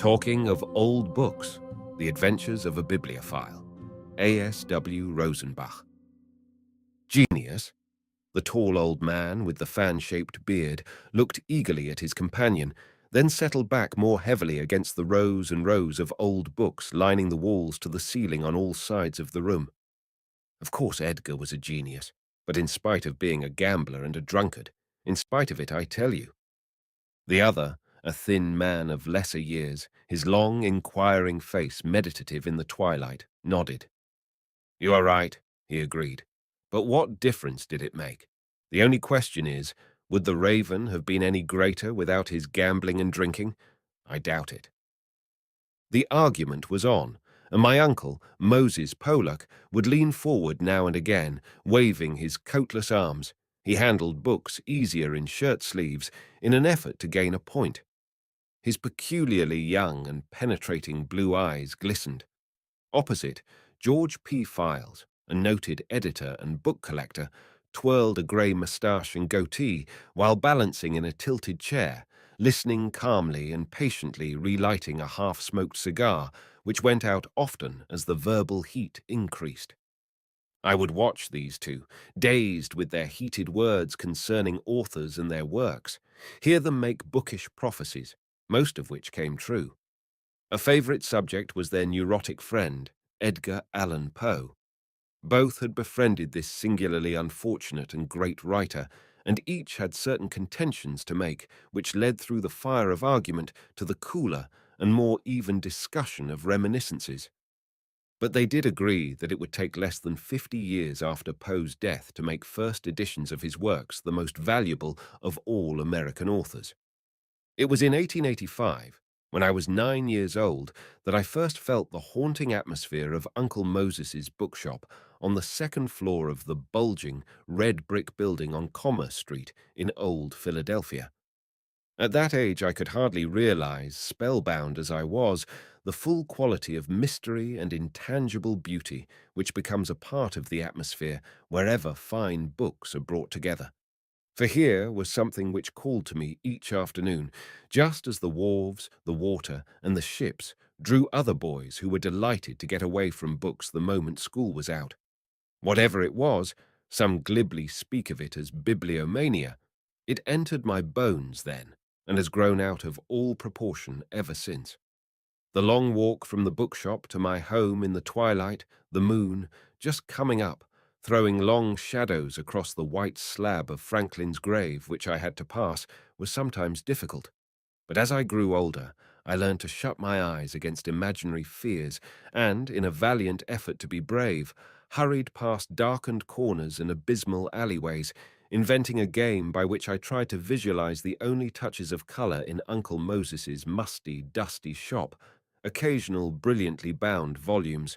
Talking of Old Books, The Adventures of a Bibliophile, A.S.W. Rosenbach. Genius, the tall old man with the fan-shaped beard, looked eagerly at his companion, then settled back more heavily against the rows and rows of old books lining the walls to the ceiling on all sides of the room. Of course Edgar was a genius, but in spite of being a gambler and a drunkard, in spite of it, I tell you. The other, a thin man of lesser years, his long, inquiring face meditative in the twilight, nodded. "You are right," he agreed. "But what difference did it make? The only question is, would the Raven have been any greater without his gambling and drinking? I doubt it." The argument was on, and my uncle, Moses Pollock, would lean forward now and again, waving his coatless arms. He handled books easier in shirt sleeves in an effort to gain a point. His peculiarly young and penetrating blue eyes glistened. Opposite, George P. Files, a noted editor and book collector, twirled a grey moustache and goatee while balancing in a tilted chair, listening calmly and patiently relighting a half-smoked cigar, which went out often as the verbal heat increased. I would watch these two, dazed with their heated words concerning authors and their works, hear them make bookish prophecies, most of which came true. A favourite subject was their neurotic friend, Edgar Allan Poe. Both had befriended this singularly unfortunate and great writer, and each had certain contentions to make, which led through the fire of argument to the cooler and more even discussion of reminiscences. But they did agree that it would take less than 50 years after Poe's death to make first editions of his works the most valuable of all American authors. It was in 1885, when I was 9 years old, that I first felt the haunting atmosphere of Uncle Moses's bookshop on the second floor of the bulging, red-brick building on Commerce Street in old Philadelphia. At that age I could hardly realize, spellbound as I was, the full quality of mystery and intangible beauty which becomes a part of the atmosphere wherever fine books are brought together. For here was something which called to me each afternoon, just as the wharves, the water, and the ships drew other boys who were delighted to get away from books the moment school was out. Whatever it was, some glibly speak of it as bibliomania, it entered my bones then, and has grown out of all proportion ever since. The long walk from the bookshop to my home in the twilight, the moon, just coming up, throwing long shadows across the white slab of Franklin's grave which I had to pass, was sometimes difficult. But as I grew older, I learned to shut my eyes against imaginary fears and, in a valiant effort to be brave, hurried past darkened corners and abysmal alleyways, inventing a game by which I tried to visualize the only touches of color in Uncle Moses's musty, dusty shop, occasional brilliantly bound volumes.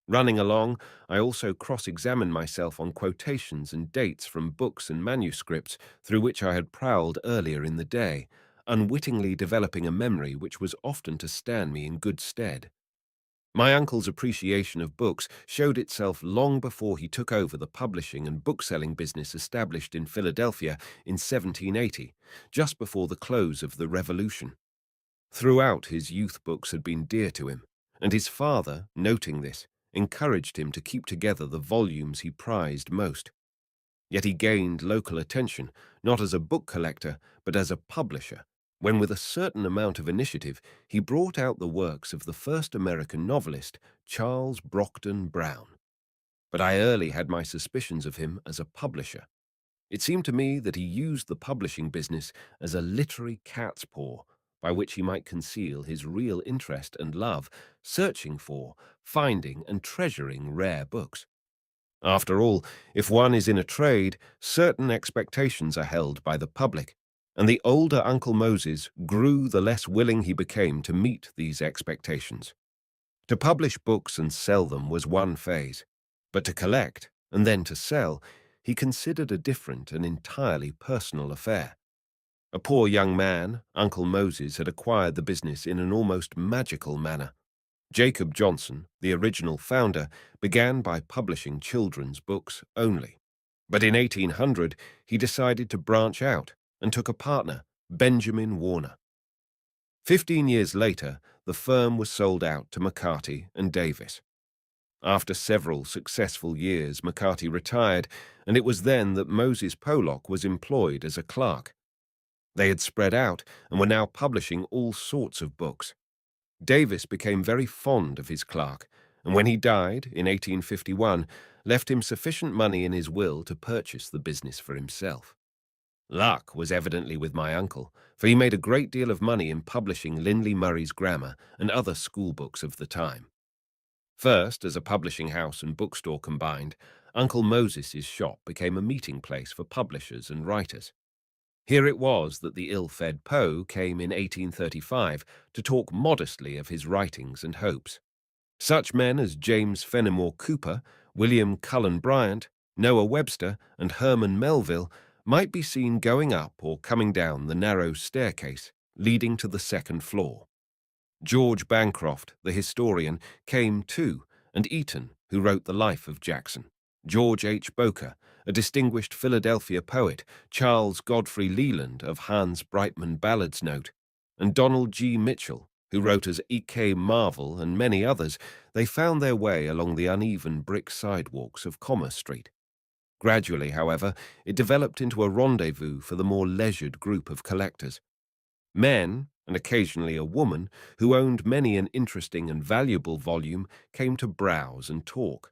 Running along, I also cross-examined myself on quotations and dates from books and manuscripts through which I had prowled earlier in the day, unwittingly developing a memory which was often to stand me in good stead. My uncle's appreciation of books showed itself long before he took over the publishing and bookselling business established in Philadelphia in 1780, just before the close of the Revolution. Throughout, his youth books had been dear to him, and his father, noting this, encouraged him to keep together the volumes he prized most. Yet he gained local attention, not as a book collector, but as a publisher, when with a certain amount of initiative he brought out the works of the first American novelist, Charles Brockden Brown. But I early had my suspicions of him as a publisher. It seemed to me that he used the publishing business as a literary cat's paw, by which he might conceal his real interest and love, searching for, finding, and treasuring rare books. After all, if one is in a trade, certain expectations are held by the public, and the older Uncle Moses grew the less willing he became to meet these expectations. To publish books and sell them was one phase, but to collect, and then to sell, he considered a different and entirely personal affair. A poor young man, Uncle Moses had acquired the business in an almost magical manner. Jacob Johnson, the original founder, began by publishing children's books only. But in 1800, he decided to branch out and took a partner, Benjamin Warner. 15 years later, the firm was sold out to McCarty and Davis. After several successful years, McCarty retired, and it was then that Moses Pollock was employed as a clerk. They had spread out and were now publishing all sorts of books. Davis became very fond of his clerk, and when he died in 1851, left him sufficient money in his will to purchase the business for himself. Luck was evidently with my uncle, for he made a great deal of money in publishing Lindley Murray's grammar and other school books of the time. First, as a publishing house and bookstore combined, Uncle Moses's shop became a meeting place for publishers and writers. Here it was that the ill-fed Poe came in 1835 to talk modestly of his writings and hopes. Such men as James Fenimore Cooper, William Cullen Bryant, Noah Webster, and Herman Melville might be seen going up or coming down the narrow staircase leading to the second floor. George Bancroft, the historian, came too, and Eaton, who wrote the life of Jackson, George H. Boker, a distinguished Philadelphia poet, Charles Godfrey Leland of Hans Brightman Ballad's note, and Donald G. Mitchell, who wrote as E.K. Marvel and many others, they found their way along the uneven brick sidewalks of Commerce Street. Gradually, however, it developed into a rendezvous for the more leisured group of collectors. Men, and occasionally a woman, who owned many an interesting and valuable volume, came to browse and talk.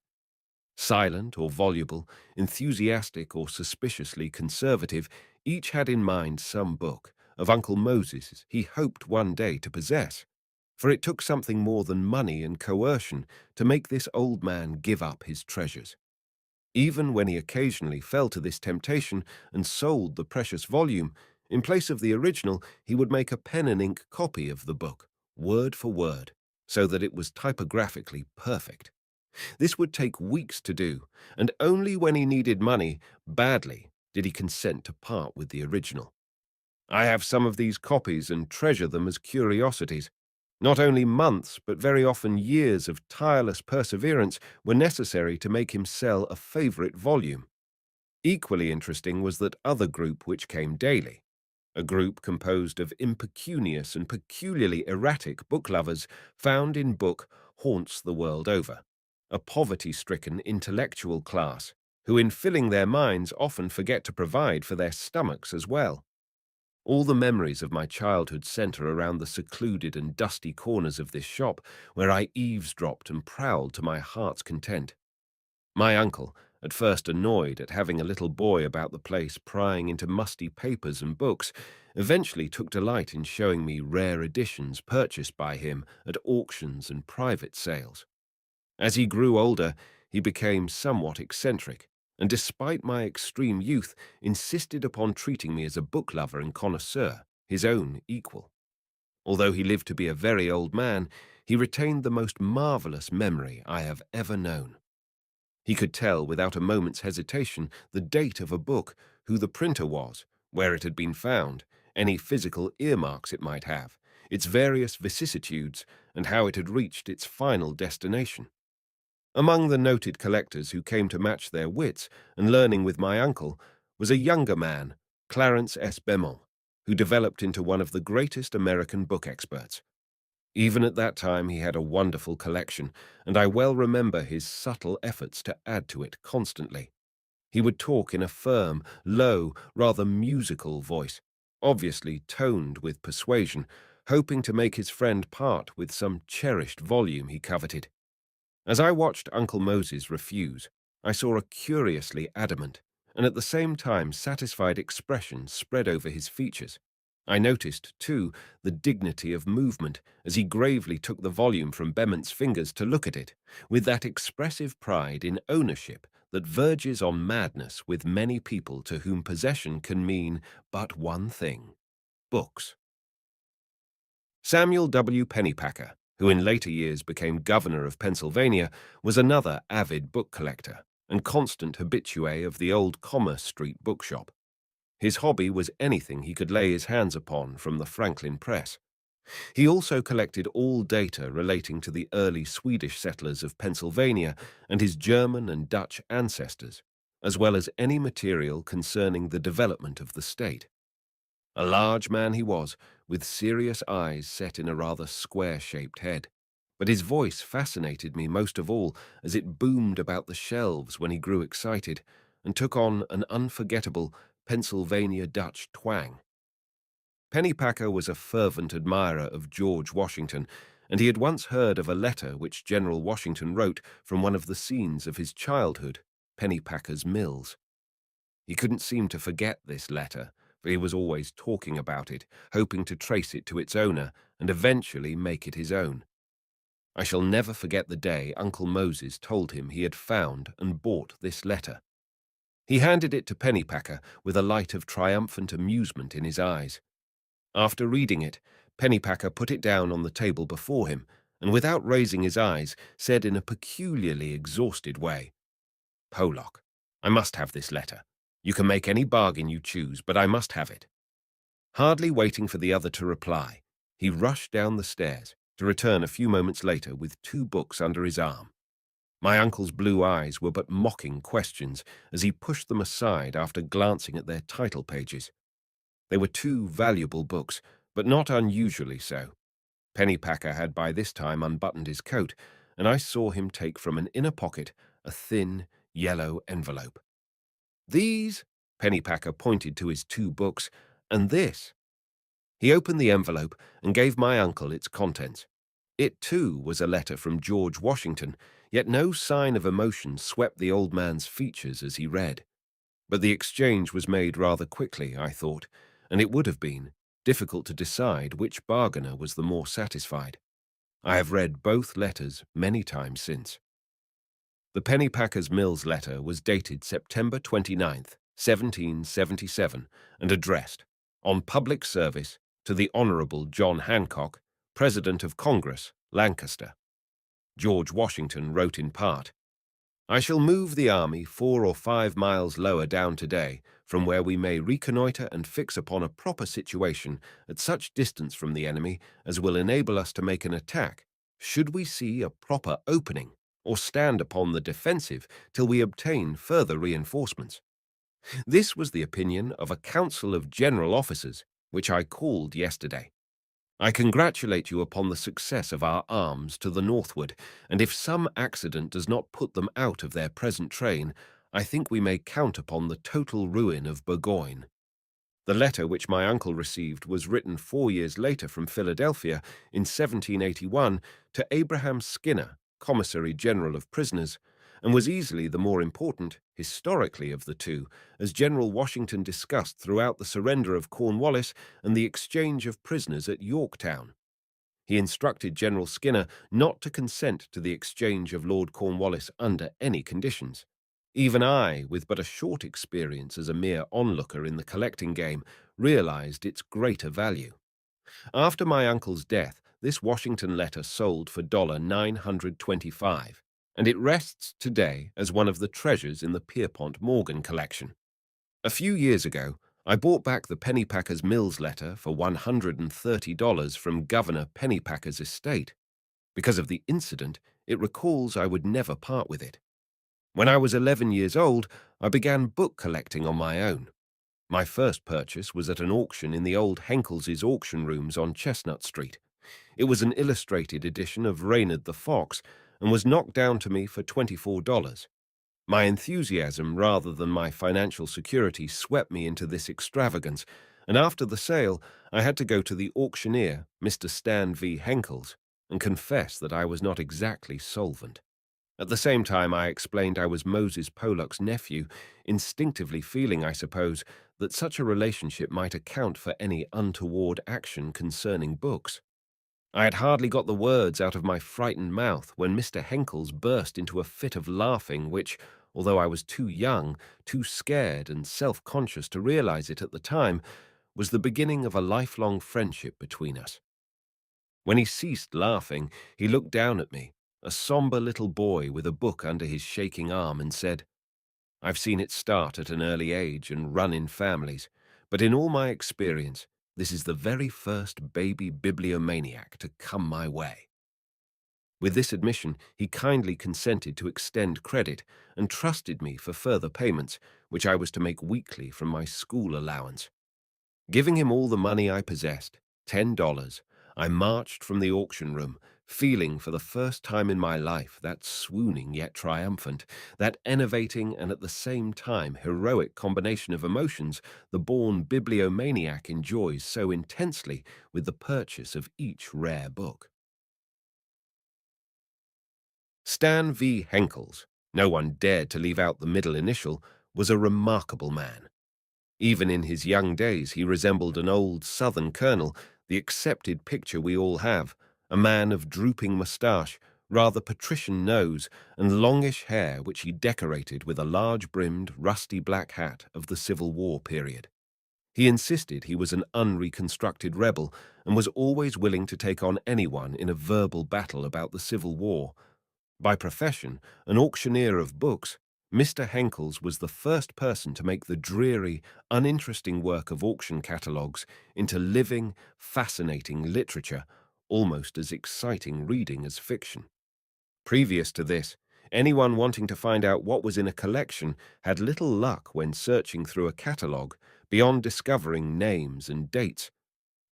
Silent or voluble, enthusiastic or suspiciously conservative, each had in mind some book of Uncle Moses's he hoped one day to possess, for it took something more than money and coercion to make this old man give up his treasures. Even when he occasionally fell to this temptation and sold the precious volume, in place of the original, he would make a pen-and-ink copy of the book, word for word, so that it was typographically perfect. This would take weeks to do, and only when he needed money badly did he consent to part with the original. I have some of these copies and treasure them as curiosities. Not only months, but very often years of tireless perseverance were necessary to make him sell a favorite volume. Equally interesting was that other group which came daily, a group composed of impecunious and peculiarly erratic book lovers found in book haunts the world over, a poverty-stricken intellectual class who in filling their minds often forget to provide for their stomachs as well. All the memories of my childhood center around the secluded and dusty corners of this shop where I eavesdropped and prowled to my heart's content. My uncle, at first annoyed at having a little boy about the place prying into musty papers and books, eventually took delight in showing me rare editions purchased by him at auctions and private sales. As he grew older, he became somewhat eccentric, and despite my extreme youth, insisted upon treating me as a book lover and connoisseur, his own equal. Although he lived to be a very old man, he retained the most marvelous memory I have ever known. He could tell without a moment's hesitation the date of a book, who the printer was, where it had been found, any physical earmarks it might have, its various vicissitudes, and how it had reached its final destination. Among the noted collectors who came to match their wits and learning with my uncle was a younger man, Clarence S. Beaumont, who developed into one of the greatest American book experts. Even at that time he had a wonderful collection, and I well remember his subtle efforts to add to it constantly. He would talk in a firm, low, rather musical voice, obviously toned with persuasion, hoping to make his friend part with some cherished volume he coveted. As I watched Uncle Moses refuse, I saw a curiously adamant and at the same time satisfied expression spread over his features. I noticed, too, the dignity of movement as he gravely took the volume from Beaumont's fingers to look at it, with that expressive pride in ownership that verges on madness with many people to whom possession can mean but one thing: books. Samuel W. Pennypacker, who in later years became governor of Pennsylvania, was another avid book collector and constant habitué of the old Commerce Street bookshop. His hobby was anything he could lay his hands upon from the Franklin Press. He also collected all data relating to the early Swedish settlers of Pennsylvania and his German and Dutch ancestors, as well as any material concerning the development of the state. A large man he was, with serious eyes set in a rather square-shaped head. But his voice fascinated me most of all as it boomed about the shelves when he grew excited and took on an unforgettable Pennsylvania Dutch twang. Pennypacker was a fervent admirer of George Washington, and he had once heard of a letter which General Washington wrote from one of the scenes of his childhood, Pennypacker's Mills. He couldn't seem to forget this letter, for he was always talking about it, hoping to trace it to its owner and eventually make it his own. I shall never forget the day Uncle Moses told him he had found and bought this letter. He handed it to Pennypacker with a light of triumphant amusement in his eyes. After reading it, Pennypacker put it down on the table before him, and without raising his eyes, said in a peculiarly exhausted way, "Pollock, I must have this letter. You can make any bargain you choose, but I must have it." Hardly waiting for the other to reply, he rushed down the stairs, to return a few moments later with 2 books under his arm. My uncle's blue eyes were but mocking questions as he pushed them aside after glancing at their title pages. They were 2 valuable books, but not unusually so. Pennypacker had by this time unbuttoned his coat, and I saw him take from an inner pocket a thin, yellow envelope. "These," Pennypacker pointed to his 2 books, "and this." He opened the envelope and gave my uncle its contents. It, too, was a letter from George Washington, yet no sign of emotion swept the old man's features as he read. But the exchange was made rather quickly, I thought, and it would have been difficult to decide which bargainer was the more satisfied. I have read both letters many times since. The Pennypacker's Mills letter was dated September 29th, 1777, and addressed, "On public service, to the Honorable John Hancock, President of Congress, Lancaster." George Washington wrote in part, "I shall move the army 4 or 5 miles lower down today, from where we may reconnoiter and fix upon a proper situation at such distance from the enemy as will enable us to make an attack, should we see a proper opening, or stand upon the defensive till we obtain further reinforcements." This was the opinion of a council of general officers, which I called yesterday. I congratulate you upon the success of our arms to the northward, and if some accident does not put them out of their present train, I think we may count upon the total ruin of Burgoyne. The letter which my uncle received was written 4 years later from Philadelphia in 1781 to Abraham Skinner, Commissary General of Prisoners, and was easily the more important, historically, of the 2, as General Washington discussed throughout the surrender of Cornwallis and the exchange of prisoners at Yorktown. He instructed General Skinner not to consent to the exchange of Lord Cornwallis under any conditions. Even I, with but a short experience as a mere onlooker in the collecting game, realized its greater value. After my uncle's death, this Washington letter sold for $925, and it rests today as one of the treasures in the Pierpont Morgan collection. A few years ago, I bought back the Pennypacker's Mills letter for $130 from Governor Pennypacker's estate. Because of the incident, it recalls I would never part with it. When I was 11 years old, I began book collecting on my own. My first purchase was at an auction in the old Henkel's auction rooms on Chestnut Street. It was an illustrated edition of Reynard the Fox and was knocked down to me for $24. My enthusiasm rather than my financial security swept me into this extravagance, and after the sale I had to go to the auctioneer, Mr. Stan V. Henkel's, and confess that I was not exactly solvent. At the same time I explained I was Moses Pollock's nephew, instinctively feeling, I suppose, that such a relationship might account for any untoward action concerning books. I had hardly got the words out of my frightened mouth when Mr. Henkel's burst into a fit of laughing which, although I was too young, too scared and self-conscious to realize it at the time, was the beginning of a lifelong friendship between us. When he ceased laughing, he looked down at me, a somber little boy with a book under his shaking arm, and said, "I've seen it start at an early age and run in families, but in all my experience, this is the very first baby bibliomaniac to come my way." With this admission, he kindly consented to extend credit and trusted me for further payments, which I was to make weekly from my school allowance. Giving him all the money I possessed, $10, I marched from the auction room, feeling for the first time in my life that swooning yet triumphant, that enervating and at the same time heroic combination of emotions the born bibliomaniac enjoys so intensely with the purchase of each rare book. Stan V. Henkels, no one dared to leave out the middle initial, was a remarkable man. Even in his young days, he resembled an old Southern colonel, the accepted picture we all have, a man of drooping moustache, rather patrician nose, and longish hair which he decorated with a large-brimmed, rusty black hat of the Civil War period. He insisted he was an unreconstructed rebel and was always willing to take on anyone in a verbal battle about the Civil War. By profession, an auctioneer of books, Mr. Henkels was the first person to make the dreary, uninteresting work of auction catalogues into living, fascinating literature, almost as exciting reading as fiction. Previous to this, anyone wanting to find out what was in a collection had little luck when searching through a catalogue, beyond discovering names and dates.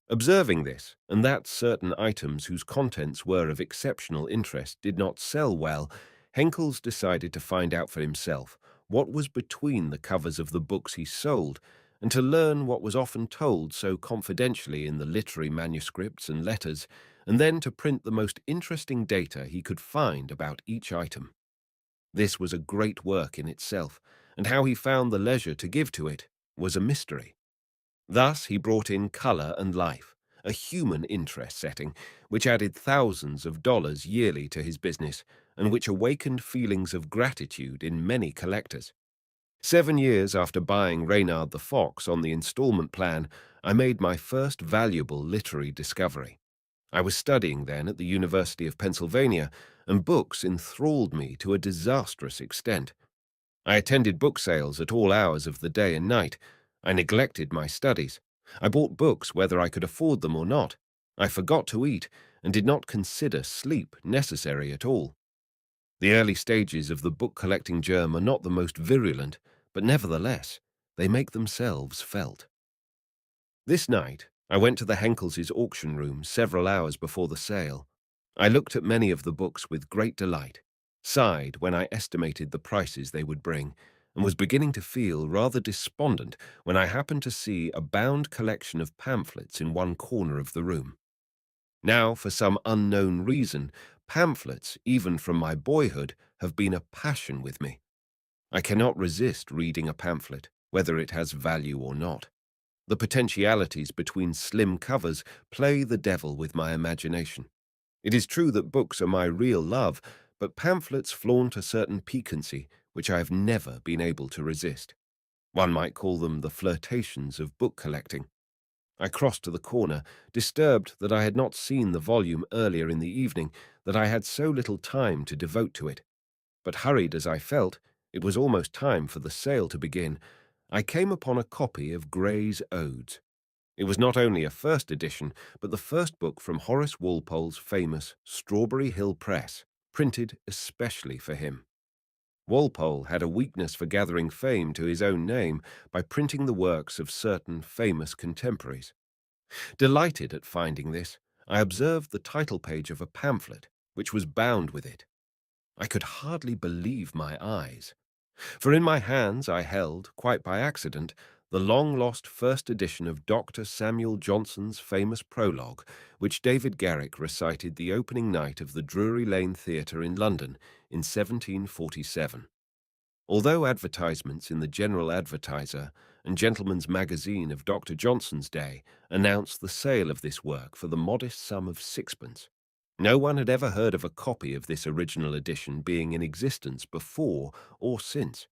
Observing this, and that certain items whose contents were of exceptional interest did not sell well, Henkels decided to find out for himself what was between the covers of the books he sold, and to learn what was often told so confidentially in the literary manuscripts and letters, and then to print the most interesting data he could find about each item. This was a great work in itself, and how he found the leisure to give to it was a mystery. Thus he brought in color and life, a human interest setting, which added thousands of dollars yearly to his business, and which awakened feelings of gratitude in many collectors. 7 years after buying Reynard the Fox on the installment plan, I made my first valuable literary discovery. I was studying then at the University of Pennsylvania, and books enthralled me to a disastrous extent. I attended book sales at all hours of the day and night. I neglected my studies. I bought books whether I could afford them or not. I forgot to eat and did not consider sleep necessary at all. The early stages of the book-collecting germ are not the most virulent, but nevertheless, they make themselves felt. This night, I went to the Henkels' auction room several hours before the sale. I looked at many of the books with great delight, sighed when I estimated the prices they would bring, and was beginning to feel rather despondent when I happened to see a bound collection of pamphlets in one corner of the room. Now, for some unknown reason, pamphlets, even from my boyhood, have been a passion with me. I cannot resist reading a pamphlet, whether it has value or not. The potentialities between slim covers play the devil with my imagination. It is true that books are my real love, but pamphlets flaunt a certain piquancy which I have never been able to resist. One might call them the flirtations of book collecting. I crossed to the corner, disturbed that I had not seen the volume earlier in the evening, that I had so little time to devote to it. But hurried as I felt, it was almost time for the sale to begin. I came upon a copy of Gray's Odes. It was not only a first edition, but the first book from Horace Walpole's famous Strawberry Hill Press, printed especially for him. Walpole had a weakness for gathering fame to his own name by printing the works of certain famous contemporaries. Delighted at finding this, I observed the title page of a pamphlet, which was bound with it. I could hardly believe my eyes. For in my hands I held, quite by accident, the long-lost first edition of Dr. Samuel Johnson's famous prologue, which David Garrick recited the opening night of the Drury Lane Theatre in London in 1747. Although advertisements in the General Advertiser and Gentleman's Magazine of Dr. Johnson's day announced the sale of this work for the modest sum of sixpence, no one had ever heard of a copy of this original edition being in existence before or since.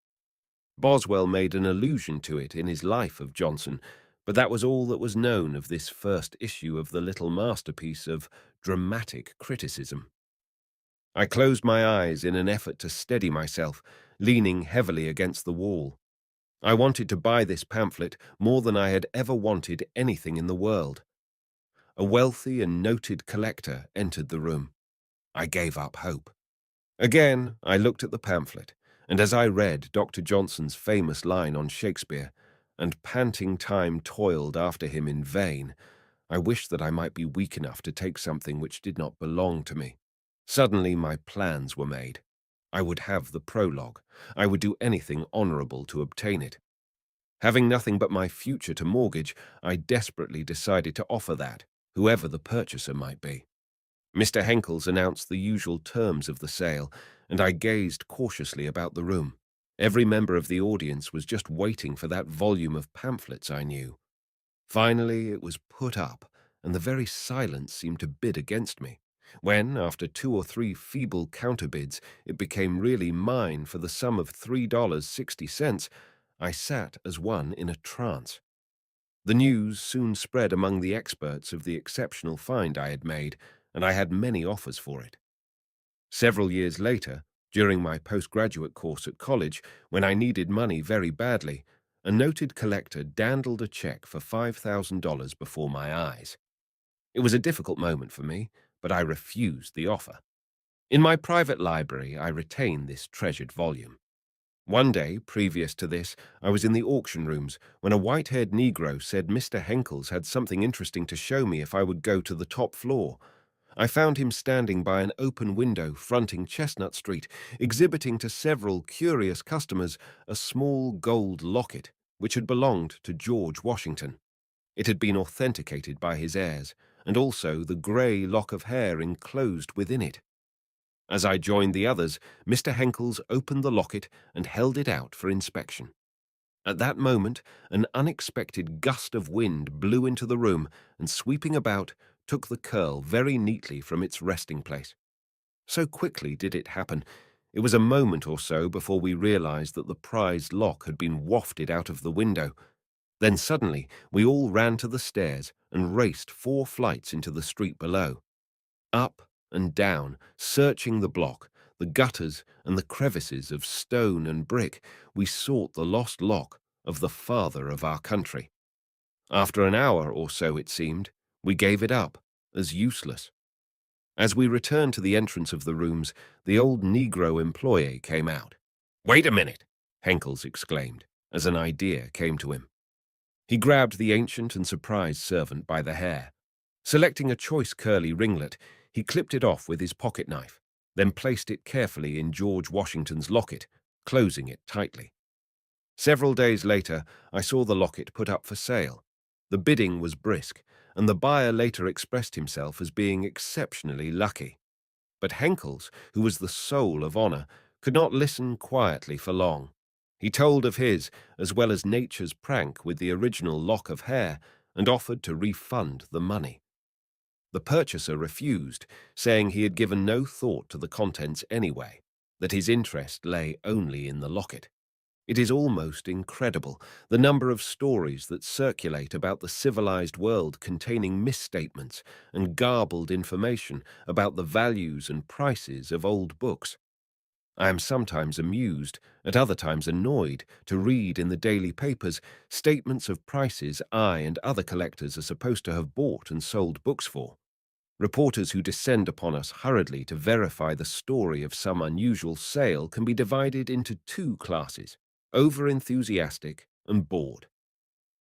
Boswell made an allusion to it in his Life of Johnson, but that was all that was known of this first issue of the little masterpiece of dramatic criticism. I closed my eyes in an effort to steady myself, leaning heavily against the wall. I wanted to buy this pamphlet more than I had ever wanted anything in the world. A wealthy and noted collector entered the room. I gave up hope. Again, I looked at the pamphlet, and as I read Dr. Johnson's famous line on Shakespeare, and panting time toiled after him in vain. I wished that I might be weak enough to take something which did not belong to me. Suddenly my plans were made. I would have the prologue. I would do anything honorable to obtain it. Having nothing but my future to mortgage, I desperately decided to offer that, whoever the purchaser might be. Mr. Henkels announced the usual terms of the sale, and I gazed cautiously about the room. Every member of the audience was just waiting for that volume of pamphlets I knew. Finally, it was put up, and the very silence seemed to bid against me. When, after 2 or 3 feeble counterbids, it became really mine for the sum of $3.60, I sat as one in a trance. The news soon spread among the experts of the exceptional find I had made, and I had many offers for it. Several years later, during my postgraduate course at college, when I needed money very badly, a noted collector dandled a check for $5,000 before my eyes. It was a difficult moment for me, but I refused the offer. In my private library, I retain this treasured volume. One day, previous to this, I was in the auction rooms when a white-haired Negro said Mr. Henkels had something interesting to show me if I would go to the top floor. I found him standing by an open window fronting Chestnut Street, exhibiting to several curious customers a small gold locket which had belonged to George Washington. It had been authenticated by his heirs, and also the grey lock of hair enclosed within it. As I joined the others, Mr. Henkels opened the locket and held it out for inspection. At that moment, an unexpected gust of wind blew into the room and, sweeping about, took the curl very neatly from its resting place. So quickly did it happen, it was a moment or so before we realized that the prized lock had been wafted out of the window. Then suddenly we all ran to the stairs and raced 4 flights into the street below. Up and down, searching the block, the gutters and the crevices of stone and brick, we sought the lost lock of the father of our country. After an hour or so, it seemed, we gave it up as useless. As we returned to the entrance of the rooms, the old Negro employee came out. "Wait a minute," Henkels exclaimed, as an idea came to him. He grabbed the ancient and surprised servant by the hair. Selecting a choice curly ringlet, he clipped it off with his pocket knife, then placed it carefully in George Washington's locket, closing it tightly. Several days later, I saw the locket put up for sale. The bidding was brisk, and the buyer later expressed himself as being exceptionally lucky. But Henkels, who was the soul of honor, could not listen quietly for long. He told of his, as well as nature's prank with the original lock of hair, and offered to refund the money. The purchaser refused, saying he had given no thought to the contents anyway, that his interest lay only in the locket. It is almost incredible, the number of stories that circulate about the civilized world containing misstatements and garbled information about the values and prices of old books. I am sometimes amused, at other times annoyed, to read in the daily papers statements of prices I and other collectors are supposed to have bought and sold books for. Reporters who descend upon us hurriedly to verify the story of some unusual sale can be divided into 2 classes: over-enthusiastic and bored.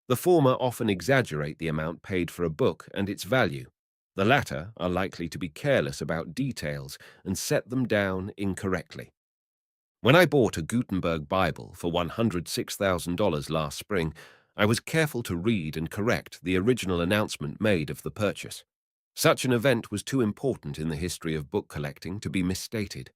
The former often exaggerate the amount paid for a book and its value. The latter are likely to be careless about details and set them down incorrectly. When I bought a Gutenberg Bible for $106,000 last spring, I was careful to read and correct the original announcement made of the purchase. Such an event was too important in the history of book collecting to be misstated.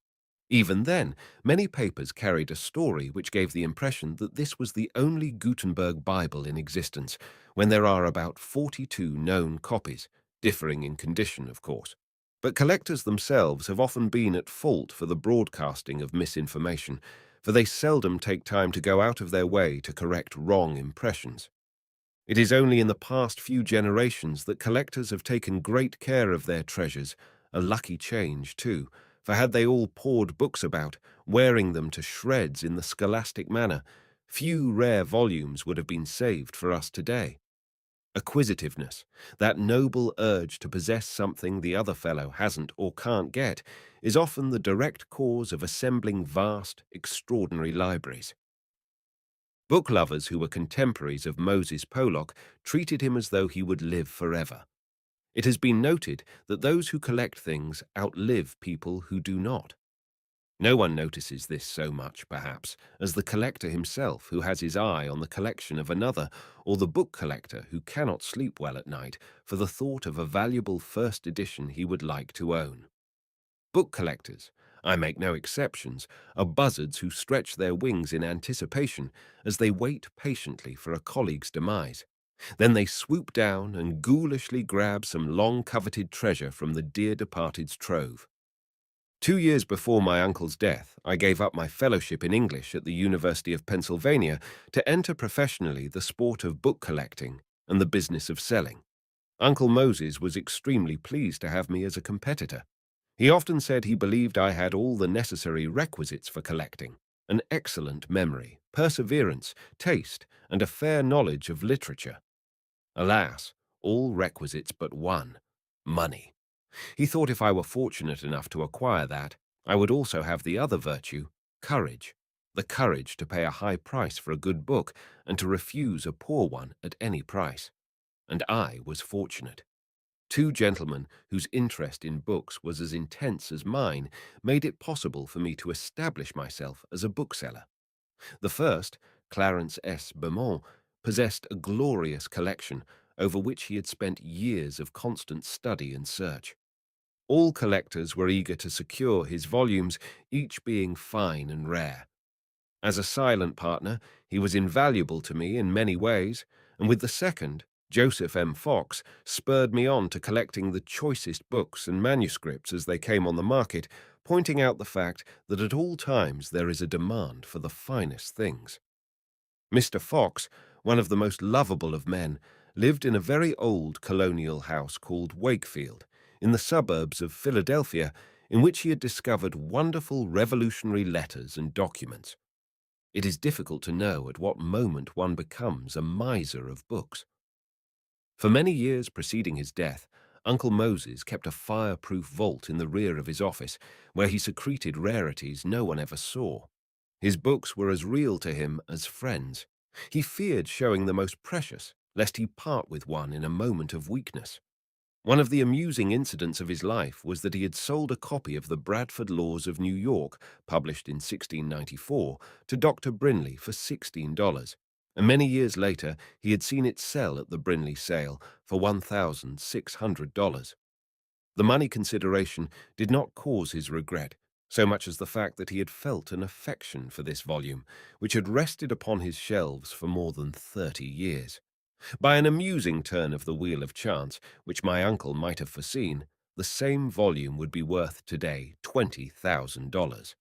Even then, many papers carried a story which gave the impression that this was the only Gutenberg Bible in existence, when there are about 42 known copies, differing in condition, of course. But collectors themselves have often been at fault for the broadcasting of misinformation, for they seldom take time to go out of their way to correct wrong impressions. It is only in the past few generations that collectors have taken great care of their treasures, a lucky change, too, for had they all poured books about, wearing them to shreds in the scholastic manner, few rare volumes would have been saved for us today. Acquisitiveness, that noble urge to possess something the other fellow hasn't or can't get, is often the direct cause of assembling vast, extraordinary libraries. Book lovers who were contemporaries of Moses Pollock treated him as though he would live forever. It has been noted that those who collect things outlive people who do not. No one notices this so much, perhaps, as the collector himself who has his eye on the collection of another, or the book collector who cannot sleep well at night for the thought of a valuable first edition he would like to own. Book collectors, I make no exceptions, are buzzards who stretch their wings in anticipation as they wait patiently for a colleague's demise. Then they swoop down and ghoulishly grab some long-coveted treasure from the dear departed's trove. 2 years before my uncle's death, I gave up my fellowship in English at the University of Pennsylvania to enter professionally the sport of book collecting and the business of selling. Uncle Moses was extremely pleased to have me as a competitor. He often said he believed I had all the necessary requisites for collecting: an excellent memory, perseverance, taste, and a fair knowledge of literature. Alas, all requisites but one: money. He thought if I were fortunate enough to acquire that, I would also have the other virtue, courage. The courage to pay a high price for a good book and to refuse a poor one at any price. And I was fortunate. Two gentlemen whose interest in books was as intense as mine made it possible for me to establish myself as a bookseller. The first, Clarence S. Beaumont, possessed a glorious collection over which he had spent years of constant study and search. All collectors were eager to secure his volumes, each being fine and rare. As a silent partner, he was invaluable to me in many ways, and with the second, Joseph M. Fox, spurred me on to collecting the choicest books and manuscripts as they came on the market, pointing out the fact that at all times there is a demand for the finest things. Mr. Fox, one of the most lovable of men, lived in a very old colonial house called Wakefield, in the suburbs of Philadelphia, in which he had discovered wonderful revolutionary letters and documents. It is difficult to know at what moment one becomes a miser of books. For many years preceding his death, Uncle Moses kept a fireproof vault in the rear of his office, where he secreted rarities no one ever saw. His books were as real to him as friends. He feared showing the most precious, lest he part with one in a moment of weakness. One of the amusing incidents of his life was that he had sold a copy of the Bradford Laws of New York, published in 1694, to Dr. Brinley for $16, and many years later he had seen it sell at the Brinley sale for $1,600. The money consideration did not cause his regret, so much as the fact that he had felt an affection for this volume, which had rested upon his shelves for more than 30 years. By an amusing turn of the wheel of chance, which my uncle might have foreseen, the same volume would be worth today $20,000.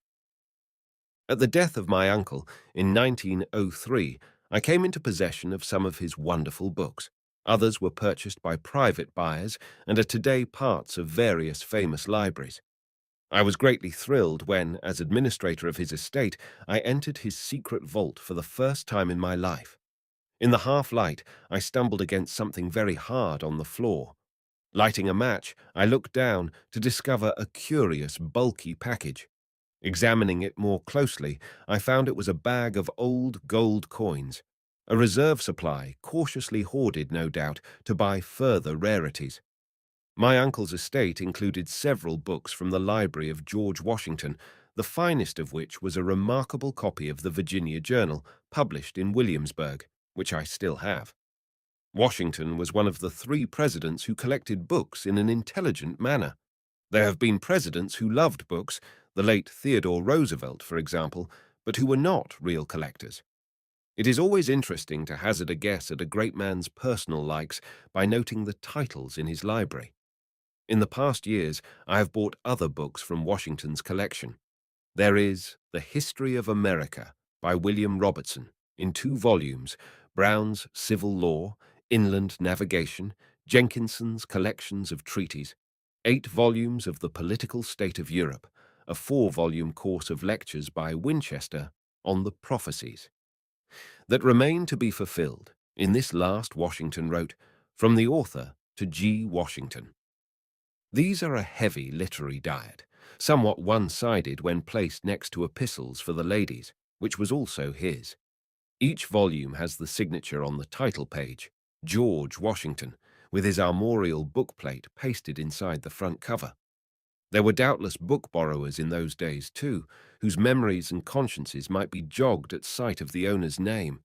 At the death of my uncle in 1903, I came into possession of some of his wonderful books. Others were purchased by private buyers and are today parts of various famous libraries. I was greatly thrilled when, as administrator of his estate, I entered his secret vault for the first time in my life. In the half-light, I stumbled against something very hard on the floor. Lighting a match, I looked down to discover a curious, bulky package. Examining it more closely, I found it was a bag of old gold coins, a reserve supply cautiously hoarded, no doubt, to buy further rarities. My uncle's estate included several books from the library of George Washington, the finest of which was a remarkable copy of the Virginia Journal, published in Williamsburg, which I still have. Washington was one of the 3 presidents who collected books in an intelligent manner. There have been presidents who loved books, the late Theodore Roosevelt, for example, but who were not real collectors. It is always interesting to hazard a guess at a great man's personal likes by noting the titles in his library. In the past years, I have bought other books from Washington's collection. There is The History of America by William Robertson, in 2 volumes, Brown's Civil Law, Inland Navigation, Jenkinson's Collections of Treaties, 8 volumes of The Political State of Europe, a 4-volume course of lectures by Winchester on the prophecies that remain to be fulfilled. In this last, Washington wrote, "From the author to G. Washington." These are a heavy literary diet, somewhat one-sided when placed next to epistles for the ladies, which was also his. Each volume has the signature on the title page, George Washington, with his armorial bookplate pasted inside the front cover. There were doubtless book borrowers in those days too, whose memories and consciences might be jogged at sight of the owner's name.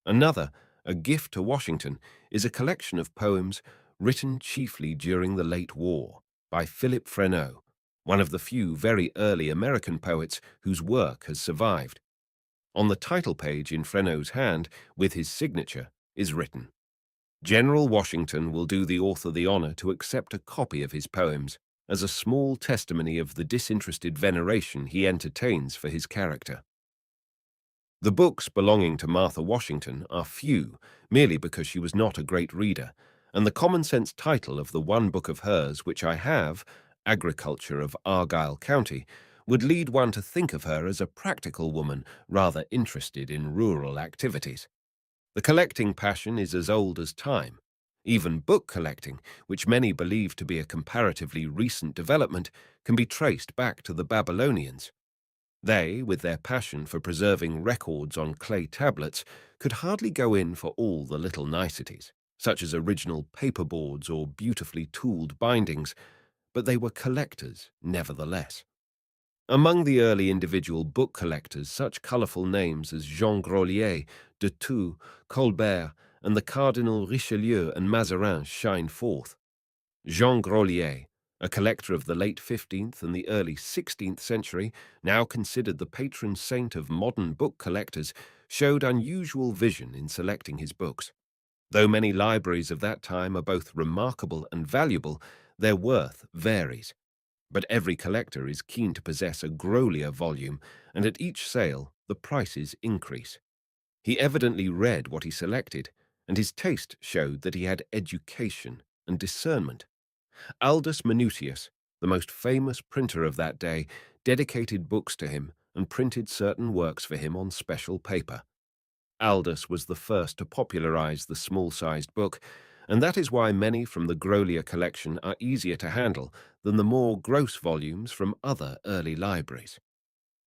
Another, A Gift to Washington, is a collection of poems written chiefly during the late war by Philip Freneau, one of the few very early American poets whose work has survived. On the title page in Freneau's hand, with his signature, is written, "General Washington will do the author the honor to accept a copy of his poems as a small testimony of the disinterested veneration he entertains for his character." The books belonging to Martha Washington are few, merely because she was not a great reader, and the common-sense title of the one book of hers which I have, Agriculture of Argyll County, would lead one to think of her as a practical woman rather interested in rural activities. The collecting passion is as old as time. Even book collecting, which many believe to be a comparatively recent development, can be traced back to the Babylonians. They, with their passion for preserving records on clay tablets, could hardly go in for all the little niceties, such as original paperboards or beautifully tooled bindings, but they were collectors nevertheless. Among the early individual book collectors, such colourful names as Jean Grolier, de Thou, Colbert, and the Cardinal Richelieu and Mazarin shine forth. Jean Grolier, a collector of the late 15th and the early 16th century, now considered the patron saint of modern book collectors, showed unusual vision in selecting his books. Though many libraries of that time are both remarkable and valuable, their worth varies. But every collector is keen to possess a Grolier volume, and at each sale the prices increase. He evidently read what he selected, and his taste showed that he had education and discernment. Aldus Manutius, the most famous printer of that day, dedicated books to him and printed certain works for him on special paper. Aldus was the first to popularize the small-sized book, and that is why many from the Grolier collection are easier to handle than the more gross volumes from other early libraries.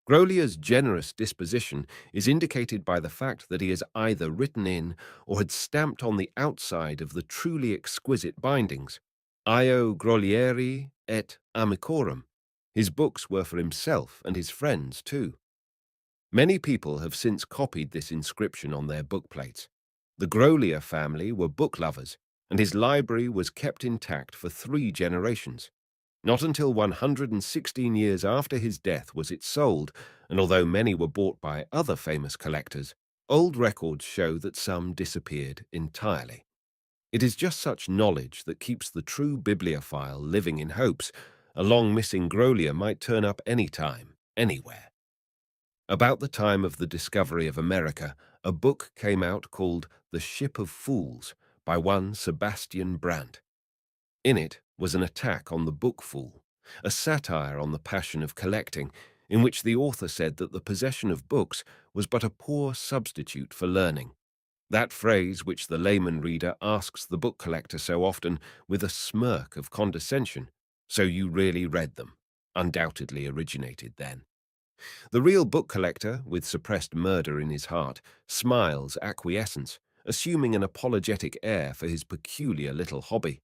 Grolier's generous disposition is indicated by the fact that he has either written in or had stamped on the outside of the truly exquisite bindings, Io Grolieri et Amicorum. His books were for himself and his friends too. Many people have since copied this inscription on their bookplates. The Grolier family were book lovers, and his library was kept intact for 3 generations. Not until 116 years after his death was it sold, and although many were bought by other famous collectors, old records show that some disappeared entirely. It is just such knowledge that keeps the true bibliophile living in hopes a long-missing Grolier might turn up any time, anywhere. About the time of the discovery of America, a book came out called The Ship of Fools by one Sebastian Brandt. In it was an attack on the book fool, a satire on the passion of collecting, in which the author said that the possession of books was but a poor substitute for learning. That phrase which the layman reader asks the book collector so often with a smirk of condescension, "So you really read them," undoubtedly originated then. The real book collector, with suppressed murder in his heart, smiles acquiescence, assuming an apologetic air for his peculiar little hobby.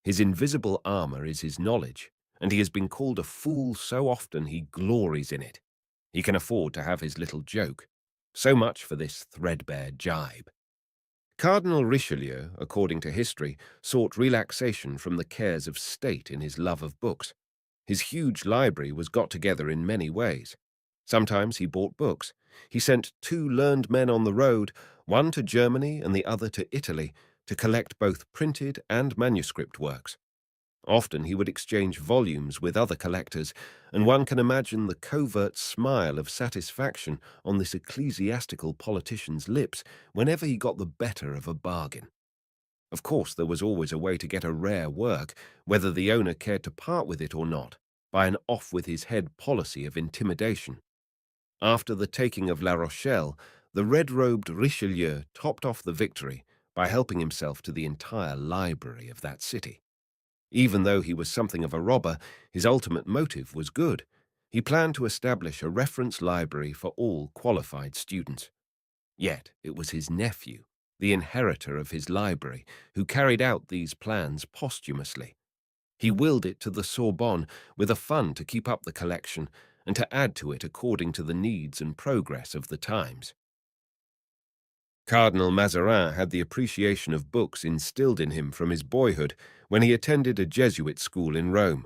His invisible armor is his knowledge, and he has been called a fool so often he glories in it. He can afford to have his little joke. So much for this threadbare jibe. Cardinal Richelieu, according to history, sought relaxation from the cares of state in his love of books. His huge library was got together in many ways. Sometimes he bought books. He sent 2 learned men on the road, one to Germany and the other to Italy, to collect both printed and manuscript works. Often he would exchange volumes with other collectors, and one can imagine the covert smile of satisfaction on this ecclesiastical politician's lips whenever he got the better of a bargain. Of course, there was always a way to get a rare work, whether the owner cared to part with it or not, by an off-with-his-head policy of intimidation. After the taking of La Rochelle, the red-robed Richelieu topped off the victory by helping himself to the entire library of that city. Even though he was something of a robber, his ultimate motive was good. He planned to establish a reference library for all qualified students. Yet it was his nephew, the inheritor of his library, who carried out these plans posthumously. He willed it to the Sorbonne with a fund to keep up the collection and to add to it according to the needs and progress of the times. Cardinal Mazarin had the appreciation of books instilled in him from his boyhood when he attended a Jesuit school in Rome.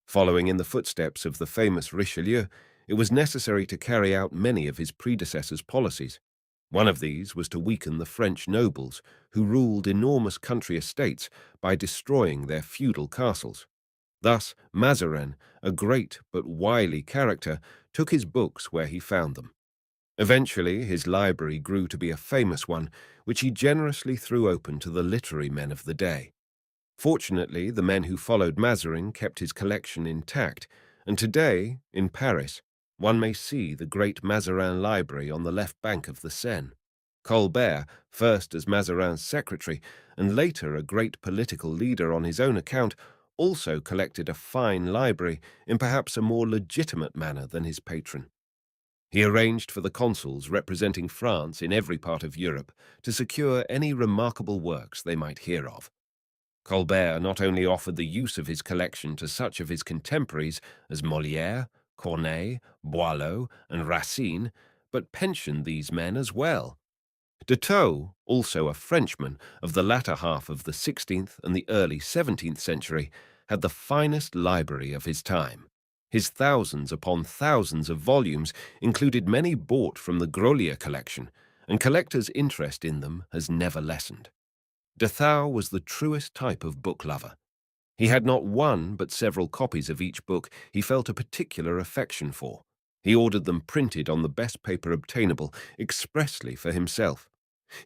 Following in the footsteps of the famous Richelieu, it was necessary to carry out many of his predecessors' policies. One of these was to weaken the French nobles, who ruled enormous country estates by destroying their feudal castles. Thus, Mazarin, a great but wily character, took his books where he found them. Eventually, his library grew to be a famous one, which he generously threw open to the literary men of the day. Fortunately, the men who followed Mazarin kept his collection intact, and today, in Paris, one may see the great Mazarin Library on the left bank of the Seine. Colbert, first as Mazarin's secretary and later a great political leader on his own account, also collected a fine library in perhaps a more legitimate manner than his patron. He arranged for the consuls representing France in every part of Europe to secure any remarkable works they might hear of. Colbert not only offered the use of his collection to such of his contemporaries as Molière, Corneille, Boileau, and Racine, but pensioned these men as well. De Thou, also a Frenchman of the latter half of the 16th and the early 17th century, had the finest library of his time. His thousands upon thousands of volumes included many bought from the Grolier collection, and collectors' interest in them has never lessened. De Thou was the truest type of book lover. He had not one but several copies of each book he felt a particular affection for. He ordered them printed on the best paper obtainable expressly for himself.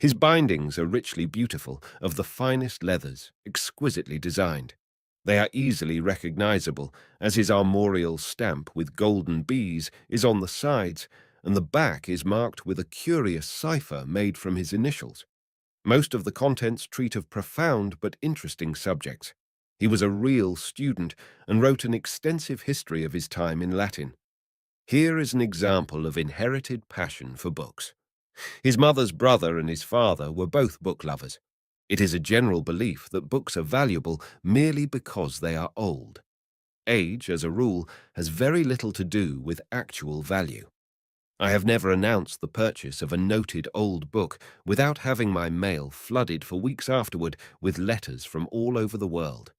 His bindings are richly beautiful, of the finest leathers, exquisitely designed. They are easily recognizable, as his armorial stamp with golden bees is on the sides, and the back is marked with a curious cipher made from his initials. Most of the contents treat of profound but interesting subjects. He was a real student and wrote an extensive history of his time in Latin. Here is an example of inherited passion for books. His mother's brother and his father were both book lovers. It is a general belief that books are valuable merely because they are old. Age, as a rule, has very little to do with actual value. I have never announced the purchase of a noted old book without having my mail flooded for weeks afterward with letters from all over the world.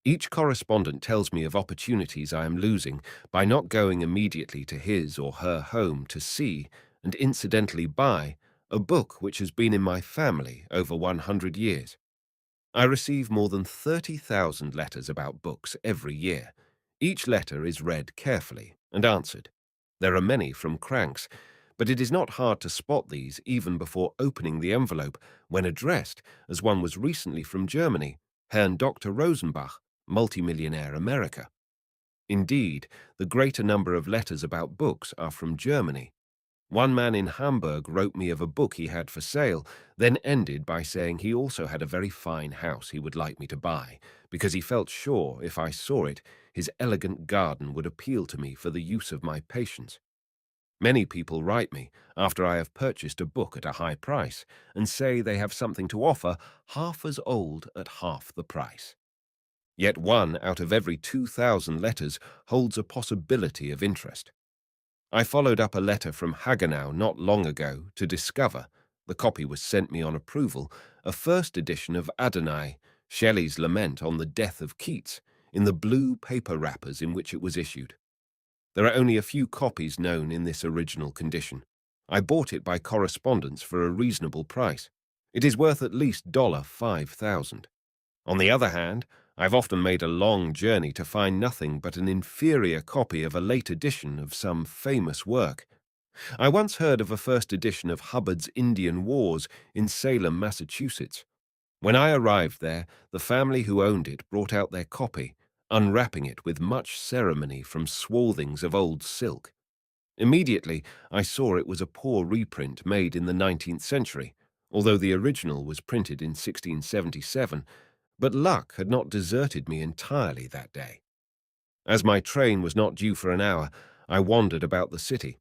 Each correspondent tells me of opportunities I am losing by not going immediately to his or her home to see, and incidentally buy, a book which has been in my family over 100 years. I receive more than 30,000 letters about books every year. Each letter is read carefully and answered. There are many from cranks, but it is not hard to spot these even before opening the envelope when addressed, as one was recently from Germany, Herrn Dr. Rosenbach, multimillionaire America. Indeed, the greater number of letters about books are from Germany. One man in Hamburg wrote me of a book he had for sale, then ended by saying he also had a very fine house he would like me to buy, because he felt sure if I saw it, his elegant garden would appeal to me for the use of my patients. Many people write me after I have purchased a book at a high price and say they have something to offer half as old at half the price. Yet one out of every 2,000 letters holds a possibility of interest. I followed up a letter from Hagenau not long ago to discover, the copy was sent me on approval, a first edition of Adonai, Shelley's lament on the death of Keats, in the blue paper wrappers in which it was issued. There are only a few copies known in this original condition. I bought it by correspondence for a reasonable price. It is worth at least $5,000. On the other hand, I've often made a long journey to find nothing but an inferior copy of a late edition of some famous work. I once heard of a first edition of Hubbard's Indian Wars in Salem, Massachusetts. When I arrived there, the family who owned it brought out their copy, unwrapping it with much ceremony from swathings of old silk. Immediately, I saw it was a poor reprint made in the 19th century, although the original was printed in 1677, but luck had not deserted me entirely that day. As my train was not due for an hour, I wandered about the city.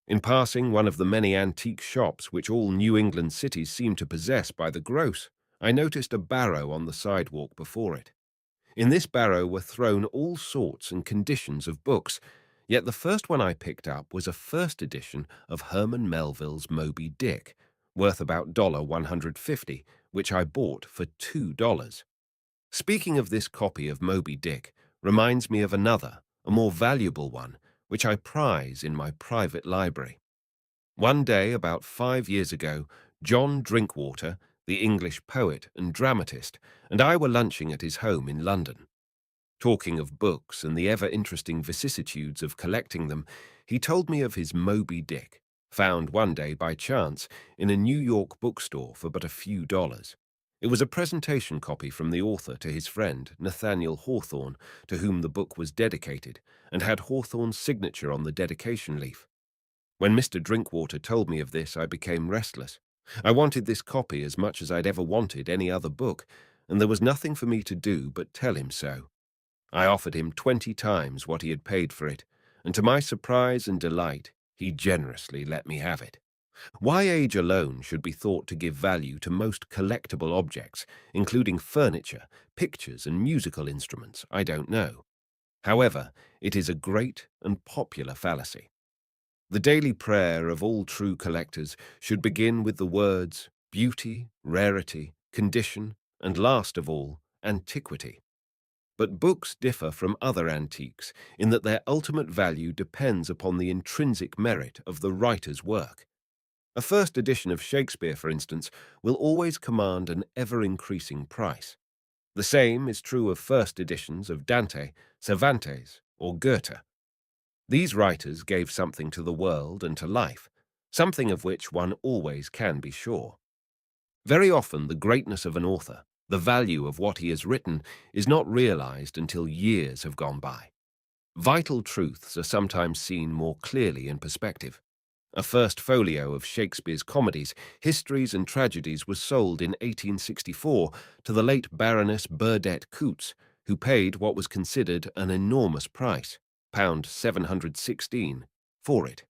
In passing one of the many antique shops which all New England cities seem to possess by the gross, I noticed a barrow on the sidewalk before it. In this barrow were thrown all sorts and conditions of books, yet the first one I picked up was a first edition of Herman Melville's Moby Dick, worth about $150, which I bought for $2. Speaking of this copy of Moby Dick reminds me of another, a more valuable one, which I prize in my private library. One day, about 5 years ago, John Drinkwater, the English poet and dramatist, and I were lunching at his home in London. Talking of books and the ever-interesting vicissitudes of collecting them, he told me of his Moby Dick, found one day by chance in a New York bookstore for but a few dollars. It was a presentation copy from the author to his friend, Nathaniel Hawthorne, to whom the book was dedicated, and had Hawthorne's signature on the dedication leaf. When Mr. Drinkwater told me of this, I became restless. I wanted this copy as much as I'd ever wanted any other book, and there was nothing for me to do but tell him so. I offered him 20 times what he had paid for it, and to my surprise and delight, he generously let me have it. Why age alone should be thought to give value to most collectible objects, including furniture, pictures, and musical instruments, I don't know. However, it is a great and popular fallacy. The daily prayer of all true collectors should begin with the words beauty, rarity, condition, and last of all, antiquity. But books differ from other antiques in that their ultimate value depends upon the intrinsic merit of the writer's work. A first edition of Shakespeare, for instance, will always command an ever-increasing price. The same is true of first editions of Dante, Cervantes, or Goethe. These writers gave something to the world and to life, something of which one always can be sure. Very often the greatness of an author, the value of what he has written, is not realized until years have gone by. Vital truths are sometimes seen more clearly in perspective. A first folio of Shakespeare's comedies, histories and tragedies was sold in 1864 to the late Baroness Burdett Coutts, who paid what was considered an enormous price, £716, for it.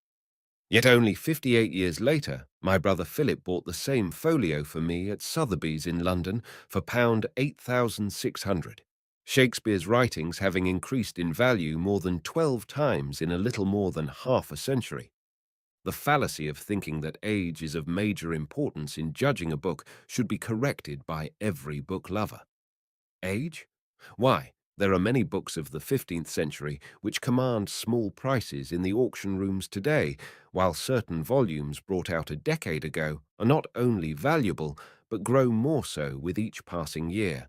Yet only 58 years later, my brother Philip bought the same folio for me at Sotheby's in London for £8,600, Shakespeare's writings having increased in value more than 12 times in a little more than half a century. The fallacy of thinking that age is of major importance in judging a book should be corrected by every book lover. Age? Why, there are many books of the 15th century which command small prices in the auction rooms today, while certain volumes brought out a decade ago are not only valuable, but grow more so with each passing year.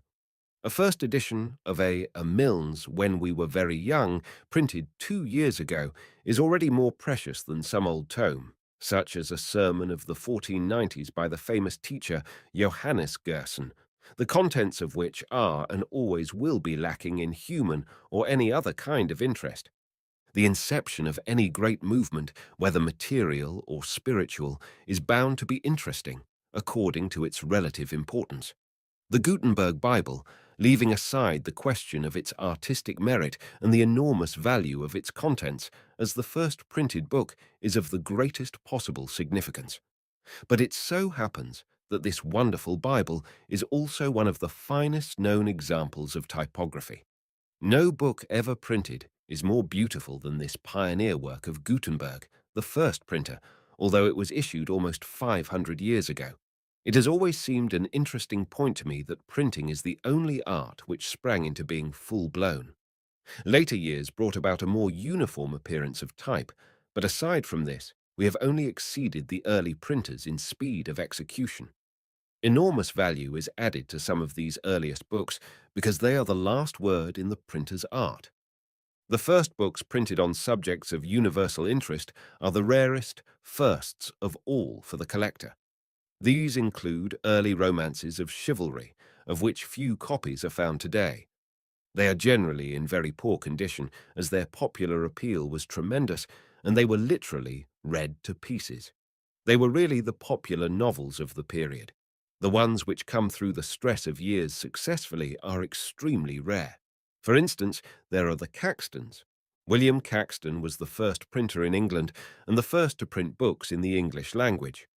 A first edition of a Milne's When We Were Very Young, printed 2 years ago, is already more precious than some old tome, such as a sermon of the 1490s by the famous teacher Johannes Gerson, the contents of which are and always will be lacking in human or any other kind of interest. The inception of any great movement, whether material or spiritual, is bound to be interesting, according to its relative importance. The Gutenberg Bible, leaving aside the question of its artistic merit and the enormous value of its contents, as the first printed book, is of the greatest possible significance. But it so happens that this wonderful Bible is also one of the finest known examples of typography. No book ever printed is more beautiful than this pioneer work of Gutenberg, the first printer, although it was issued almost 500 years ago. It has always seemed an interesting point to me that printing is the only art which sprang into being full-blown. Later years brought about a more uniform appearance of type, but aside from this, we have only exceeded the early printers in speed of execution. Enormous value is added to some of these earliest books because they are the last word in the printer's art. The first books printed on subjects of universal interest are the rarest, firsts of all for the collector. These include early romances of chivalry, of which few copies are found today. They are generally in very poor condition, as their popular appeal was tremendous, and they were literally read to pieces. They were really the popular novels of the period. The ones which come through the stress of years successfully are extremely rare. For instance, there are the Caxtons. William Caxton was the first printer in England and the first to print books in the English language.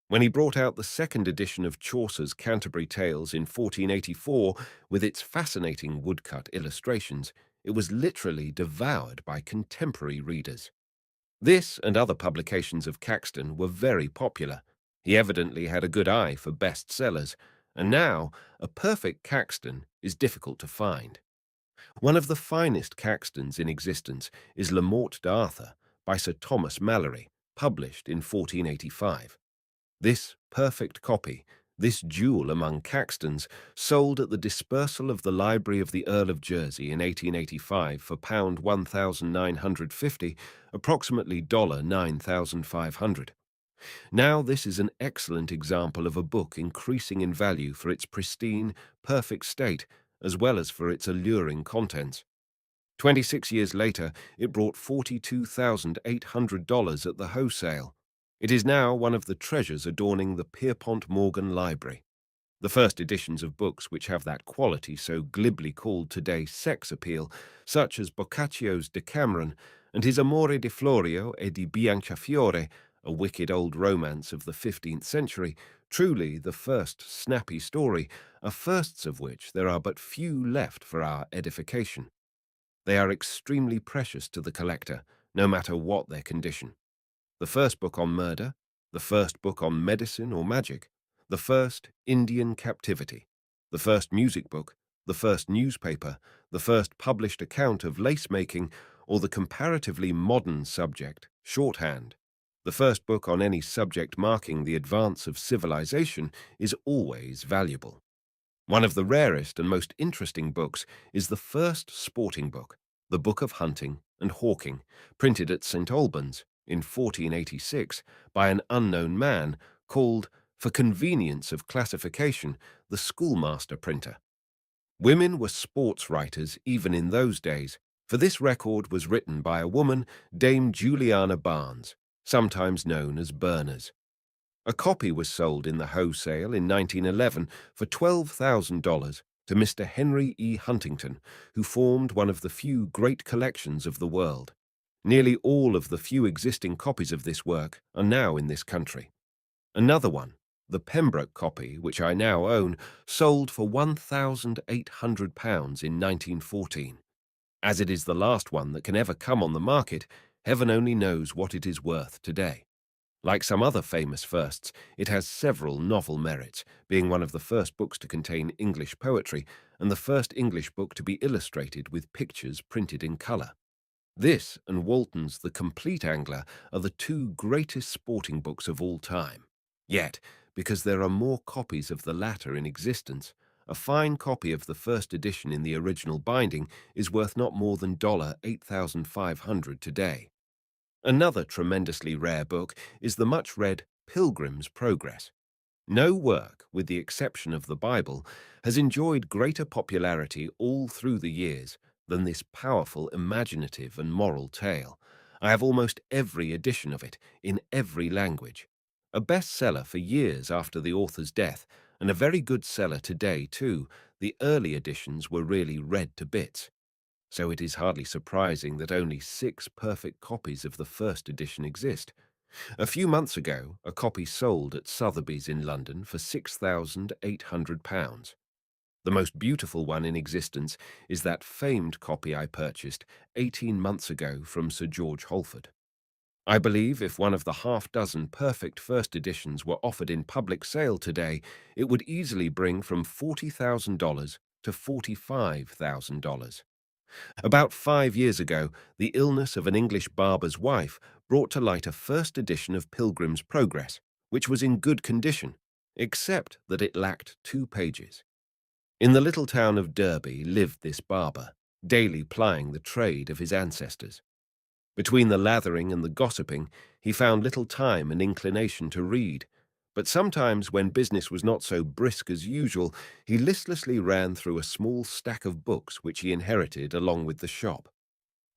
When he brought out the second edition of Chaucer's Canterbury Tales in 1484 with its fascinating woodcut illustrations, it was literally devoured by contemporary readers. This and other publications of Caxton were very popular. He evidently had a good eye for bestsellers, and now a perfect Caxton is difficult to find. One of the finest Caxtons in existence is Le Morte d'Arthur by Sir Thomas Malory, published in 1485. This perfect copy, this jewel among Caxtons, sold at the dispersal of the Library of the Earl of Jersey in 1885 for £1,950, approximately $9,500. Now this is an excellent example of a book increasing in value for its pristine, perfect state, as well as for its alluring contents. 26 years later, it brought $42,800 at the wholesale. It is now one of the treasures adorning the Pierpont Morgan Library. The first editions of books which have that quality so glibly called today sex appeal, such as Boccaccio's Decameron and his Amore di Florio e di Biancafiore, a wicked old romance of the 15th century, truly the first snappy story, are firsts of which there are but few left for our edification. They are extremely precious to the collector, no matter what their condition. The first book on murder, the first book on medicine or magic, the first Indian captivity, the first music book, the first newspaper, the first published account of lace-making, or the comparatively modern subject, shorthand. The first book on any subject marking the advance of civilization is always valuable. One of the rarest and most interesting books is the first sporting book, the Book of Hunting and Hawking, printed at St. Albans in 1486 by an unknown man called, for convenience of classification, the schoolmaster printer. Women were sports writers even in those days, for this record was written by a woman, Dame Juliana Barnes, sometimes known as Berners. A copy was sold in the wholesale in 1911 for $12,000 to Mr. Henry E. Huntington, who formed one of the few great collections of the world. Nearly all of the few existing copies of this work are now in this country. Another one, the Pembroke copy, which I now own, sold for £1,800 in 1914. As it is the last one that can ever come on the market, heaven only knows what it is worth today. Like some other famous firsts, it has several novel merits, being one of the first books to contain English poetry and the first English book to be illustrated with pictures printed in colour. This and Walton's The Complete Angler are the two greatest sporting books of all time. Yet, because there are more copies of the latter in existence, a fine copy of the first edition in the original binding is worth not more than $8,500 today. Another tremendously rare book is the much-read Pilgrim's Progress. No work, with the exception of the Bible, has enjoyed greater popularity all through the years than this powerful, imaginative and moral tale. I have almost every edition of it, in every language. A bestseller for years after the author's death, and a very good seller today too. The early editions were really read to bits. So it is hardly surprising that only 6 perfect copies of the first edition exist. A few months ago, a copy sold at Sotheby's in London for £6,800. The most beautiful one in existence is that famed copy I purchased 18 months ago from Sir George Holford. I believe if one of the half-dozen perfect first editions were offered in public sale today, it would easily bring from $40,000 to $45,000. About 5 years ago, the illness of an English barber's wife brought to light a first edition of Pilgrim's Progress, which was in good condition, except that it lacked 2 pages. In the little town of Derby lived this barber, daily plying the trade of his ancestors. Between the lathering and the gossiping, he found little time and inclination to read, but sometimes when business was not so brisk as usual, he listlessly ran through a small stack of books which he inherited along with the shop.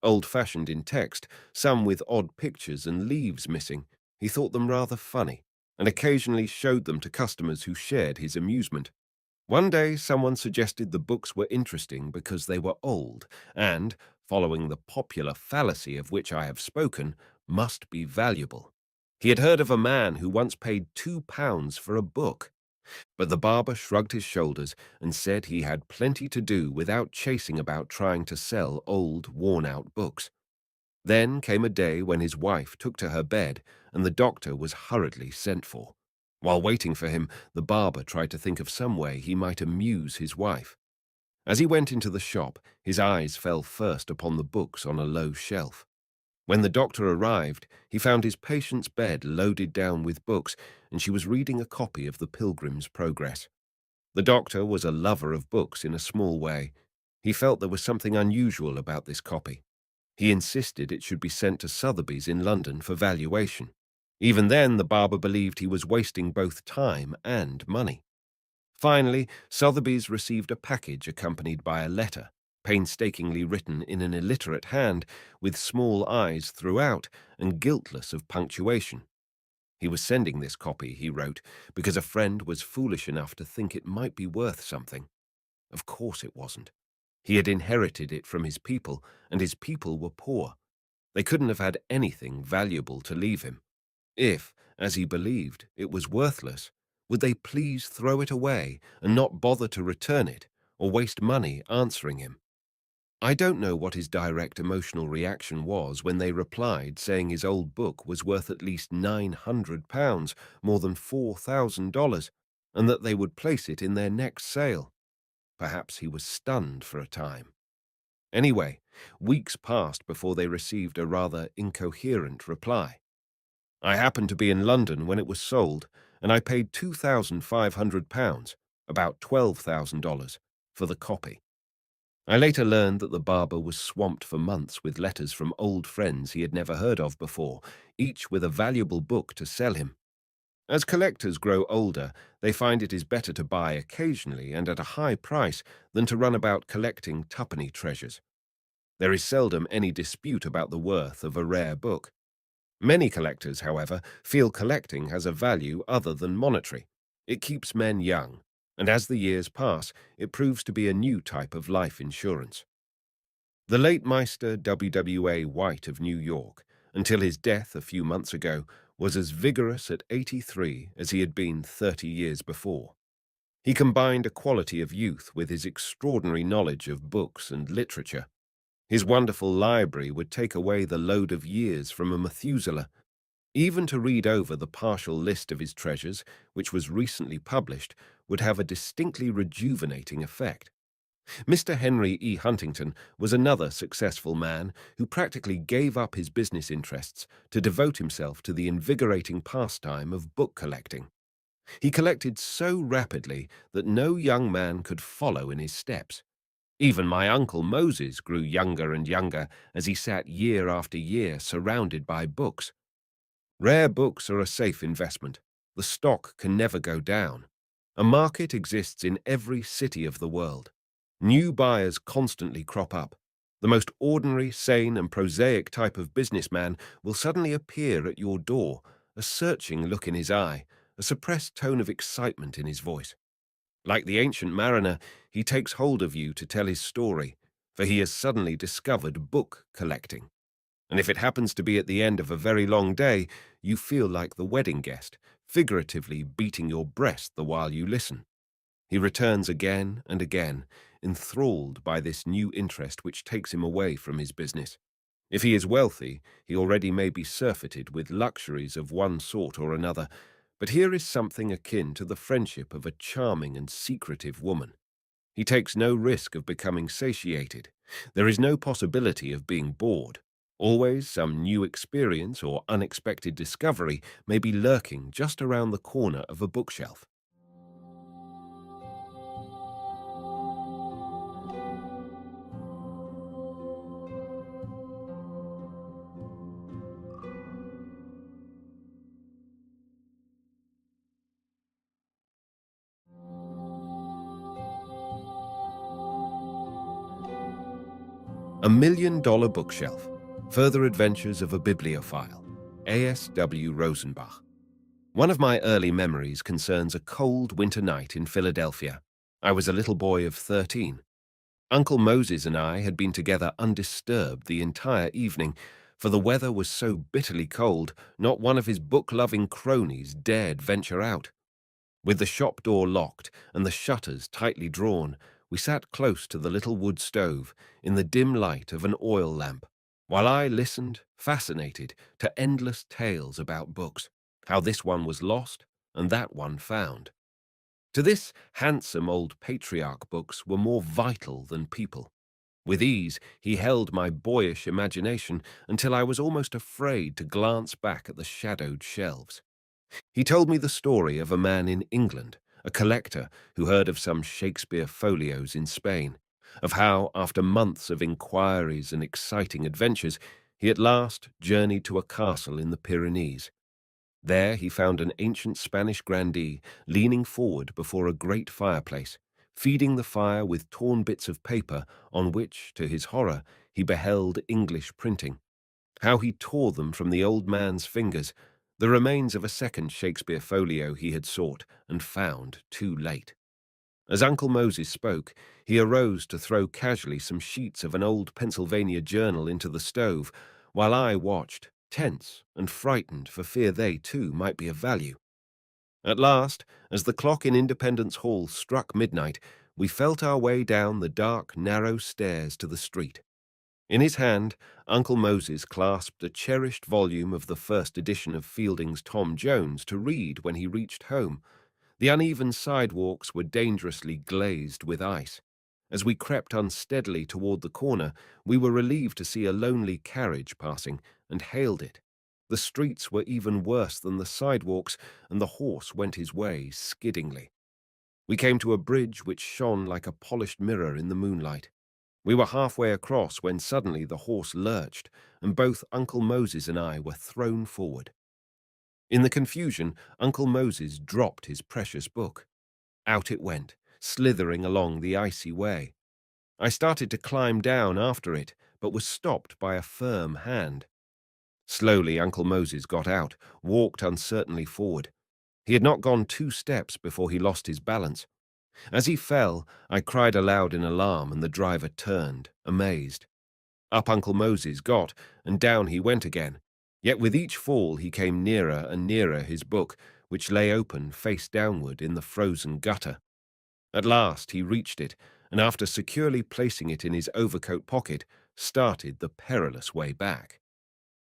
Old-fashioned in text, some with odd pictures and leaves missing, he thought them rather funny, and occasionally showed them to customers who shared his amusement. One day, someone suggested the books were interesting because they were old and, following the popular fallacy of which I have spoken, must be valuable. He had heard of a man who once paid £2 for a book, but the barber shrugged his shoulders and said he had plenty to do without chasing about trying to sell old, worn-out books. Then came a day when his wife took to her bed and the doctor was hurriedly sent for. While waiting for him, the barber tried to think of some way he might amuse his wife. As he went into the shop, his eyes fell first upon the books on a low shelf. When the doctor arrived, he found his patient's bed loaded down with books, and she was reading a copy of the Pilgrim's Progress. The doctor was a lover of books in a small way. He felt there was something unusual about this copy. He insisted it should be sent to Sotheby's in London for valuation. Even then, the barber believed he was wasting both time and money. Finally, Sotheby's received a package accompanied by a letter, painstakingly written in an illiterate hand, with small i's throughout and guiltless of punctuation. He was sending this copy, he wrote, because a friend was foolish enough to think it might be worth something. Of course it wasn't. He had inherited it from his people, and his people were poor. They couldn't have had anything valuable to leave him. If, as he believed, it was worthless, would they please throw it away and not bother to return it or waste money answering him? I don't know what his direct emotional reaction was when they replied saying his old book was worth at least £900, more than $4,000, and that they would place it in their next sale. Perhaps he was stunned for a time. Anyway, weeks passed before they received a rather incoherent reply. I happened to be in London when it was sold, and I paid £2,500, about $12,000, for the copy. I later learned that the barber was swamped for months with letters from old friends he had never heard of before, each with a valuable book to sell him. As collectors grow older, they find it is better to buy occasionally and at a high price than to run about collecting twopenny treasures. There is seldom any dispute about the worth of a rare book. Many collectors, however, feel collecting has a value other than monetary. It keeps men young, and as the years pass, it proves to be a new type of life insurance. The late Meister W. White of New York, until his death a few months ago, was as vigorous at 83 as he had been 30 years before. He combined a quality of youth with his extraordinary knowledge of books and literature. His wonderful library would take away the load of years from a Methuselah. Even to read over the partial list of his treasures, which was recently published, would have a distinctly rejuvenating effect. Mr. Henry E. Huntington was another successful man who practically gave up his business interests to devote himself to the invigorating pastime of book collecting. He collected so rapidly that no young man could follow in his steps. Even my Uncle Moses grew younger and younger as he sat year after year surrounded by books. Rare books are a safe investment. The stock can never go down. A market exists in every city of the world. New buyers constantly crop up. The most ordinary, sane, and prosaic type of businessman will suddenly appear at your door, a searching look in his eye, a suppressed tone of excitement in his voice. Like the ancient mariner, he takes hold of you to tell his story, for he has suddenly discovered book collecting. And if it happens to be at the end of a very long day, you feel like the wedding guest, figuratively beating your breast the while you listen. He returns again and again, enthralled by this new interest which takes him away from his business. If he is wealthy, he already may be surfeited with luxuries of one sort or another, but here is something akin to the friendship of a charming and secretive woman. He takes no risk of becoming satiated. There is no possibility of being bored. Always some new experience or unexpected discovery may be lurking just around the corner of a bookshelf. $1 Million Bookshelf. Further Adventures of a Bibliophile. A.S.W. Rosenbach. One of my early memories concerns a cold winter night in Philadelphia. I was a little boy of 13. Uncle Moses and I had been together undisturbed the entire evening, for the weather was so bitterly cold, not one of his book-loving cronies dared venture out. With the shop door locked and the shutters tightly drawn, we sat close to the little wood stove in the dim light of an oil lamp, while I listened, fascinated, to endless tales about books, how this one was lost and that one found. To this handsome old patriarch, books were more vital than people. With ease, he held my boyish imagination until I was almost afraid to glance back at the shadowed shelves. He told me the story of a man in England, a collector who heard of some Shakespeare folios in Spain, of how, after months of inquiries and exciting adventures, he at last journeyed to a castle in the Pyrenees. There he found an ancient Spanish grandee leaning forward before a great fireplace, feeding the fire with torn bits of paper on which, to his horror, he beheld English printing. How he tore them from the old man's fingers, the remains of a second Shakespeare folio he had sought and found too late. As Uncle Moses spoke, he arose to throw casually some sheets of an old Pennsylvania journal into the stove, while I watched, tense and frightened for fear they, too, might be of value. At last, as the clock in Independence Hall struck midnight, we felt our way down the dark, narrow stairs to the street. In his hand, Uncle Moses clasped a cherished volume of the first edition of Fielding's Tom Jones to read when he reached home. The uneven sidewalks were dangerously glazed with ice. As we crept unsteadily toward the corner, we were relieved to see a lonely carriage passing and hailed it. The streets were even worse than the sidewalks, and the horse went his way skiddingly. We came to a bridge which shone like a polished mirror in the moonlight. We were halfway across when suddenly the horse lurched, and both Uncle Moses and I were thrown forward. In the confusion, Uncle Moses dropped his precious book. Out it went, slithering along the icy way. I started to climb down after it, but was stopped by a firm hand. Slowly, Uncle Moses got out, walked uncertainly forward. He had not gone 2 steps before he lost his balance. As he fell, I cried aloud in alarm, and the driver turned, amazed. Up Uncle Moses got, and down he went again. Yet with each fall he came nearer and nearer his book, which lay open face downward in the frozen gutter. At last he reached it, and after securely placing it in his overcoat pocket, started the perilous way back.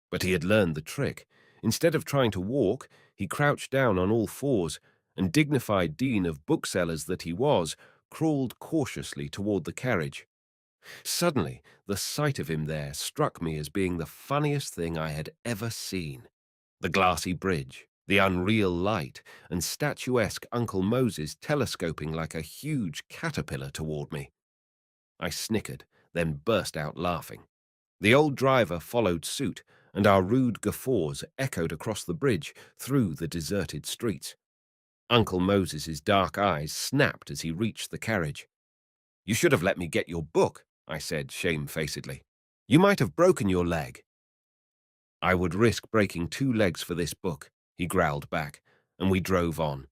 But he had learned the trick. Instead of trying to walk, he crouched down on all fours, and dignified dean of booksellers that he was, crawled cautiously toward the carriage. Suddenly, the sight of him there struck me as being the funniest thing I had ever seen. The glassy bridge, the unreal light, and statuesque Uncle Moses telescoping like a huge caterpillar toward me. I snickered, then burst out laughing. The old driver followed suit, and our rude guffaws echoed across the bridge through the deserted streets. Uncle Moses's dark eyes snapped as he reached the carriage. "You should have let me get your book," I said shamefacedly. "You might have broken your leg." "I would risk breaking 2 legs for this book," he growled back, and we drove on.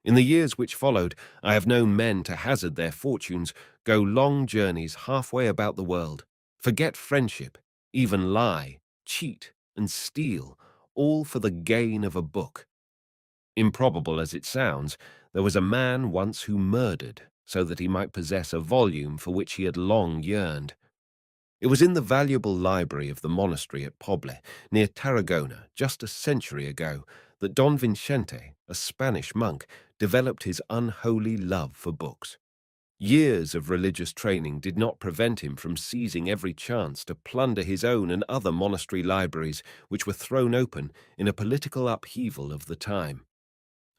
In the years which followed, I have known men to hazard their fortunes, go long journeys halfway about the world, forget friendship, even lie, cheat, and steal, all for the gain of a book. Improbable as it sounds, there was a man once who murdered so that he might possess a volume for which he had long yearned. It was in the valuable library of the monastery at Poble, near Tarragona, just a century ago, that Don Vincente, a Spanish monk, developed his unholy love for books. Years of religious training did not prevent him from seizing every chance to plunder his own and other monastery libraries, which were thrown open in a political upheaval of the time.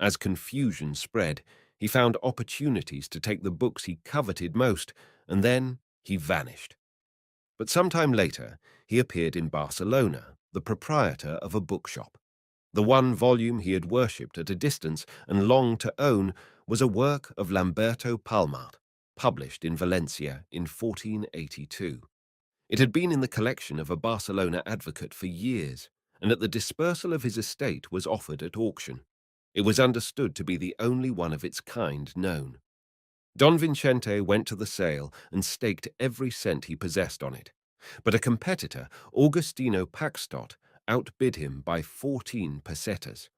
As confusion spread, he found opportunities to take the books he coveted most, and then he vanished. But some time later, he appeared in Barcelona, the proprietor of a bookshop. The one volume he had worshipped at a distance and longed to own was a work of Lamberto Palmat, published in Valencia in 1482. It had been in the collection of a Barcelona advocate for years, and at the dispersal of his estate was offered at auction. It was understood to be the only one of its kind known. Don Vincente went to the sale and staked every cent he possessed on it. But a competitor, Augustino Paxtot, outbid him by 14 pesetas.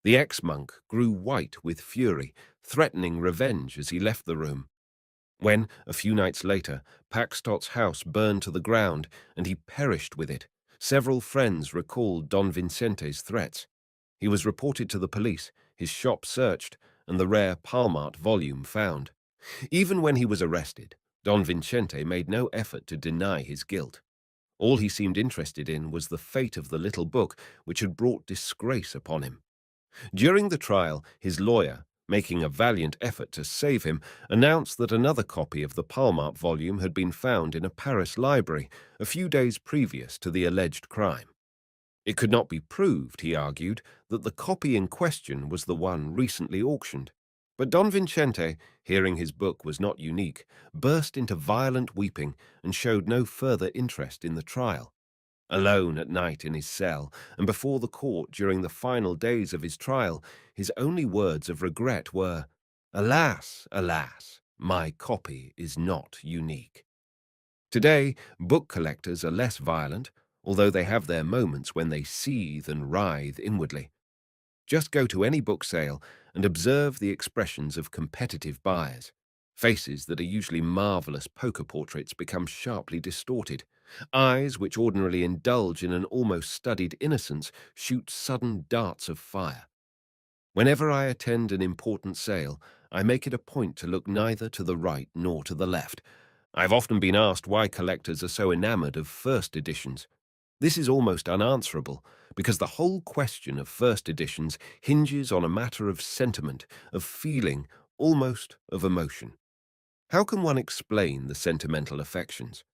The ex-monk grew white with fury, threatening revenge as he left the room. When, a few nights later, Paxtot's house burned to the ground and he perished with it, several friends recalled Don Vincente's threats. He was reported to the police, his shop searched, and the rare Palmart volume found. Even when he was arrested, Don Vincente made no effort to deny his guilt. All he seemed interested in was the fate of the little book which had brought disgrace upon him. During the trial, his lawyer, making a valiant effort to save him, announced that another copy of the Palmart volume had been found in a Paris library a few days previous to the alleged crime. It could not be proved, he argued, that the copy in question was the one recently auctioned. But Don Vincente, hearing his book was not unique, burst into violent weeping and showed no further interest in the trial. Alone at night in his cell, and before the court during the final days of his trial, his only words of regret were, "Alas, alas, my copy is not unique." Today, book collectors are less violent, although they have their moments when they seethe and writhe inwardly. Just go to any book sale and observe the expressions of competitive buyers. Faces that are usually marvelous poker portraits become sharply distorted. Eyes which ordinarily indulge in an almost studied innocence shoot sudden darts of fire. Whenever I attend an important sale, I make it a point to look neither to the right nor to the left. I've often been asked why collectors are so enamored of first editions. This is almost unanswerable, because the whole question of first editions hinges on a matter of sentiment, of feeling, almost of emotion. How can one explain the sentimental affections?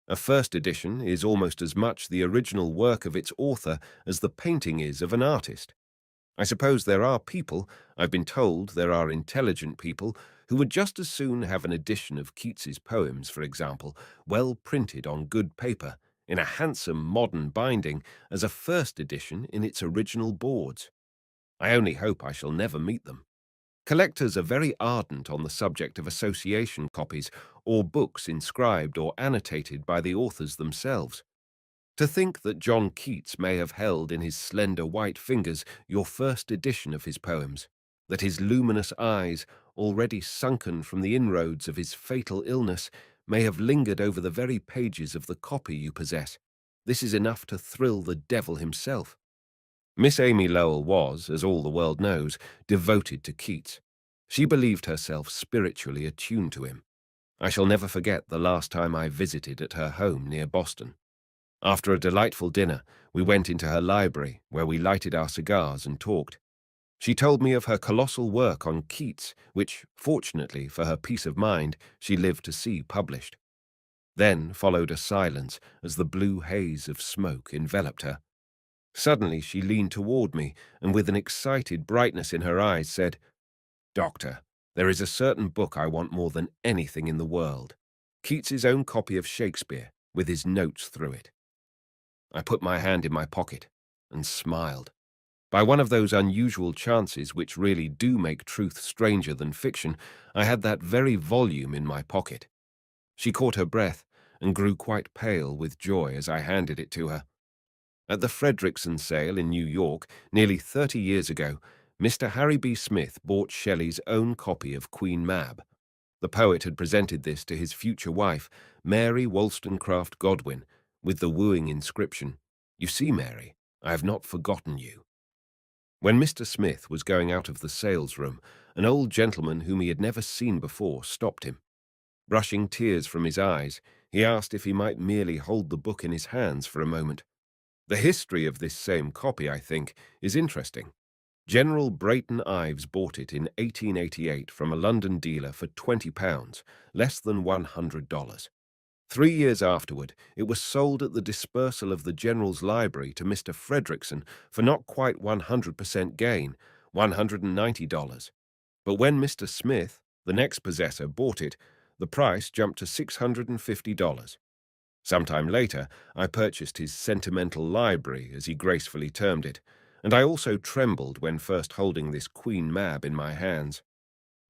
A first edition is almost as much the original work of its author as the painting is of an artist. I suppose there are people, I've been told there are intelligent people, who would just as soon have an edition of Keats's poems, for example, well printed on good paper, in a handsome modern binding, as a first edition in its original boards. I only hope I shall never meet them. Collectors are very ardent on the subject of association copies, or books inscribed or annotated by the authors themselves. To think that John Keats may have held in his slender white fingers your first edition of his poems, that his luminous eyes, already sunken from the inroads of his fatal illness, may have lingered over the very pages of the copy you possess, this is enough to thrill the devil himself. Miss Amy Lowell was, as all the world knows, devoted to Keats. She believed herself spiritually attuned to him. I shall never forget the last time I visited at her home near Boston. After a delightful dinner, we went into her library, where we lighted our cigars and talked. She told me of her colossal work on Keats, which, fortunately for her peace of mind, she lived to see published. Then followed a silence as the blue haze of smoke enveloped her. Suddenly she leaned toward me, and with an excited brightness in her eyes said, "Doctor, there is a certain book I want more than anything in the world. Keats's own copy of Shakespeare, with his notes through it." I put my hand in my pocket and smiled. By one of those unusual chances which really do make truth stranger than fiction, I had that very volume in my pocket. She caught her breath and grew quite pale with joy as I handed it to her. At the Frederickson sale in New York, nearly 30 years ago, Mr. Harry B. Smith bought Shelley's own copy of Queen Mab. The poet had presented this to his future wife, Mary Wollstonecraft Godwin, with the wooing inscription, "You see, Mary, I have not forgotten you." When Mr. Smith was going out of the salesroom, an old gentleman whom he had never seen before stopped him. Brushing tears from his eyes, he asked if he might merely hold the book in his hands for a moment. The history of this same copy, I think, is interesting. General Brayton Ives bought it in 1888 from a London dealer for £20, less than $100. 3 years afterward, it was sold at the dispersal of the General's library to Mr. Frederickson for not quite 100% gain, $190. But when Mr. Smith, the next possessor, bought it, the price jumped to $650. Sometime later, I purchased his sentimental library, as he gracefully termed it, and I also trembled when first holding this Queen Mab in my hands.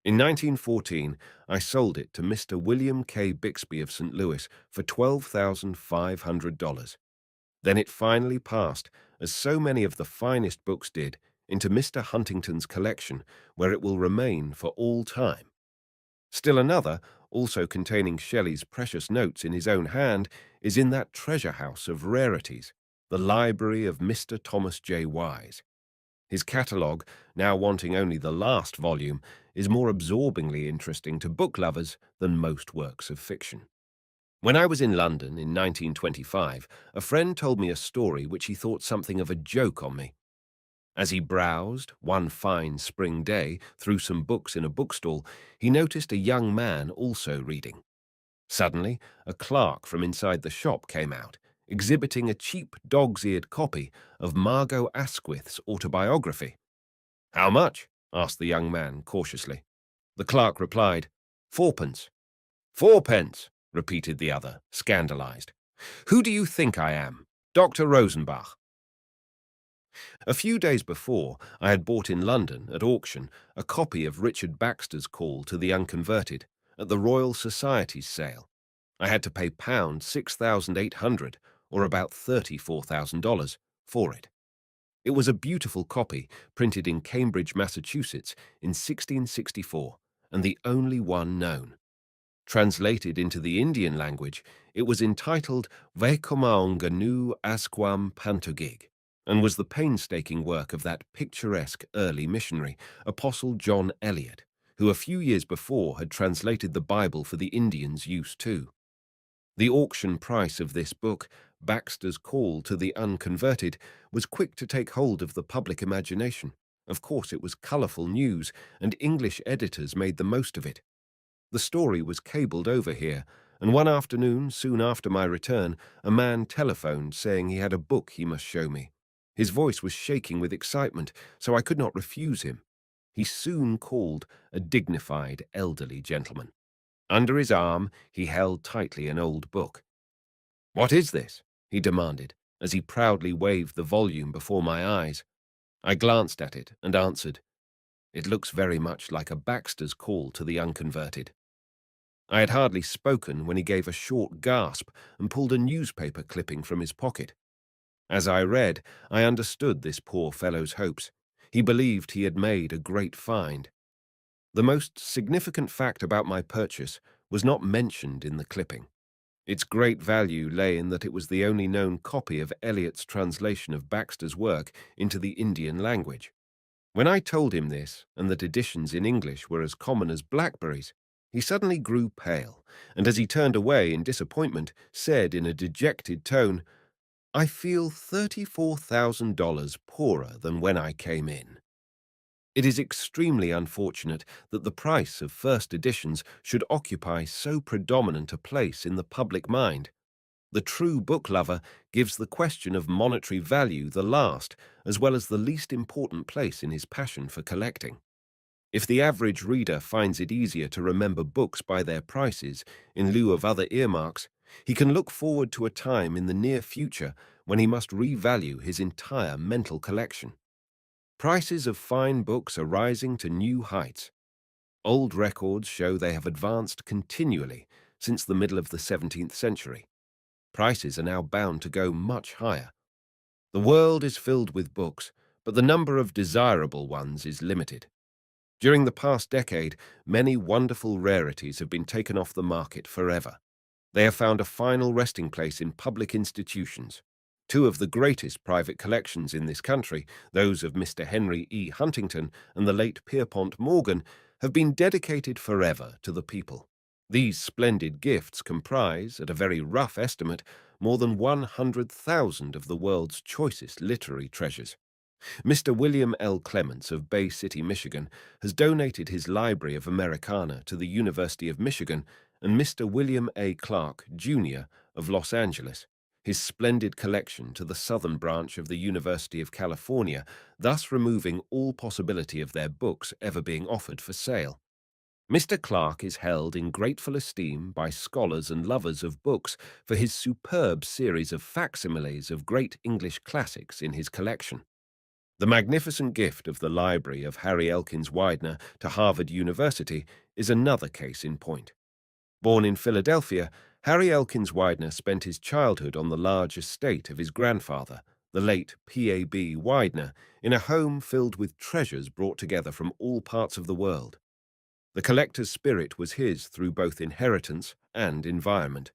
In 1914, I sold it to Mr. William K. Bixby of St. Louis for $12,500. Then it finally passed, as so many of the finest books did, into Mr. Huntington's collection, where it will remain for all time. Still another, also containing Shelley's precious notes in his own hand, is in that treasure house of rarities, the library of Mr. Thomas J. Wise. His catalogue, now wanting only the last volume, is more absorbingly interesting to book lovers than most works of fiction. When I was in London in 1925, a friend told me a story which he thought something of a joke on me. As he browsed, one fine spring day, through some books in a bookstall, he noticed a young man also reading. Suddenly, a clerk from inside the shop came out, exhibiting a cheap dog's-eared copy of Margot Asquith's autobiography. "How much?" asked the young man cautiously. The clerk replied, "Fourpence." "Fourpence," repeated the other, scandalized. "Who do you think I am? Dr. Rosenbach." A few days before, I had bought in London, at auction, a copy of Richard Baxter's Call to the Unconverted at the Royal Society's sale. I had to pay £6,800, or about $34,000, for it. It was a beautiful copy, printed in Cambridge, Massachusetts, in 1664, and the only one known. Translated into the Indian language, it was entitled Vaikumaunganu Asquam Pantogig, and was the painstaking work of that picturesque early missionary, Apostle John Eliot, who a few years before had translated the Bible for the Indians' use too. The auction price of this book, Baxter's Call to the Unconverted, was quick to take hold of the public imagination. Of course, it was colourful news, and English editors made the most of it. The story was cabled over here, and one afternoon, soon after my return, a man telephoned saying he had a book he must show me. His voice was shaking with excitement, so I could not refuse him. He soon called, a dignified, elderly gentleman. Under his arm, he held tightly an old book. "What is this?" he demanded, as he proudly waved the volume before my eyes. I glanced at it and answered, "It looks very much like a Baxter's Call to the Unconverted." I had hardly spoken when he gave a short gasp and pulled a newspaper clipping from his pocket. As I read, I understood this poor fellow's hopes. He believed he had made a great find. The most significant fact about my purchase was not mentioned in the clipping. Its great value lay in that it was the only known copy of Eliot's translation of Baxter's work into the Indian language. When I told him this, and that editions in English were as common as blackberries, he suddenly grew pale, and as he turned away in disappointment, said in a dejected tone, "I feel $34,000 poorer than when I came in." It is extremely unfortunate that the price of first editions should occupy so predominant a place in the public mind. The true book lover gives the question of monetary value the last, as well as the least important place in his passion for collecting. If the average reader finds it easier to remember books by their prices in lieu of other earmarks, he can look forward to a time in the near future when he must revalue his entire mental collection. Prices of fine books are rising to new heights. Old records show they have advanced continually since the middle of the 17th century. Prices are now bound to go much higher. The world is filled with books, but the number of desirable ones is limited. During the past decade, many wonderful rarities have been taken off the market forever. They have found a final resting place in public institutions. Two of the greatest private collections in this country, those of Mr. Henry E. Huntington and the late Pierpont Morgan, have been dedicated forever to the people. These splendid gifts comprise, at a very rough estimate, more than 100,000 of the world's choicest literary treasures. Mr. William L. Clements of Bay City, Michigan, has donated his Library of Americana to the University of Michigan, and Mr. William A. Clark, Jr. of Los Angeles, his splendid collection to the southern branch of the University of California, thus removing all possibility of their books ever being offered for sale. Mr. Clark is held in grateful esteem by scholars and lovers of books for his superb series of facsimiles of great English classics in his collection. The magnificent gift of the library of Harry Elkins Widener to Harvard University is another case in point. Born in Philadelphia, Harry Elkins Widener spent his childhood on the large estate of his grandfather, the late P.A.B. Widener, in a home filled with treasures brought together from all parts of the world. The collector's spirit was his through both inheritance and environment.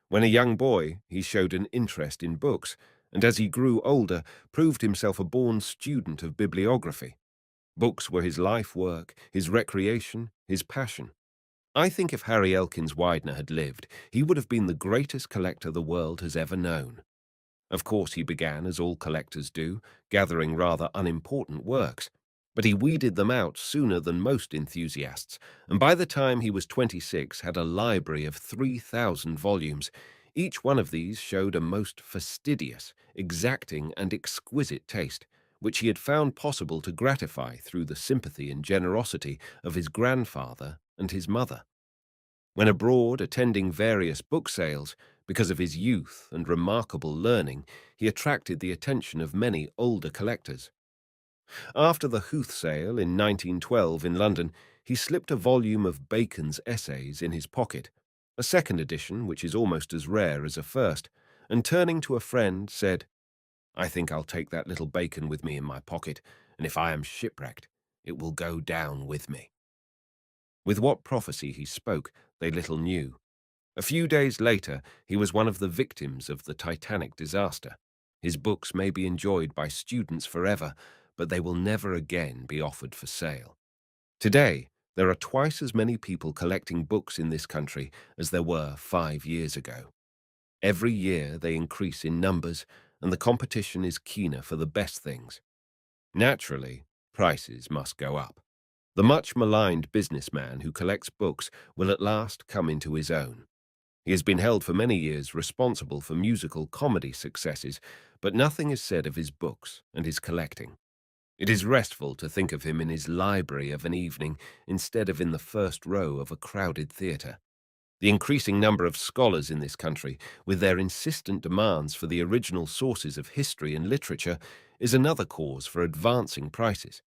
When a young boy, he showed an interest in books, and as he grew older, proved himself a born student of bibliography. Books were his life work, his recreation, his passion. I think if Harry Elkins Widener had lived, he would have been the greatest collector the world has ever known. Of course, he began, as all collectors do, gathering rather unimportant works, but he weeded them out sooner than most enthusiasts, and by the time he was 26 had a library of 3,000 volumes. Each one of these showed a most fastidious, exacting, and exquisite taste, which he had found possible to gratify through the sympathy and generosity of his grandfather and his mother. When abroad attending various book sales, because of his youth and remarkable learning, he attracted the attention of many older collectors. After the Huth sale in 1912 in London, he slipped a volume of Bacon's essays in his pocket, a second edition which is almost as rare as a first, and turning to a friend said, "I think I'll take that little Bacon with me in my pocket, and if I am shipwrecked, it will go down with me." With what prophecy he spoke, they little knew. A few days later, he was one of the victims of the Titanic disaster. His books may be enjoyed by students forever, but they will never again be offered for sale. Today, there are twice as many people collecting books in this country as there were 5 years ago. Every year they increase in numbers, and the competition is keener for the best things. Naturally, prices must go up. The much maligned businessman who collects books will at last come into his own. He has been held for many years responsible for musical comedy successes, but nothing is said of his books and his collecting. It is restful to think of him in his library of an evening instead of in the first row of a crowded theatre. The increasing number of scholars in this country, with their insistent demands for the original sources of history and literature, is another cause for advancing prices.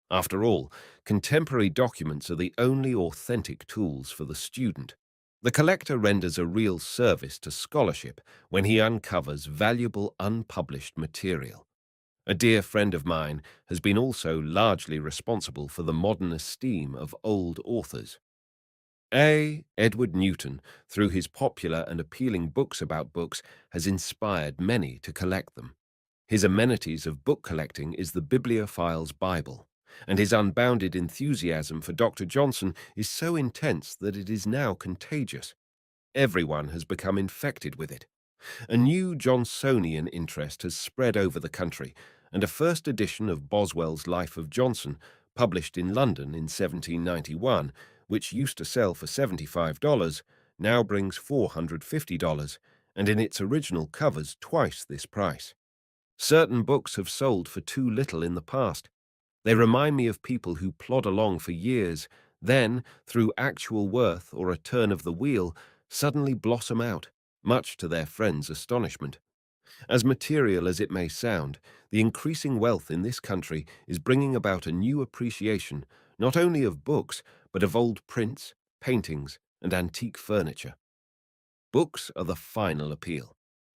After all, contemporary documents are the only authentic tools for the student. The collector renders a real service to scholarship when he uncovers valuable unpublished material. A dear friend of mine has been also largely responsible for the modern esteem of old authors. A.S.W. Newton, through his popular and appealing books about books, has inspired many to collect them. His amenities of book collecting is the bibliophile's Bible, and his unbounded enthusiasm for Dr. Johnson is so intense that it is now contagious. Everyone has become infected with it. A new Johnsonian interest has spread over the country, and a first edition of Boswell's Life of Johnson, published in London in 1791, which used to sell for $75, now brings $450, and in its original covers twice this price. Certain books have sold for too little in the past. They remind me of people who plod along for years, then, through actual worth or a turn of the wheel, suddenly blossom out, much to their friends' astonishment. As material as it may sound, the increasing wealth in this country is bringing about a new appreciation not only of books, but of old prints, paintings, and antique furniture. Books are the final appeal.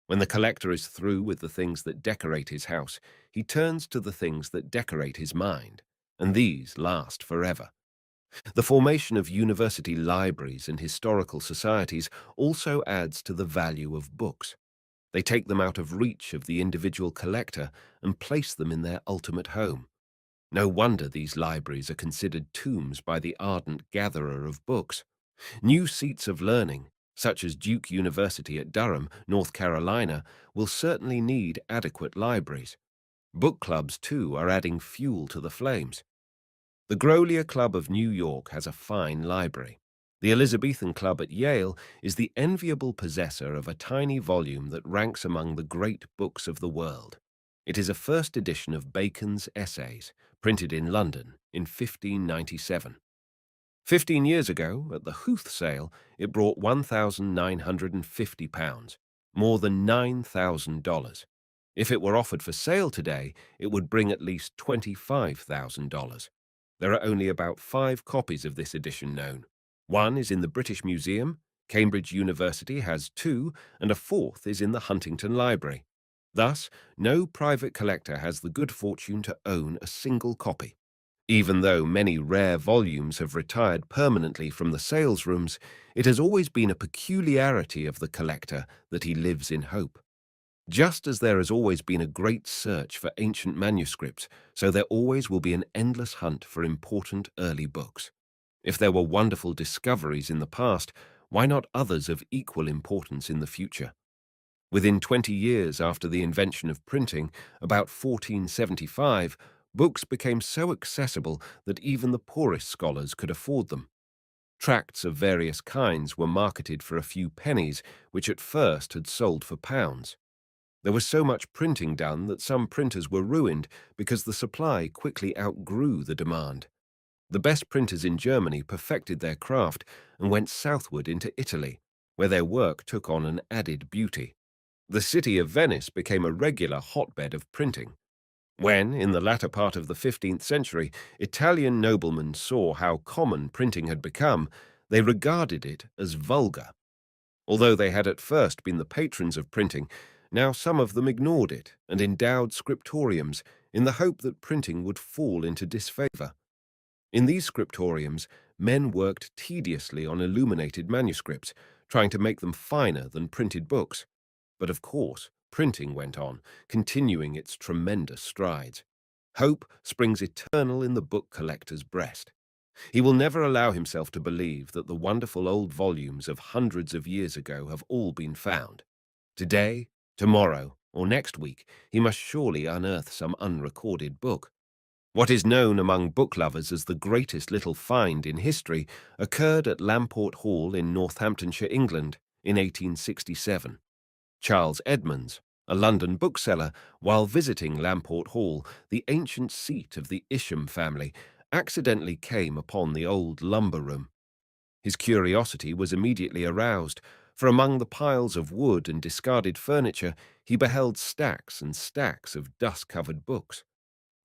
When the collector is through with the things that decorate his house, he turns to the things that decorate his mind, and these last forever. The formation of university libraries and historical societies also adds to the value of books. They take them out of reach of the individual collector and place them in their ultimate home. No wonder these libraries are considered tombs by the ardent gatherer of books. New seats of learning, such as Duke University at Durham, North Carolina, will certainly need adequate libraries. Book clubs, too, are adding fuel to the flames. The Grolier Club of New York has a fine library. The Elizabethan Club at Yale is the enviable possessor of a tiny volume that ranks among the great books of the world. It is a first edition of Bacon's Essays, printed in London in 1597. 15 years ago, at the Huth sale, it brought £1,950, more than $9,000. If it were offered for sale today, it would bring at least $25,000. There are only about 5 copies of this edition known. One is in the British Museum, Cambridge University has 2, and a 4th is in the Huntington Library. Thus, no private collector has the good fortune to own a single copy. Even though many rare volumes have retired permanently from the sales rooms, it has always been a peculiarity of the collector that he lives in hope. Just as there has always been a great search for ancient manuscripts, so there always will be an endless hunt for important early books. If there were wonderful discoveries in the past, why not others of equal importance in the future? Within 20 years after the invention of printing, about 1475, books became so accessible that even the poorest scholars could afford them. Tracts of various kinds were marketed for a few pennies, which at first had sold for pounds. There was so much printing done that some printers were ruined because the supply quickly outgrew the demand. The best printers in Germany perfected their craft and went southward into Italy, where their work took on an added beauty. The city of Venice became a regular hotbed of printing. When, in the latter part of the 15th century, Italian noblemen saw how common printing had become, they regarded it as vulgar. Although they had at first been the patrons of printing, now some of them ignored it and endowed scriptoriums in the hope that printing would fall into disfavor. In these scriptoriums, men worked tediously on illuminated manuscripts, trying to make them finer than printed books. But of course, printing went on, continuing its tremendous strides. Hope springs eternal in the book collector's breast. He will never allow himself to believe that the wonderful old volumes of hundreds of years ago have all been found. Today, tomorrow, or next week, he must surely unearth some unrecorded book. What is known among book lovers as the greatest little find in history occurred at Lamport Hall in Northamptonshire, England, in 1867. Charles Edmonds, a London bookseller, while visiting Lamport Hall, the ancient seat of the Isham family, accidentally came upon the old lumber room. His curiosity was immediately aroused, for among the piles of wood and discarded furniture he beheld stacks and stacks of dust-covered books.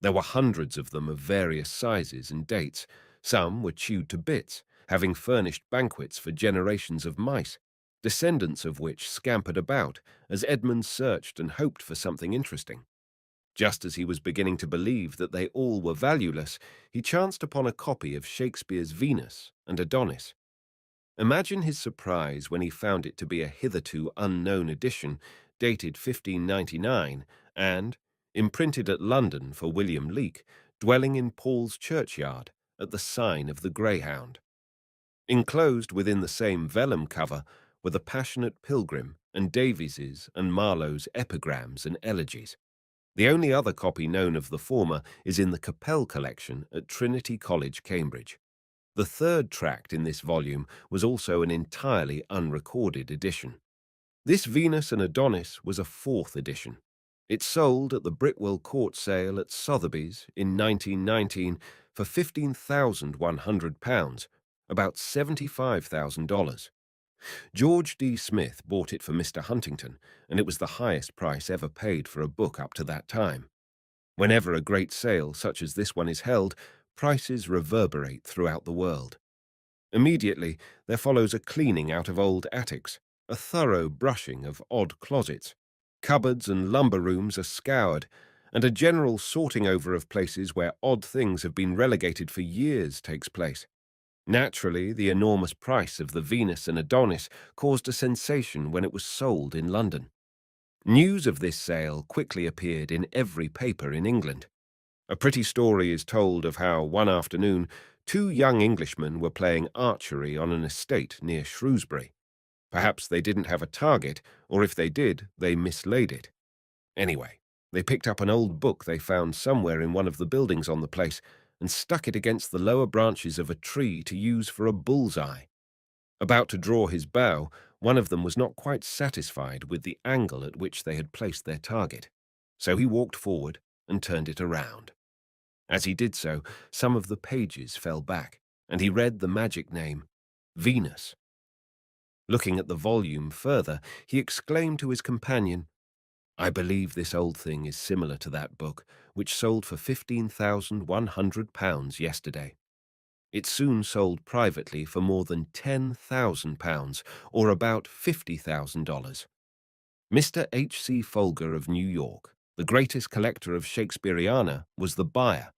There were hundreds of them of various sizes and dates. Some were chewed to bits, having furnished banquets for generations of mice, descendants of which scampered about as Edmund searched and hoped for something interesting. Just as he was beginning to believe that they all were valueless, he chanced upon a copy of Shakespeare's Venus and Adonis. Imagine his surprise when he found it to be a hitherto unknown edition, dated 1599, and imprinted at London for William Leake, dwelling in Paul's churchyard, at the sign of the Greyhound. Enclosed within the same vellum cover were the Passionate Pilgrim and Davies's and Marlowe's epigrams and elegies. The only other copy known of the former is in the Capel collection at Trinity College, Cambridge. The third tract in this volume was also an entirely unrecorded edition. This Venus and Adonis was a 4th edition. It sold at the Britwell Court sale at Sotheby's in 1919 for £15,100, about $75,000. George D. Smith bought it for Mr. Huntington, and it was the highest price ever paid for a book up to that time. Whenever a great sale such as this one is held, prices reverberate throughout the world. Immediately, there follows a cleaning out of old attics, a thorough brushing of odd closets. Cupboards and lumber rooms are scoured, and a general sorting over of places where odd things have been relegated for years takes place. Naturally, the enormous price of the Venus and Adonis caused a sensation when it was sold in London. News of this sale quickly appeared in every paper in England. A pretty story is told of how, one afternoon, 2 young Englishmen were playing archery on an estate near Shrewsbury. Perhaps they didn't have a target, or if they did, they mislaid it. Anyway, they picked up an old book they found somewhere in one of the buildings on the place and stuck it against the lower branches of a tree to use for a bullseye. About to draw his bow, one of them was not quite satisfied with the angle at which they had placed their target, so he walked forward and turned it around. As he did so, some of the pages fell back, and he read the magic name, Venus. Looking at the volume further, he exclaimed to his companion, I believe this old thing is similar to that book, which sold for £15,100 yesterday. It soon sold privately for more than £10,000, or about $50,000. Mr. H.C. Folger of New York, the greatest collector of Shakespeareana, was the buyer.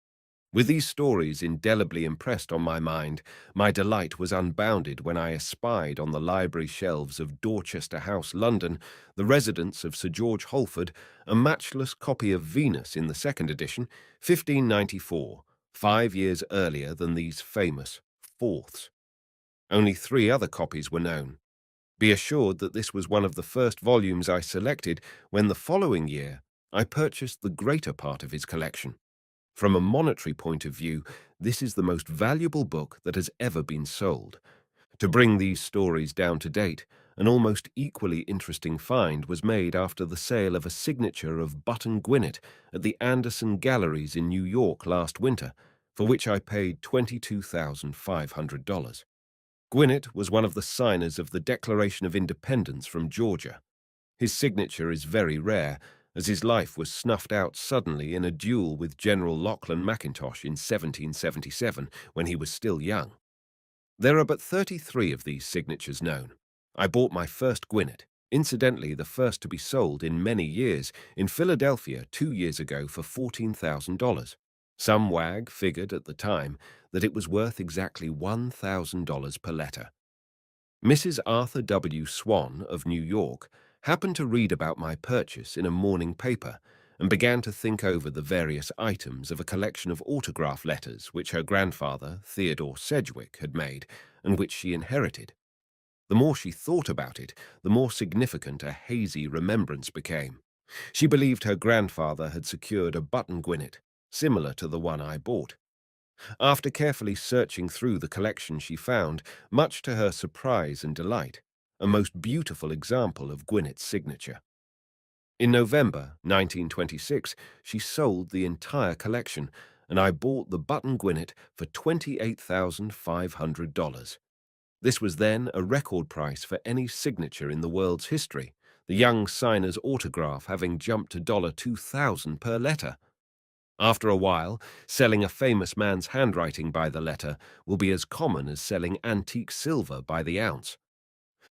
With these stories indelibly impressed on my mind, my delight was unbounded when I espied on the library shelves of Dorchester House, London, the residence of Sir George Holford, a matchless copy of Venus in the second edition, 1594, 5 years earlier than these famous fourths. Only 3 other copies were known. Be assured that this was one of the first volumes I selected when the following year I purchased the greater part of his collection. From a monetary point of view, this is the most valuable book that has ever been sold. To bring these stories down to date, an almost equally interesting find was made after the sale of a signature of Button Gwinnett at the Anderson Galleries in New York last winter, for which I paid $22,500. Gwinnett was one of the signers of the Declaration of Independence from Georgia. His signature is very rare, as his life was snuffed out suddenly in a duel with General Lachlan Mackintosh in 1777, when he was still young. There are but 33 of these signatures known. I bought my first Gwinnett, incidentally the first to be sold in many years, in Philadelphia 2 years ago for $14,000. Some wag figured at the time that it was worth exactly $1,000 per letter. Mrs. Arthur W. Swan of New York happened to read about my purchase in a morning paper and began to think over the various items of a collection of autograph letters which her grandfather, Theodore Sedgwick, had made and which she inherited. The more she thought about it, the more significant a hazy remembrance became. She believed her grandfather had secured a button Gwinnett, similar to the one I bought. After carefully searching through the collection, she found, much to her surprise and delight, a most beautiful example of Gwinnett's signature. In November 1926, she sold the entire collection, and I bought the button Gwinnett for $28,500. This was then a record price for any signature in the world's history, the young signer's autograph having jumped to $2,000 per letter. After a while, selling a famous man's handwriting by the letter will be as common as selling antique silver by the ounce.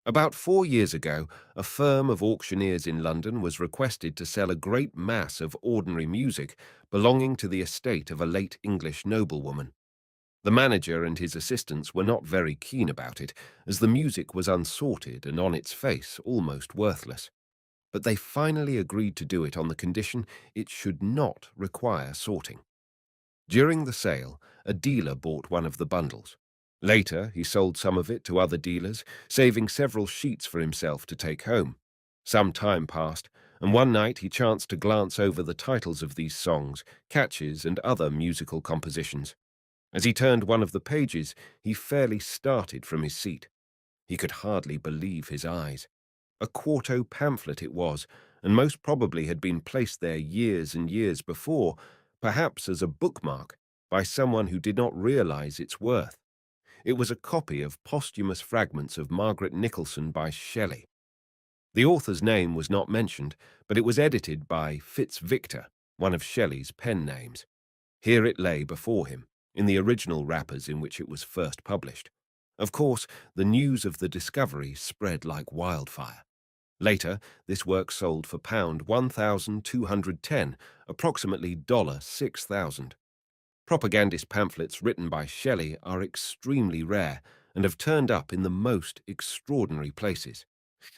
About 4 years ago, a firm of auctioneers in London was requested to sell a great mass of ordinary music belonging to the estate of a late English noblewoman. The manager and his assistants were not very keen about it, as the music was unsorted and on its face almost worthless. But they finally agreed to do it on the condition it should not require sorting. During the sale, a dealer bought one of the bundles. Later, he sold some of it to other dealers, saving several sheets for himself to take home. Some time passed, and one night he chanced to glance over the titles of these songs, catches, and other musical compositions. As he turned one of the pages, he fairly started from his seat. He could hardly believe his eyes. A quarto pamphlet it was, and most probably had been placed there years and years before, perhaps as a bookmark, by someone who did not realize its worth. It was a copy of posthumous fragments of Margaret Nicholson by Shelley. The author's name was not mentioned, but it was edited by Fitz-Victor, one of Shelley's pen names. Here it lay before him, in the original wrappers in which it was first published. Of course, the news of the discovery spread like wildfire. Later, this work sold for £1,210, approximately $6,000. Propagandist pamphlets written by Shelley are extremely rare and have turned up in the most extraordinary places.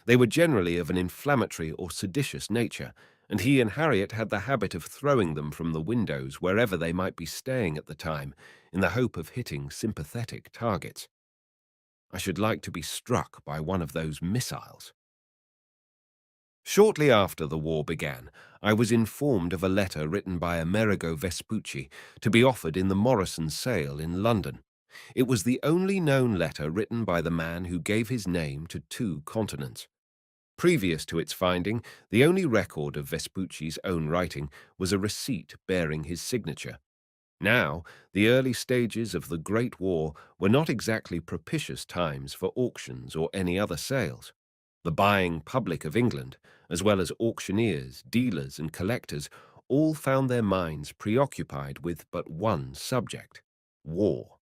They were generally of an inflammatory or seditious nature, and he and Harriet had the habit of throwing them from the windows wherever they might be staying at the time, in the hope of hitting sympathetic targets. I should like to be struck by one of those missiles. Shortly after the war began, I was informed of a letter written by Amerigo Vespucci to be offered in the Morrison sale in London. It was the only known letter written by the man who gave his name to 2 continents. Previous to its finding, the only record of Vespucci's own writing was a receipt bearing his signature. Now, the early stages of the Great War were not exactly propitious times for auctions or any other sales. The buying public of England, as well as auctioneers, dealers, and collectors, all found their minds preoccupied with but one subject: war.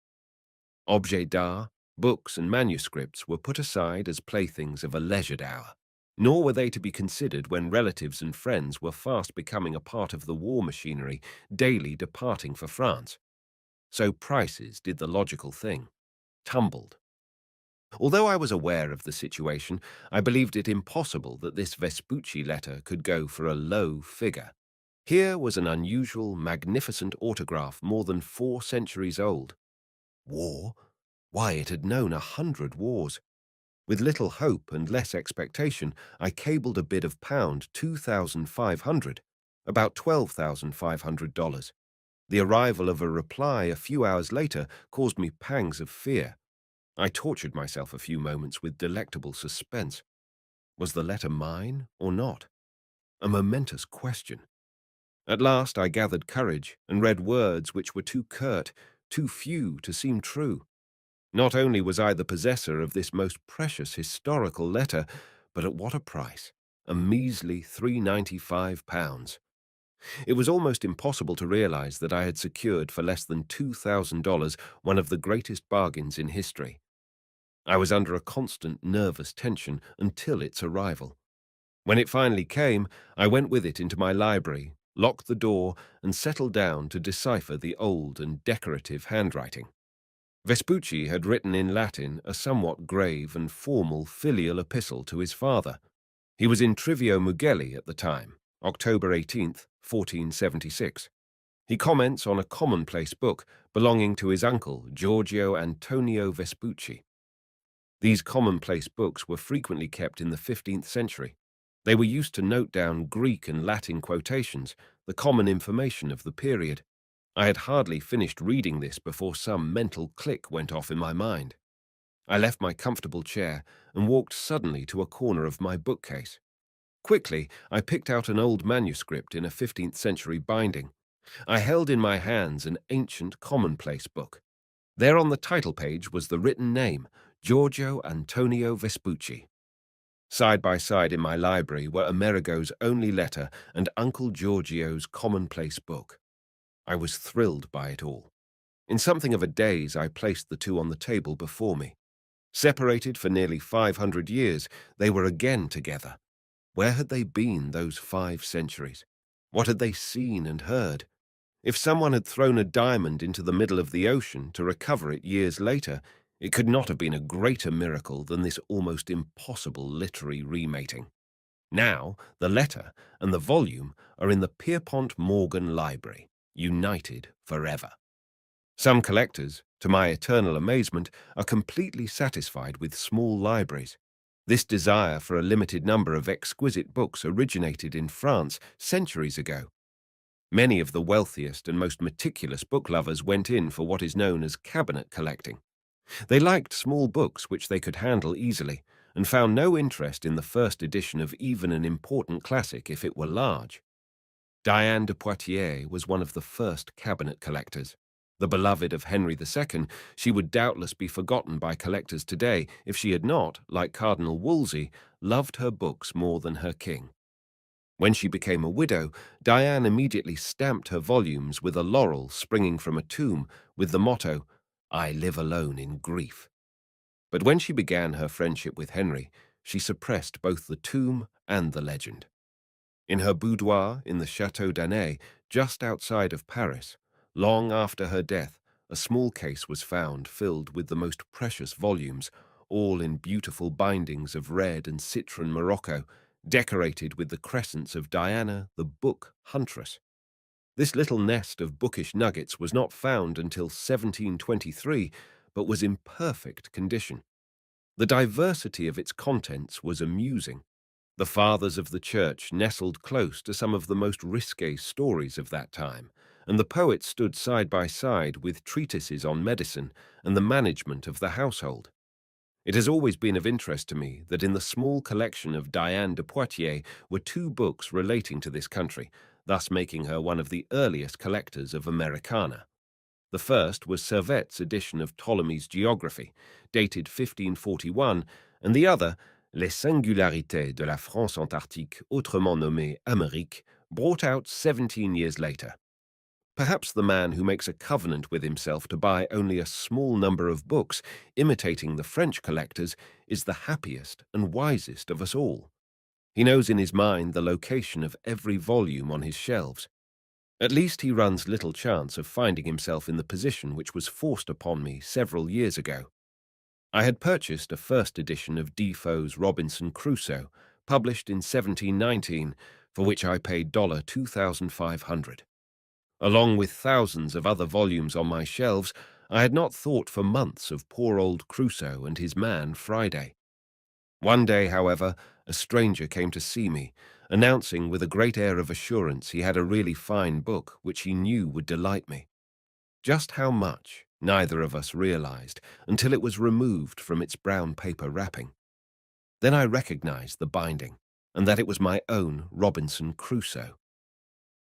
Objets d'art, books, and manuscripts were put aside as playthings of a leisured hour, nor were they to be considered when relatives and friends were fast becoming a part of the war machinery, daily departing for France. So prices did the logical thing, tumbled. Although I was aware of the situation, I believed it impossible that this Vespucci letter could go for a low figure. Here was an unusual, magnificent autograph more than 4 centuries old. War? Why, it had known 100 wars. With little hope and less expectation, I cabled a bid of £2,500, about $12,500. The arrival of a reply a few hours later caused me pangs of fear. I tortured myself a few moments with delectable suspense. Was the letter mine or not? A momentous question. At last I gathered courage and read words which were too curt, too few to seem true. Not only was I the possessor of this most precious historical letter, but at what a price! A measly £395. It was almost impossible to realize that I had secured for less than $2,000 one of the greatest bargains in history. I was under a constant nervous tension until its arrival. When it finally came, I went with it into my library, locked the door, and settled down to decipher the old and decorative handwriting. Vespucci had written in Latin a somewhat grave and formal filial epistle to his father. He was in Trivio Mugelli at the time, October 18th, 1476. He comments on a commonplace book belonging to his uncle, Giorgio Antonio Vespucci. These commonplace books were frequently kept in the 15th century. They were used to note down Greek and Latin quotations, the common information of the period. I had hardly finished reading this before some mental click went off in my mind. I left my comfortable chair and walked suddenly to a corner of my bookcase. Quickly, I picked out an old manuscript in a 15th century binding. I held in my hands an ancient commonplace book. There on the title page was the written name, Giorgio Antonio Vespucci. Side by side in my library were Amerigo's only letter and Uncle Giorgio's commonplace book. I was thrilled by it all. In something of a daze, I placed the two on the table before me. Separated for nearly 500 years, they were again together. Where had they been those 5 centuries? What had they seen and heard? If someone had thrown a diamond into the middle of the ocean to recover it years later, it could not have been a greater miracle than this almost impossible literary remating. Now, the letter and the volume are in the Pierpont Morgan Library, united forever. Some collectors, to my eternal amazement, are completely satisfied with small libraries. This desire for a limited number of exquisite books originated in France centuries ago. Many of the wealthiest and most meticulous book lovers went in for what is known as cabinet collecting. They liked small books which they could handle easily, and found no interest in the first edition of even an important classic if it were large. Diane de Poitiers was one of the first cabinet collectors. The beloved of Henry II, she would doubtless be forgotten by collectors today if she had not, like Cardinal Wolsey, loved her books more than her king. When she became a widow, Diane immediately stamped her volumes with a laurel springing from a tomb with the motto, "I live alone in grief." But when she began her friendship with Henry, she suppressed both the tomb and the legend. In her boudoir in the Château d'Anay, just outside of Paris, long after her death, a small case was found filled with the most precious volumes, all in beautiful bindings of red and citron morocco, decorated with the crescents of Diana, the book huntress. This little nest of bookish nuggets was not found until 1723, but was in perfect condition. The diversity of its contents was amusing. The fathers of the church nestled close to some of the most risque stories of that time, and the poets stood side by side with treatises on medicine and the management of the household. It has always been of interest to me that in the small collection of Diane de Poitiers were 2 books relating to this country, thus making her one of the earliest collectors of Americana. The first was Servet's edition of Ptolemy's Geography, dated 1541, and the other, Les Singularités de la France Antarctique, autrement nommée Amérique, brought out 17 years later. Perhaps the man who makes a covenant with himself to buy only a small number of books, imitating the French collectors, is the happiest and wisest of us all. He knows in his mind the location of every volume on his shelves. At least he runs little chance of finding himself in the position which was forced upon me several years ago. I had purchased a first edition of Defoe's Robinson Crusoe, published in 1719, for which I paid $2,500. Along with thousands of other volumes on my shelves, I had not thought for months of poor old Crusoe and his man Friday. One day, however, a stranger came to see me, announcing with a great air of assurance he had a really fine book which he knew would delight me. Just how much, neither of us realized until it was removed from its brown paper wrapping. Then I recognized the binding, and that it was my own Robinson Crusoe.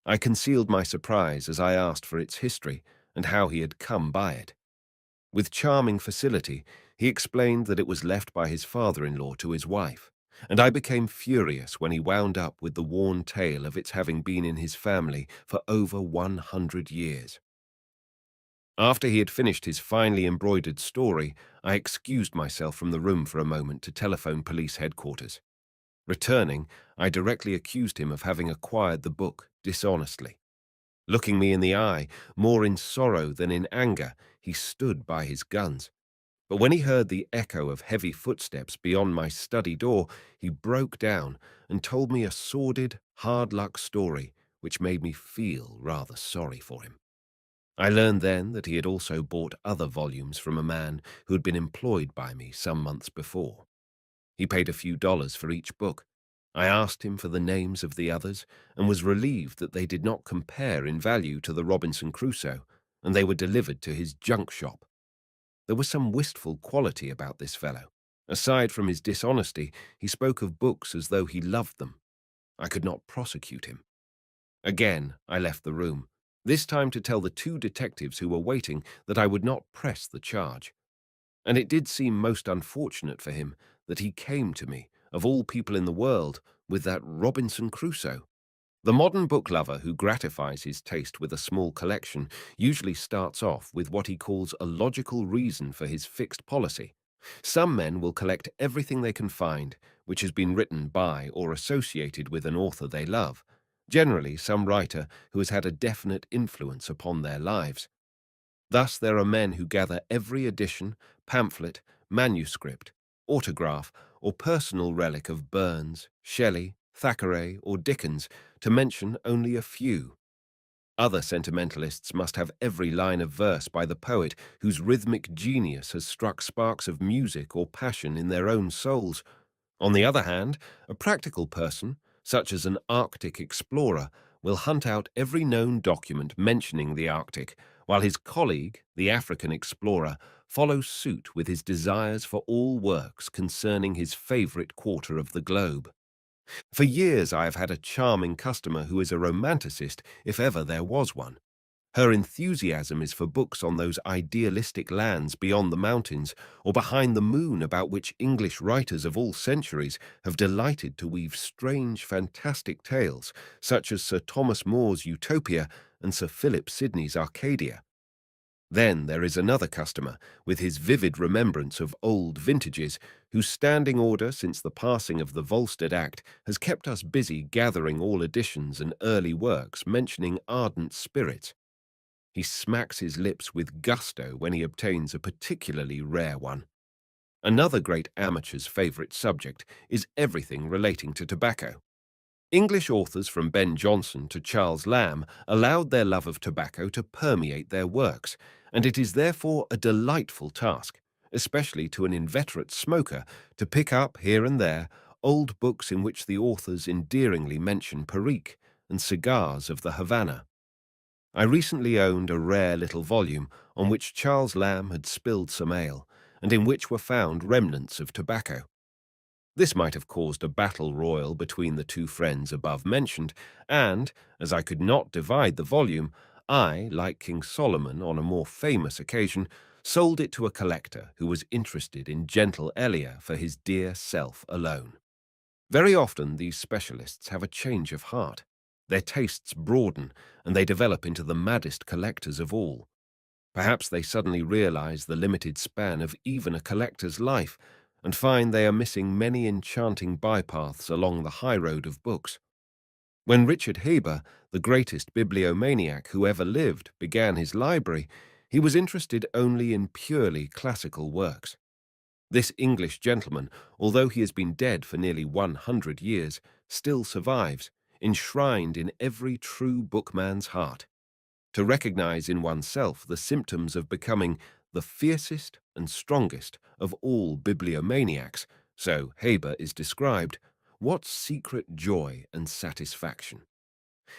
I concealed my surprise as I asked for its history and how he had come by it. With charming facility, he explained that it was left by his father-in-law to his wife, and I became furious when he wound up with the worn tale of its having been in his family for over 100 years. After he had finished his finely embroidered story, I excused myself from the room for a moment to telephone police headquarters. Returning, I directly accused him of having acquired the book dishonestly. Looking me in the eye, more in sorrow than in anger, he stood by his guns. But when he heard the echo of heavy footsteps beyond my study door, he broke down and told me a sordid, hard-luck story which made me feel rather sorry for him. I learned then that he had also bought other volumes from a man who had been employed by me some months before. He paid a few dollars for each book. I asked him for the names of the others and was relieved that they did not compare in value to the Robinson Crusoe, and they were delivered to his junk shop. There was some wistful quality about this fellow. Aside from his dishonesty, he spoke of books as though he loved them. I could not prosecute him. Again, I left the room, this time to tell the two detectives who were waiting that I would not press the charge. And it did seem most unfortunate for him that he came to me, of all people in the world, with that Robinson Crusoe. The modern book lover who gratifies his taste with a small collection usually starts off with what he calls a logical reason for his fixed policy. Some men will collect everything they can find which has been written by or associated with an author they love, generally some writer who has had a definite influence upon their lives. Thus there are men who gather every edition, pamphlet, manuscript, autograph, or personal relic of Burns, Shelley, Thackeray, or Dickens, to mention only a few. Other sentimentalists must have every line of verse by the poet whose rhythmic genius has struck sparks of music or passion in their own souls. On the other hand, a practical person, such as an Arctic explorer, will hunt out every known document mentioning the Arctic, while his colleague, the African explorer, follows suit with his desires for all works concerning his favorite quarter of the globe. For years I have had a charming customer who is a romanticist, if ever there was one. Her enthusiasm is for books on those idealistic lands beyond the mountains or behind the moon about which English writers of all centuries have delighted to weave strange, fantastic tales, such as Sir Thomas More's Utopia and Sir Philip Sidney's Arcadia. Then there is another customer, with his vivid remembrance of old vintages, whose standing order since the passing of the Volstead Act has kept us busy gathering all editions and early works mentioning ardent spirits. He smacks his lips with gusto when he obtains a particularly rare one. Another great amateur's favourite subject is everything relating to tobacco. English authors from Ben Jonson to Charles Lamb allowed their love of tobacco to permeate their works, and it is therefore a delightful task, especially to an inveterate smoker, to pick up here and there old books in which the authors endearingly mention Perique and cigars of the Havana. I recently owned a rare little volume on which Charles Lamb had spilled some ale, and in which were found remnants of tobacco. This might have caused a battle royal between the two friends above mentioned, and, as I could not divide the volume, I, like King Solomon on a more famous occasion, sold it to a collector who was interested in gentle Elia for his dear self alone. Very often these specialists have a change of heart. Their tastes broaden, and they develop into the maddest collectors of all. Perhaps they suddenly realize the limited span of even a collector's life and find they are missing many enchanting bypaths along the high road of books. When Richard Haber, the greatest bibliomaniac who ever lived, began his library, he was interested only in purely classical works. This English gentleman, although he has been dead for nearly 100 years, still survives, enshrined in every true bookman's heart. To recognize in oneself the symptoms of becoming the fiercest and strongest of all bibliomaniacs, so Haber is described, what secret joy and satisfaction.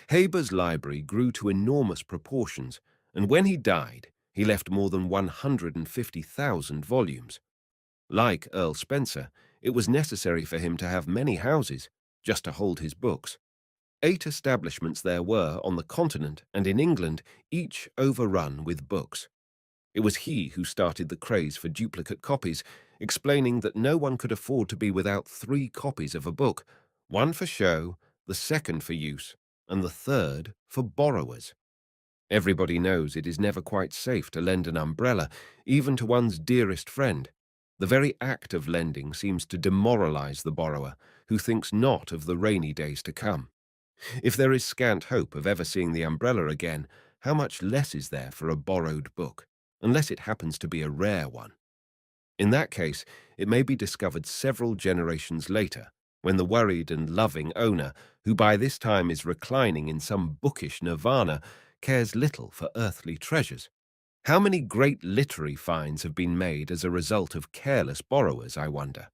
Haber's library grew to enormous proportions, and when he died, he left more than 150,000 volumes. Like Earl Spencer, it was necessary for him to have many houses just to hold his books. 8 establishments there were on the continent and in England, each overrun with books. It was he who started the craze for duplicate copies, explaining that no one could afford to be without 3 copies of a book, one for show, the second for use, and the third for borrowers. Everybody knows it is never quite safe to lend an umbrella, even to one's dearest friend. The very act of lending seems to demoralize the borrower, who thinks not of the rainy days to come. If there is scant hope of ever seeing the umbrella again, how much less is there for a borrowed book, unless it happens to be a rare one? In that case, it may be discovered several generations later, when the worried and loving owner, who by this time is reclining in some bookish nirvana, cares little for earthly treasures. How many great literary finds have been made as a result of careless borrowers, I wonder?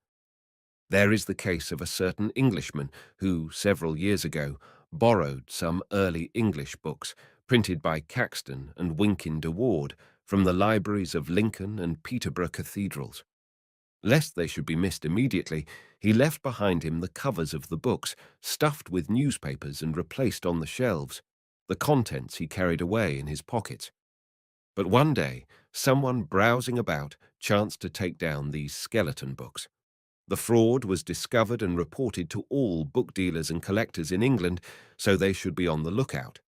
There is the case of a certain Englishman who, several years ago, borrowed some early English books, printed by Caxton and Wynkin de Ward, from the libraries of Lincoln and Peterborough cathedrals. Lest they should be missed immediately, he left behind him the covers of the books, stuffed with newspapers and replaced on the shelves. The contents he carried away in his pockets. But one day, someone browsing about chanced to take down these skeleton books. The fraud was discovered and reported to all book dealers and collectors in England, so they should be on the lookout.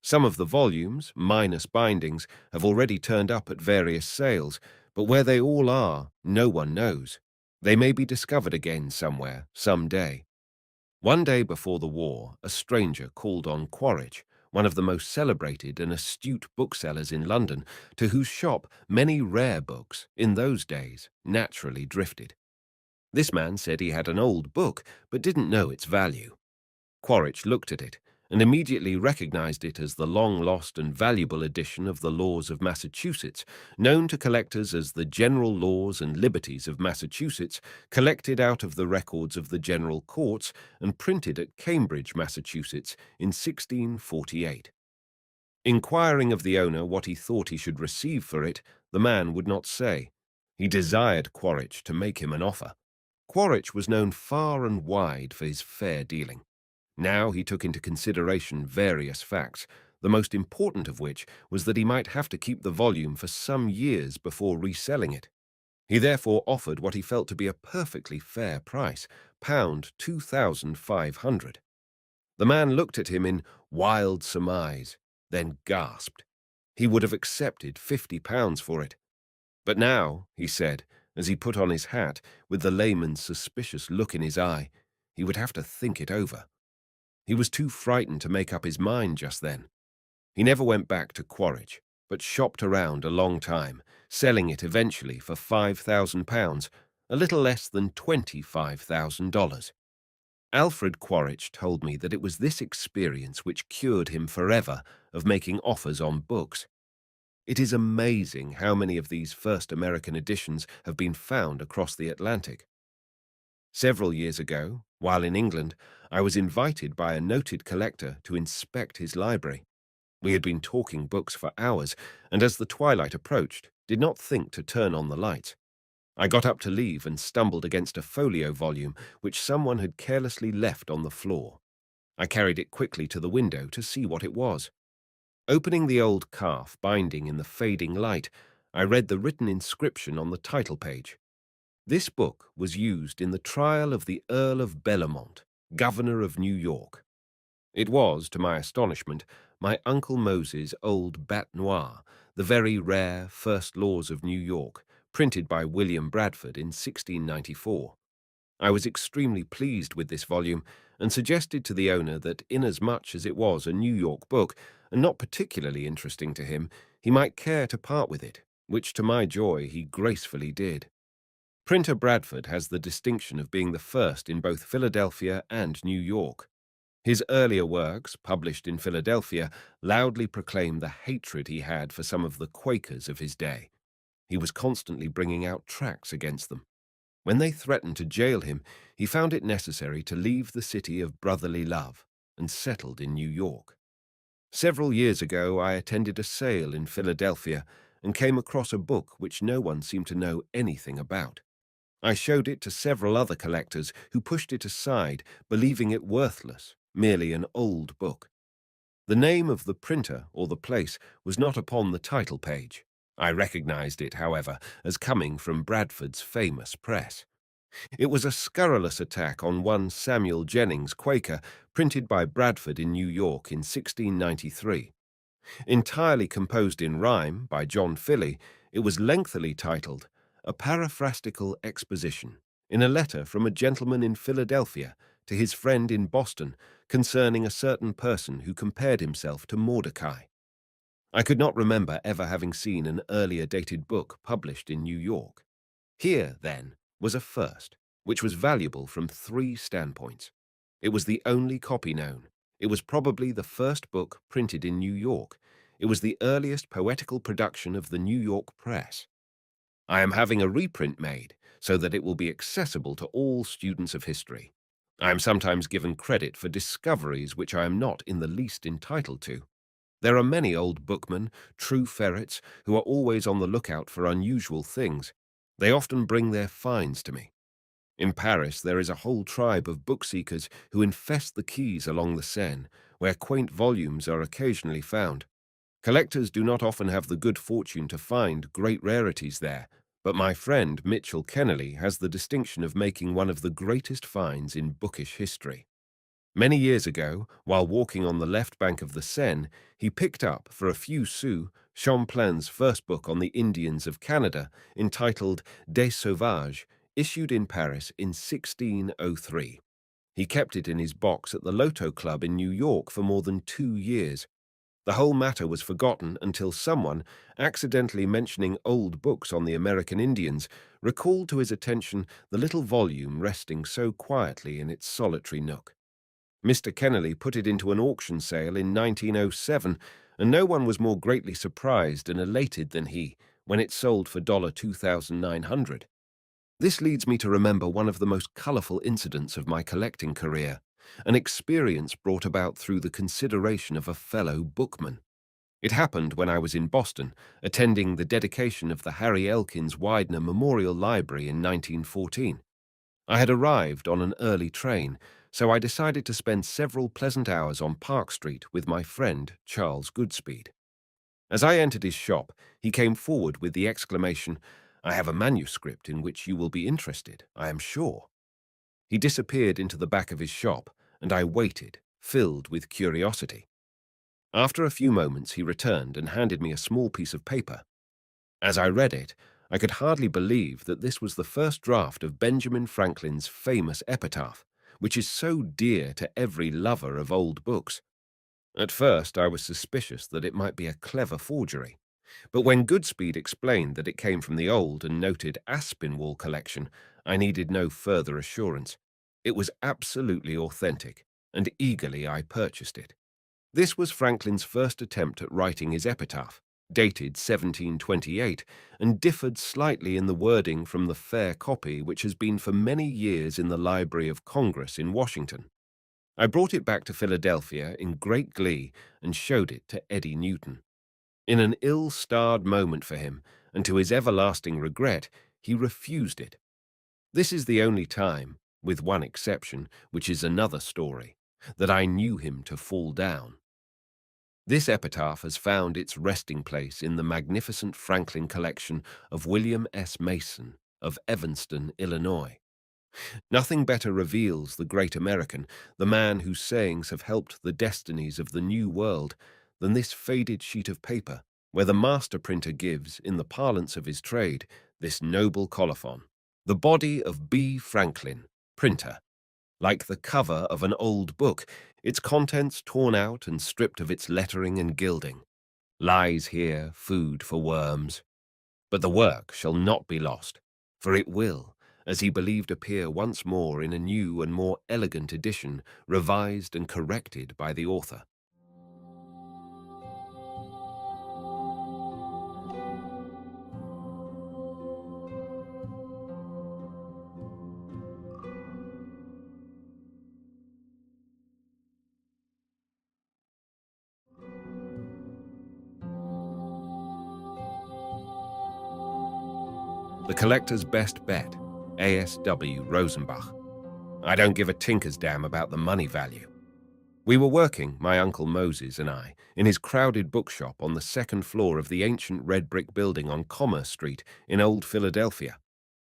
Some of the volumes, minus bindings, have already turned up at various sales, but where they all are, no one knows. They may be discovered again somewhere, some day. One day before the war, a stranger called on Quaritch, one of the most celebrated and astute booksellers in London, to whose shop many rare books, in those days, naturally drifted. This man said he had an old book, but didn't know its value. Quaritch looked at it, and immediately recognized it as the long-lost and valuable edition of the Laws of Massachusetts, known to collectors as the General Laws and Liberties of Massachusetts, collected out of the records of the General Courts and printed at Cambridge, Massachusetts, in 1648. Inquiring of the owner what he thought he should receive for it, the man would not say. He desired Quaritch to make him an offer. Quaritch was known far and wide for his fair dealing. Now he took into consideration various facts, the most important of which was that he might have to keep the volume for some years before reselling it. He therefore offered what he felt to be a perfectly fair price, £2,500. The man looked at him in wild surmise, then gasped. He would have accepted £50 for it. But now, he said, as he put on his hat, with the layman's suspicious look in his eye, he would have to think it over. He was too frightened to make up his mind just then. He never went back to Quaritch, but shopped around a long time, selling it eventually for £5,000, a little less than $25,000. Alfred Quaritch told me that it was this experience which cured him forever of making offers on books. It is amazing how many of these first American editions have been found across the Atlantic. Several years ago, while in England, I was invited by a noted collector to inspect his library. We had been talking books for hours, and as the twilight approached, did not think to turn on the lights. I got up to leave and stumbled against a folio volume which someone had carelessly left on the floor. I carried it quickly to the window to see what it was. Opening the old calf binding in the fading light, I read the written inscription on the title page. This book was used in the trial of the Earl of Bellamont, Governor of New York. It was, to my astonishment, my Uncle Moses' old Bat Noir, the very rare First Laws of New York, printed by William Bradford in 1694. I was extremely pleased with this volume and suggested to the owner that inasmuch as it was a New York book and not particularly interesting to him, he might care to part with it, which to my joy he gracefully did. Printer Bradford has the distinction of being the first in both Philadelphia and New York. His earlier works, published in Philadelphia, loudly proclaim the hatred he had for some of the Quakers of his day. He was constantly bringing out tracts against them. When they threatened to jail him, he found it necessary to leave the city of brotherly love and settled in New York. Several years ago, I attended a sale in Philadelphia and came across a book which no one seemed to know anything about. I showed it to several other collectors who pushed it aside, believing it worthless, merely an old book. The name of the printer or the place was not upon the title page. I recognized it, however, as coming from Bradford's famous press. It was a scurrilous attack on one Samuel Jennings, Quaker, printed by Bradford in New York in 1693. Entirely composed in rhyme by John Philly, it was lengthily titled A Paraphrastical Exposition, in a letter from a gentleman in Philadelphia to his friend in Boston concerning a certain person who compared himself to Mordecai. I could not remember ever having seen an earlier dated book published in New York. Here, then, was a first, which was valuable from 3 standpoints. It was the only copy known. It was probably the first book printed in New York. It was the earliest poetical production of the New York press. I am having a reprint made so that it will be accessible to all students of history. I am sometimes given credit for discoveries which I am not in the least entitled to. There are many old bookmen, true ferrets, who are always on the lookout for unusual things. They often bring their finds to me. In Paris, there is a whole tribe of book-seekers who infest the quays along the Seine, where quaint volumes are occasionally found. Collectors do not often have the good fortune to find great rarities there, but my friend Mitchell Kennelly has the distinction of making one of the greatest finds in bookish history. Many years ago, while walking on the left bank of the Seine, he picked up, for a few sous, Champlain's first book on the Indians of Canada, entitled Des Sauvages, issued in Paris in 1603. He kept it in his box at the Loto Club in New York for more than 2 years. The whole matter was forgotten until someone, accidentally mentioning old books on the American Indians, recalled to his attention the little volume resting so quietly in its solitary nook. Mr. Kennelly put it into an auction sale in 1907, and no one was more greatly surprised and elated than he when it sold for $2,900. This leads me to remember one of the most colorful incidents of my collecting career, an experience brought about through the consideration of a fellow bookman. It happened when I was in Boston, attending the dedication of the Harry Elkins Widener Memorial Library in 1914. I had arrived on an early train, so I decided to spend several pleasant hours on Park Street with my friend Charles Goodspeed. As I entered his shop, he came forward with the exclamation, "I have a manuscript in which you will be interested, I am sure." He disappeared into the back of his shop, and I waited, filled with curiosity. After a few moments, he returned and handed me a small piece of paper. As I read it, I could hardly believe that this was the first draft of Benjamin Franklin's famous epitaph, which is so dear to every lover of old books. At first, I was suspicious that it might be a clever forgery, but when Goodspeed explained that it came from the old and noted Aspinwall collection, I needed no further assurance. It was absolutely authentic, and eagerly I purchased it. This was Franklin's first attempt at writing his epitaph, dated 1728, and differed slightly in the wording from the fair copy which has been for many years in the Library of Congress in Washington. I brought it back to Philadelphia in great glee and showed it to Eddie Newton. In an ill-starred moment for him, and to his everlasting regret, he refused it. This is the only time, with one exception, which is another story, that I knew him to fall down. This epitaph has found its resting place in the magnificent Franklin collection of William S. Mason of Evanston, Illinois. Nothing better reveals the great American, the man whose sayings have helped the destinies of the New World, than this faded sheet of paper, where the master printer gives, in the parlance of his trade, this noble colophon. The body of B. Franklin, printer. Like the cover of an old book, its contents torn out and stripped of its lettering and gilding. Lies here food for worms. But the work shall not be lost, for it will, as he believed, appear once more in a new and more elegant edition, revised and corrected by the author. The collector's best bet, A.S.W. Rosenbach. I don't give a tinker's damn about the money value. We were working, my Uncle Moses and I, in his crowded bookshop on the second floor of the ancient red brick building on Commerce Street in Old Philadelphia.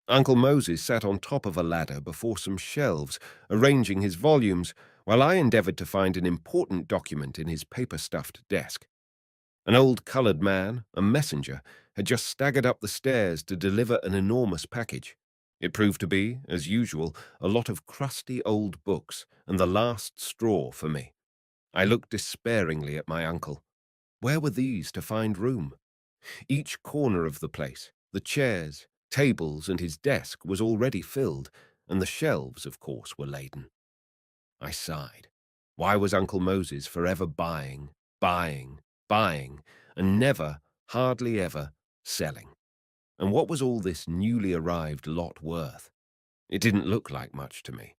Uncle Moses sat on top of a ladder before some shelves, arranging his volumes, while I endeavored to find an important document in his paper-stuffed desk. An old colored man, a messenger, had just staggered up the stairs to deliver an enormous package. It proved to be, as usual, a lot of crusty old books, and the last straw for me. I looked despairingly at my uncle. Where were these to find room? Each corner of the place, the chairs, tables, and his desk was already filled, and the shelves, of course, were laden. I sighed. Why was Uncle Moses forever buying, buying, buying, and never, hardly ever, selling? And what was all this newly arrived lot worth? It didn't look like much to me.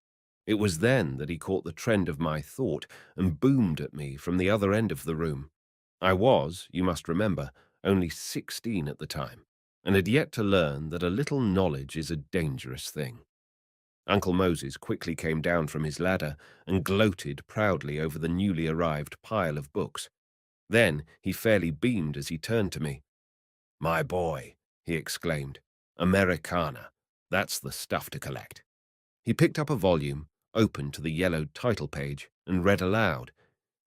It was then that he caught the trend of my thought and boomed at me from the other end of the room. I was, you must remember, only 16 at the time, and had yet to learn that a little knowledge is a dangerous thing. Uncle Moses quickly came down from his ladder and gloated proudly over the newly arrived pile of books. Then he fairly beamed as he turned to me. "My boy," he exclaimed, "Americana. That's the stuff to collect." He picked up a volume, opened to the yellowed title page, and read aloud.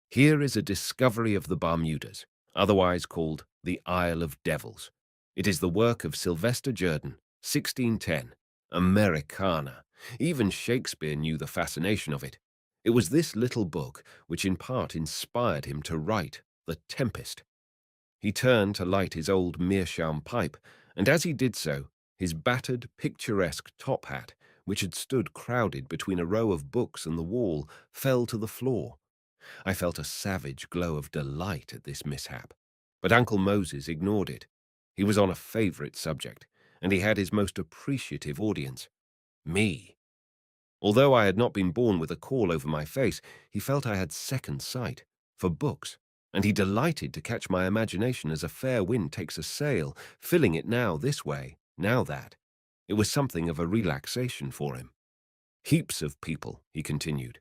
Here is a discovery of the Bermudas, otherwise called the Isle of Devils. It is the work of Sylvester Jordan, 1610. Americana. Even Shakespeare knew the fascination of it. It was this little book which in part inspired him to write The Tempest. He turned to light his old meerschaum pipe, and as he did so, his battered, picturesque top hat, which had stood crowded between a row of books and the wall, fell to the floor. I felt a savage glow of delight at this mishap, but Uncle Moses ignored it. He was on a favorite subject, and he had his most appreciative audience, me. Although I had not been born with a caul over my face, he felt I had second sight for books, and he delighted to catch my imagination as a fair wind takes a sail, filling it now this way, now that. It was something of a relaxation for him. Heaps of people, he continued,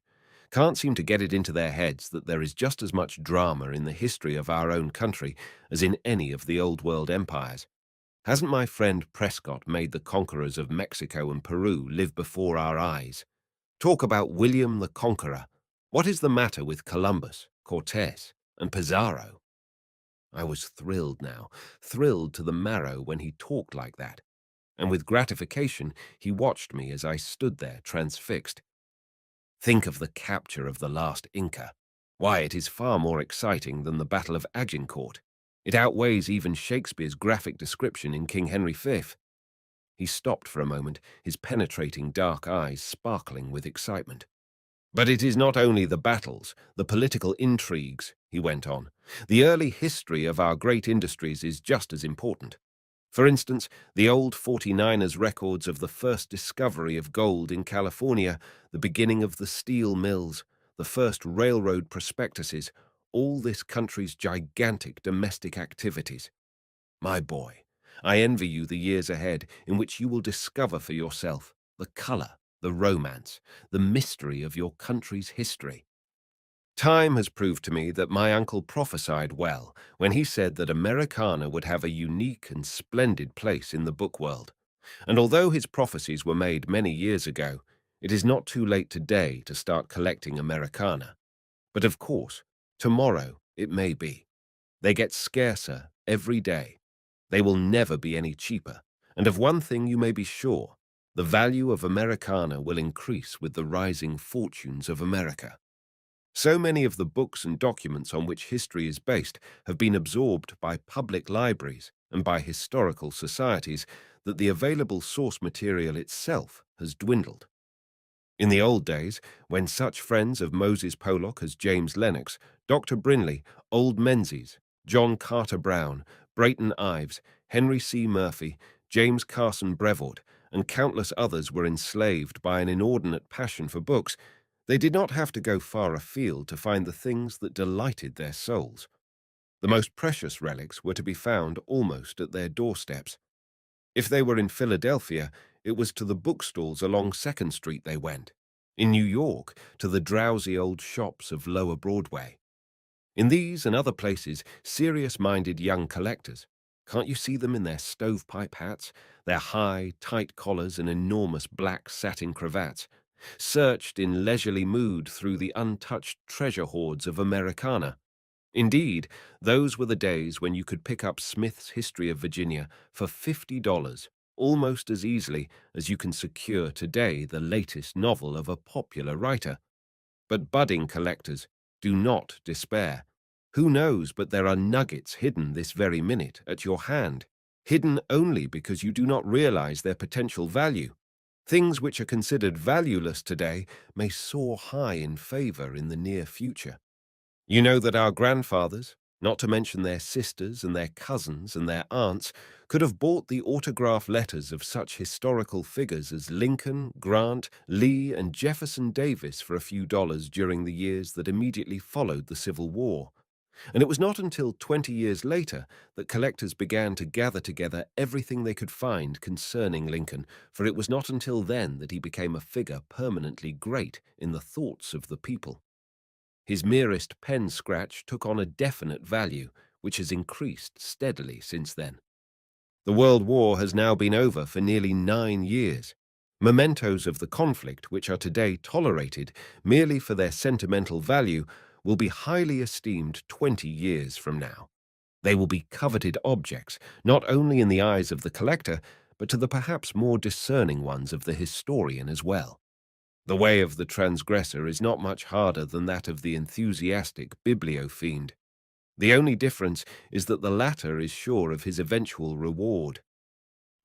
can't seem to get it into their heads that there is just as much drama in the history of our own country as in any of the old world empires. Hasn't my friend Prescott made the conquerors of Mexico and Peru live before our eyes? Talk about William the Conqueror. What is the matter with Columbus, Cortes, and Pizarro? I was thrilled now, thrilled to the marrow when he talked like that, and with gratification he watched me as I stood there transfixed. Think of the capture of the last Inca. Why, it is far more exciting than the Battle of Agincourt. It outweighs even Shakespeare's graphic description in King Henry V. He stopped for a moment, his penetrating dark eyes sparkling with excitement. But it is not only the battles, the political intrigues, he went on. The early history of our great industries is just as important. For instance, the old 49ers records of the first discovery of gold in California, the beginning of the steel mills, the first railroad prospectuses, all this country's gigantic domestic activities. My boy, I envy you the years ahead in which you will discover for yourself the color, the romance, the mystery of your country's history. Time has proved to me that my uncle prophesied well when he said that Americana would have a unique and splendid place in the book world. And although his prophecies were made many years ago, it is not too late today to start collecting Americana. But of course, tomorrow it may be. They get scarcer every day. They will never be any cheaper. And of one thing you may be sure, the value of Americana will increase with the rising fortunes of America. So many of the books and documents on which history is based have been absorbed by public libraries and by historical societies that the available source material itself has dwindled. In the old days, when such friends of Moses Pollock as James Lennox, Dr. Brinley, Old Menzies, John Carter Brown, Brayton Ives, Henry C. Murphy, James Carson Brevoort, and countless others were enslaved by an inordinate passion for books, they did not have to go far afield to find the things that delighted their souls. The most precious relics were to be found almost at their doorsteps. If they were in Philadelphia, it was to the bookstalls along 2nd Street they went. In New York, to the drowsy old shops of Lower Broadway. In these and other places, serious-minded young collectors, can't you see them in their stovepipe hats, their high, tight collars and enormous black satin cravats, searched in leisurely mood through the untouched treasure hoards of Americana? Indeed, those were the days when you could pick up Smith's History of Virginia for $50, almost as easily as you can secure today the latest novel of a popular writer. But budding collectors, do not despair. Who knows but there are nuggets hidden this very minute at your hand, hidden only because you do not realize their potential value. Things which are considered valueless today may soar high in favor in the near future. You know that our grandfathers, not to mention their sisters and their cousins and their aunts, could have bought the autograph letters of such historical figures as Lincoln, Grant, Lee, and Jefferson Davis for a few dollars during the years that immediately followed the Civil War. And it was not until 20 years later that collectors began to gather together everything they could find concerning Lincoln, for it was not until then that he became a figure permanently great in the thoughts of the people. His merest pen scratch took on a definite value, which has increased steadily since then. The World War has now been over for nearly 9 years. Mementos of the conflict, which are today tolerated merely for their sentimental value, will be highly esteemed 20 years from now. They will be coveted objects, not only in the eyes of the collector, but to the perhaps more discerning ones of the historian as well. The way of the transgressor is not much harder than that of the enthusiastic bibliophile. The only difference is that the latter is sure of his eventual reward.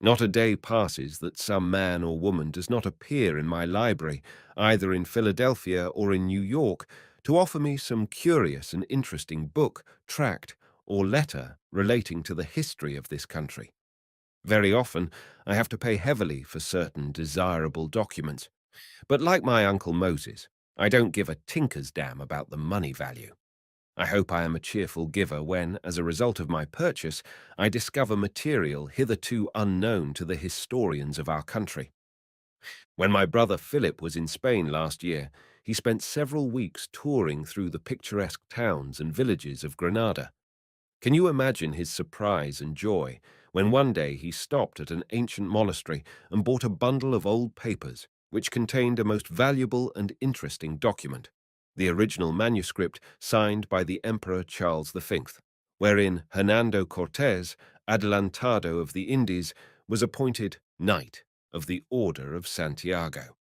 Not a day passes that some man or woman does not appear in my library, either in Philadelphia or in New York, to offer me some curious and interesting book, tract, or letter relating to the history of this country. Very often, I have to pay heavily for certain desirable documents. But like my Uncle Moses, I don't give a tinker's damn about the money value. I hope I am a cheerful giver when, as a result of my purchase, I discover material hitherto unknown to the historians of our country. When my brother Philip was in Spain last year, he spent several weeks touring through the picturesque towns and villages of Granada. Can you imagine his surprise and joy when one day he stopped at an ancient monastery and bought a bundle of old papers which contained a most valuable and interesting document, the original manuscript signed by the Emperor Charles V, wherein Hernando Cortés, Adelantado of the Indies, was appointed Knight of the Order of Santiago.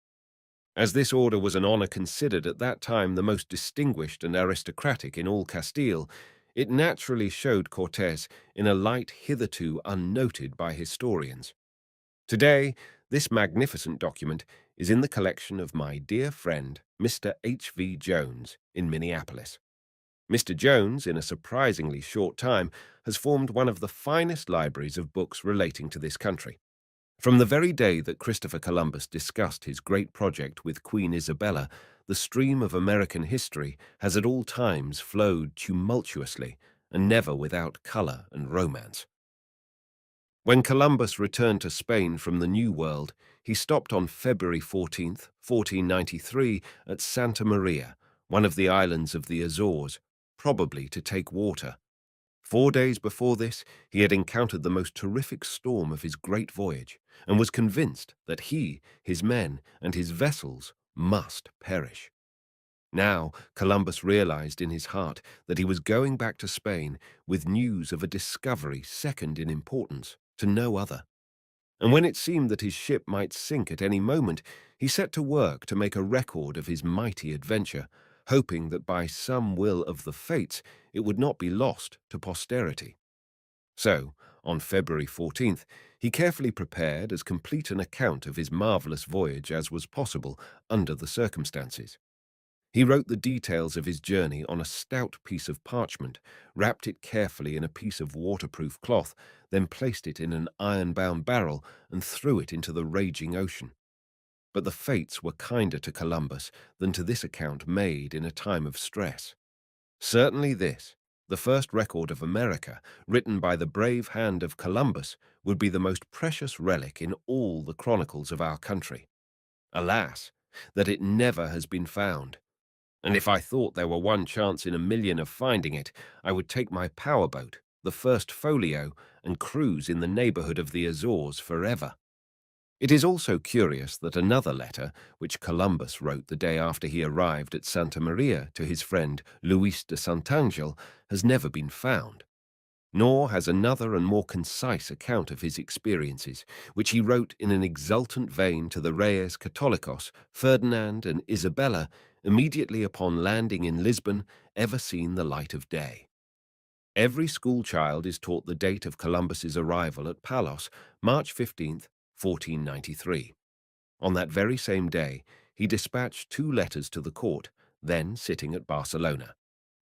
As this order was an honor considered at that time the most distinguished and aristocratic in all Castile, it naturally showed Cortés in a light hitherto unnoted by historians. Today, this magnificent document is in the collection of my dear friend, Mr. H.V. Jones, in Minneapolis. Mr. Jones, in a surprisingly short time, has formed one of the finest libraries of books relating to this country. From the very day that Christopher Columbus discussed his great project with Queen Isabella, the stream of American history has at all times flowed tumultuously and never without color and romance. When Columbus returned to Spain from the New World, he stopped on February 14th, 1493, at Santa Maria, one of the islands of the Azores, probably to take water. 4 days before this, he had encountered the most terrific storm of his great voyage, and was convinced that he, his men, and his vessels must perish. Now Columbus realized in his heart that he was going back to Spain with news of a discovery second in importance to no other. And when it seemed that his ship might sink at any moment, he set to work to make a record of his mighty adventure, hoping that by some will of the fates it would not be lost to posterity. So, on February 14th, he carefully prepared as complete an account of his marvelous voyage as was possible under the circumstances. He wrote the details of his journey on a stout piece of parchment, wrapped it carefully in a piece of waterproof cloth, then placed it in an iron-bound barrel and threw it into the raging ocean. But the fates were kinder to Columbus than to this account made in a time of stress. Certainly this, the first record of America, written by the brave hand of Columbus, would be the most precious relic in all the chronicles of our country. Alas, that it never has been found. And if I thought there were one chance in a million of finding it, I would take my powerboat, the first folio, and cruise in the neighborhood of the Azores forever. It is also curious that another letter, which Columbus wrote the day after he arrived at Santa Maria to his friend Luis de Santangel, has never been found. Nor has another and more concise account of his experiences, which he wrote in an exultant vein to the Reyes Catholicos, Ferdinand and Isabella, immediately upon landing in Lisbon, ever seen the light of day. Every schoolchild is taught the date of Columbus's arrival at Palos, March 15th, 1493. On that very same day, he dispatched 2 letters to the court, then sitting at Barcelona.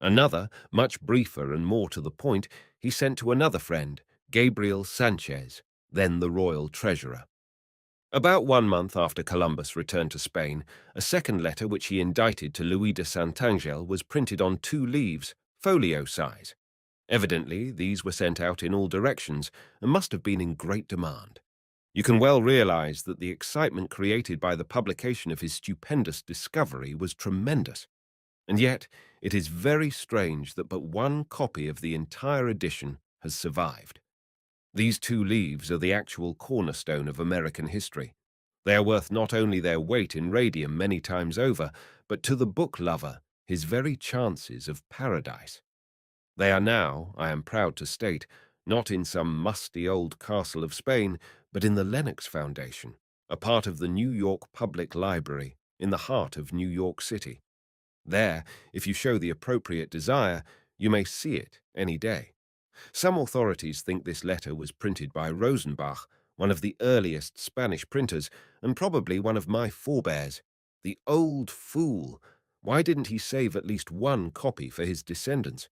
Another, much briefer and more to the point, he sent to another friend, Gabriel Sanchez, then the royal treasurer. About 1 month after Columbus returned to Spain, a second letter which he indited to Louis de Santangel was printed on 2 leaves, folio size. Evidently, these were sent out in all directions and must have been in great demand. You can well realize that the excitement created by the publication of his stupendous discovery was tremendous. And yet, it is very strange that but 1 copy of the entire edition has survived. These 2 leaves are the actual cornerstone of American history. They are worth not only their weight in radium many times over, but to the book lover, his very chances of paradise. They are now, I am proud to state, not in some musty old castle of Spain, but in the Lenox Foundation, a part of the New York Public Library, in the heart of New York City. There, if you show the appropriate desire, you may see it any day. Some authorities think this letter was printed by Rosenbach, one of the earliest Spanish printers, and probably one of my forebears. The old fool! Why didn't he save at least 1 copy for his descendants?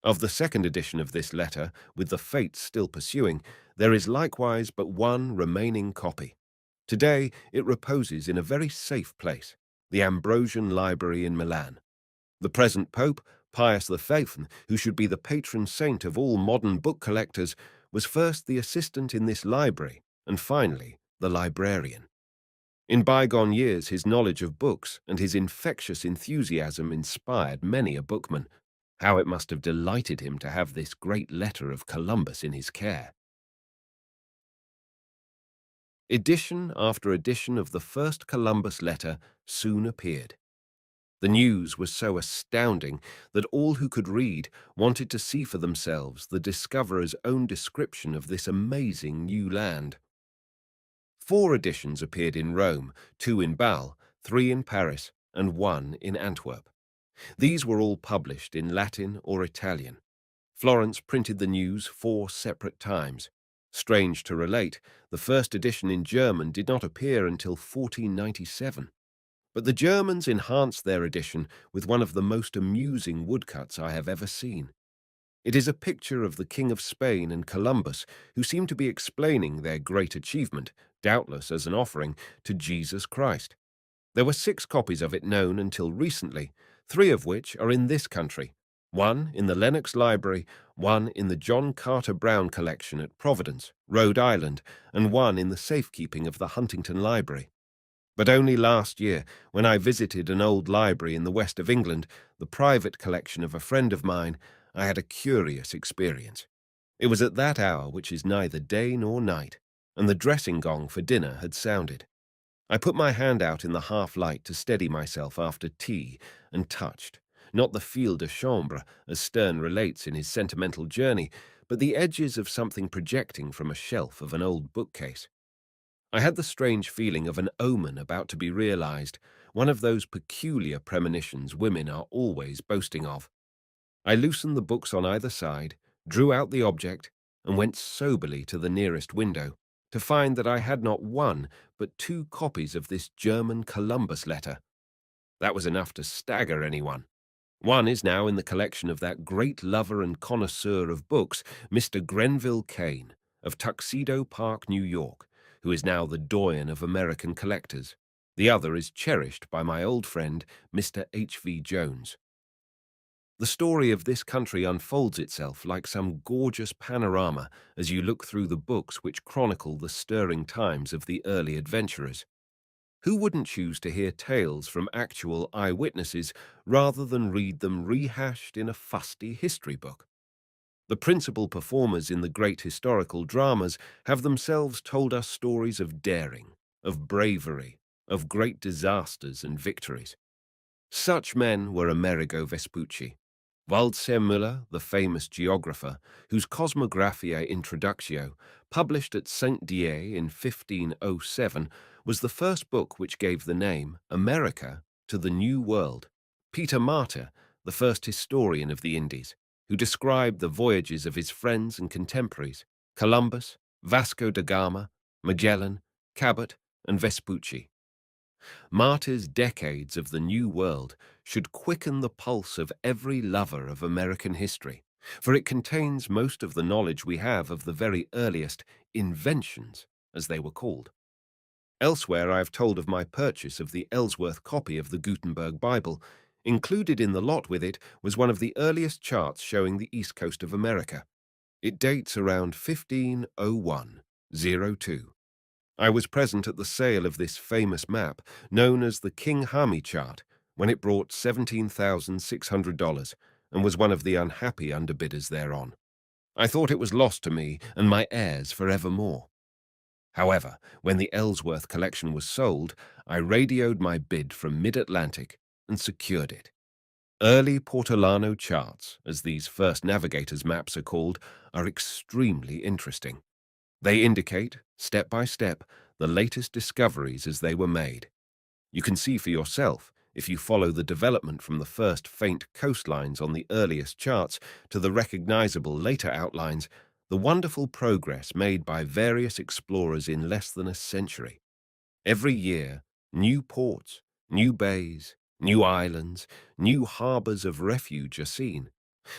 Of the second edition of this letter, with the fates still pursuing, there is likewise but 1 remaining copy. Today it reposes in a very safe place, the Ambrosian Library in Milan. The present Pope, Pius V, who should be the patron saint of all modern book collectors, was first the assistant in this library, and finally the librarian. In bygone years, his knowledge of books and his infectious enthusiasm inspired many a bookman. How it must have delighted him to have this great letter of Columbus in his care. Edition after edition of the first Columbus letter soon appeared. The news was so astounding that all who could read wanted to see for themselves the discoverer's own description of this amazing new land. 4 editions appeared in Rome, 2 in Bâle, 3 in Paris, and 1 in Antwerp. These were all published in Latin or Italian. Florence printed the news 4 separate times. Strange to relate, the first edition in German did not appear until 1497. But the Germans enhanced their edition with one of the most amusing woodcuts I have ever seen. It is a picture of the King of Spain and Columbus, who seem to be explaining their great achievement, doubtless as an offering, to Jesus Christ. There were 6 copies of it known until recently, 3 of which are in this country, 1 in the Lenox Library, 1 in the John Carter Brown collection at Providence, Rhode Island, and 1 in the safekeeping of the Huntington Library. But only last year, when I visited an old library in the west of England, the private collection of a friend of mine, I had a curious experience. It was at that hour which is neither day nor night, and the dressing gong for dinner had sounded. I put my hand out in the half-light to steady myself after tea, and touched, not the fil de chambre, as Sterne relates in his Sentimental Journey, but the edges of something projecting from a shelf of an old bookcase. I had the strange feeling of an omen about to be realized, one of those peculiar premonitions women are always boasting of. I loosened the books on either side, drew out the object, and went soberly to the nearest window, to find that I had not one, but 2 copies of this German Columbus letter. That was enough to stagger anyone. One is now in the collection of that great lover and connoisseur of books, Mr. Grenville Kane, of Tuxedo Park, New York, who is now the doyen of American collectors. The other is cherished by my old friend, Mr. H.V. Jones. The story of this country unfolds itself like some gorgeous panorama as you look through the books which chronicle the stirring times of the early adventurers. Who wouldn't choose to hear tales from actual eyewitnesses rather than read them rehashed in a fusty history book? The principal performers in the great historical dramas have themselves told us stories of daring, of bravery, of great disasters and victories. Such men were Amerigo Vespucci, Waldseemüller, the famous geographer, whose Cosmographia Introductio, published at Saint-Dié in 1507, was the first book which gave the name America to the New World. Peter Martyr, the first historian of the Indies, who described the voyages of his friends and contemporaries, Columbus, Vasco da Gama, Magellan, Cabot, and Vespucci. Martyr's Decades of the New World should quicken the pulse of every lover of American history, for it contains most of the knowledge we have of the very earliest inventions, as they were called. Elsewhere I have told of my purchase of the Ellsworth copy of the Gutenberg Bible. Included in the lot with it was one of the earliest charts showing the east coast of America. It dates around 1501-02. I was present at the sale of this famous map, known as the King Hami chart, when it brought $17,600 and was one of the unhappy underbidders thereon. I thought it was lost to me and my heirs forevermore. However, when the Ellsworth collection was sold, I radioed my bid from mid-Atlantic and secured it. Early Portolano charts, as these first navigators' maps are called, are extremely interesting. They indicate, step by step, the latest discoveries as they were made. You can see for yourself, if you follow the development from the first faint coastlines on the earliest charts to the recognizable later outlines, the wonderful progress made by various explorers in less than a century. Every year, new ports, new bays, new islands, new harbors of refuge are seen.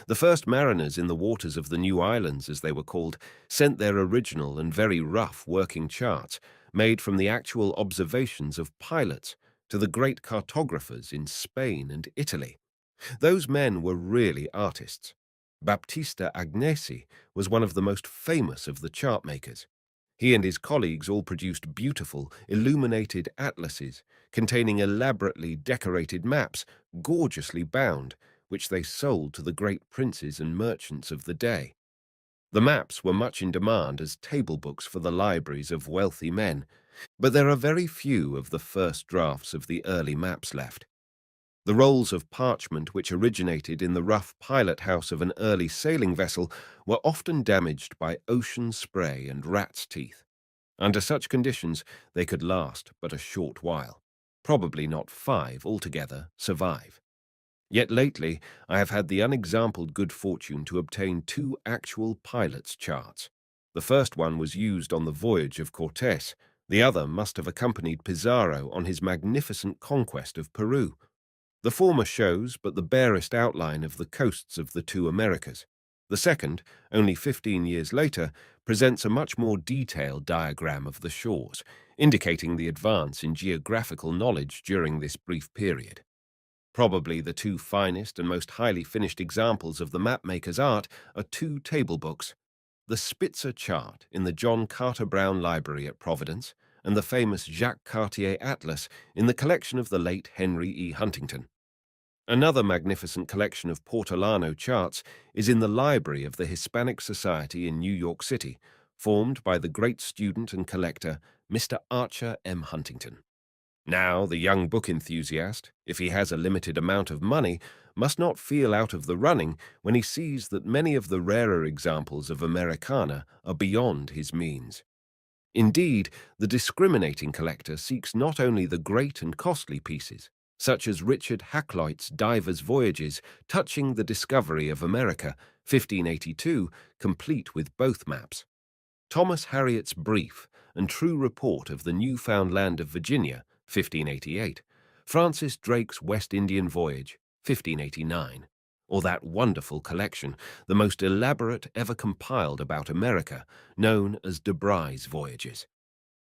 The first mariners in the waters of the new islands, as they were called, sent their original and very rough working charts, made from the actual observations of pilots, to the great cartographers in Spain and Italy. Those men were really artists. Baptista Agnesi was one of the most famous of the chart makers. He and his colleagues all produced beautiful, illuminated atlases containing elaborately decorated maps, gorgeously bound, which they sold to the great princes and merchants of the day. The maps were much in demand as table books for the libraries of wealthy men, but there are very few of the first drafts of the early maps left. The rolls of parchment which originated in the rough pilot house of an early sailing vessel were often damaged by ocean spray and rat's teeth. Under such conditions, they could last but a short while. Probably not 5 altogether survive. Yet lately, I have had the unexampled good fortune to obtain 2 actual pilot's charts. The first one was used on the voyage of Cortés. The other must have accompanied Pizarro on his magnificent conquest of Peru. The former shows but the barest outline of the coasts of the 2 Americas. The second, only 15 years later, presents a much more detailed diagram of the shores, indicating the advance in geographical knowledge during this brief period. Probably the 2 finest and most highly finished examples of the mapmaker's art are 2 table books, the Spitzer chart in the John Carter Brown Library at Providence and the famous Jacques Cartier Atlas in the collection of the late Henry E. Huntington. Another magnificent collection of Portolano charts is in the library of the Hispanic Society in New York City, formed by the great student and collector Mr. Archer M. Huntington. Now, the young book enthusiast, if he has a limited amount of money, must not feel out of the running when he sees that many of the rarer examples of Americana are beyond his means. Indeed, the discriminating collector seeks not only the great and costly pieces, such as Richard Hakluyt's Divers Voyages touching the discovery of America, 1582, complete with both maps, Thomas Harriot's brief and true report of the newfound land of Virginia, 1588, Francis Drake's West Indian Voyage, 1589, or that wonderful collection, the most elaborate ever compiled about America, known as de Brye's Voyages.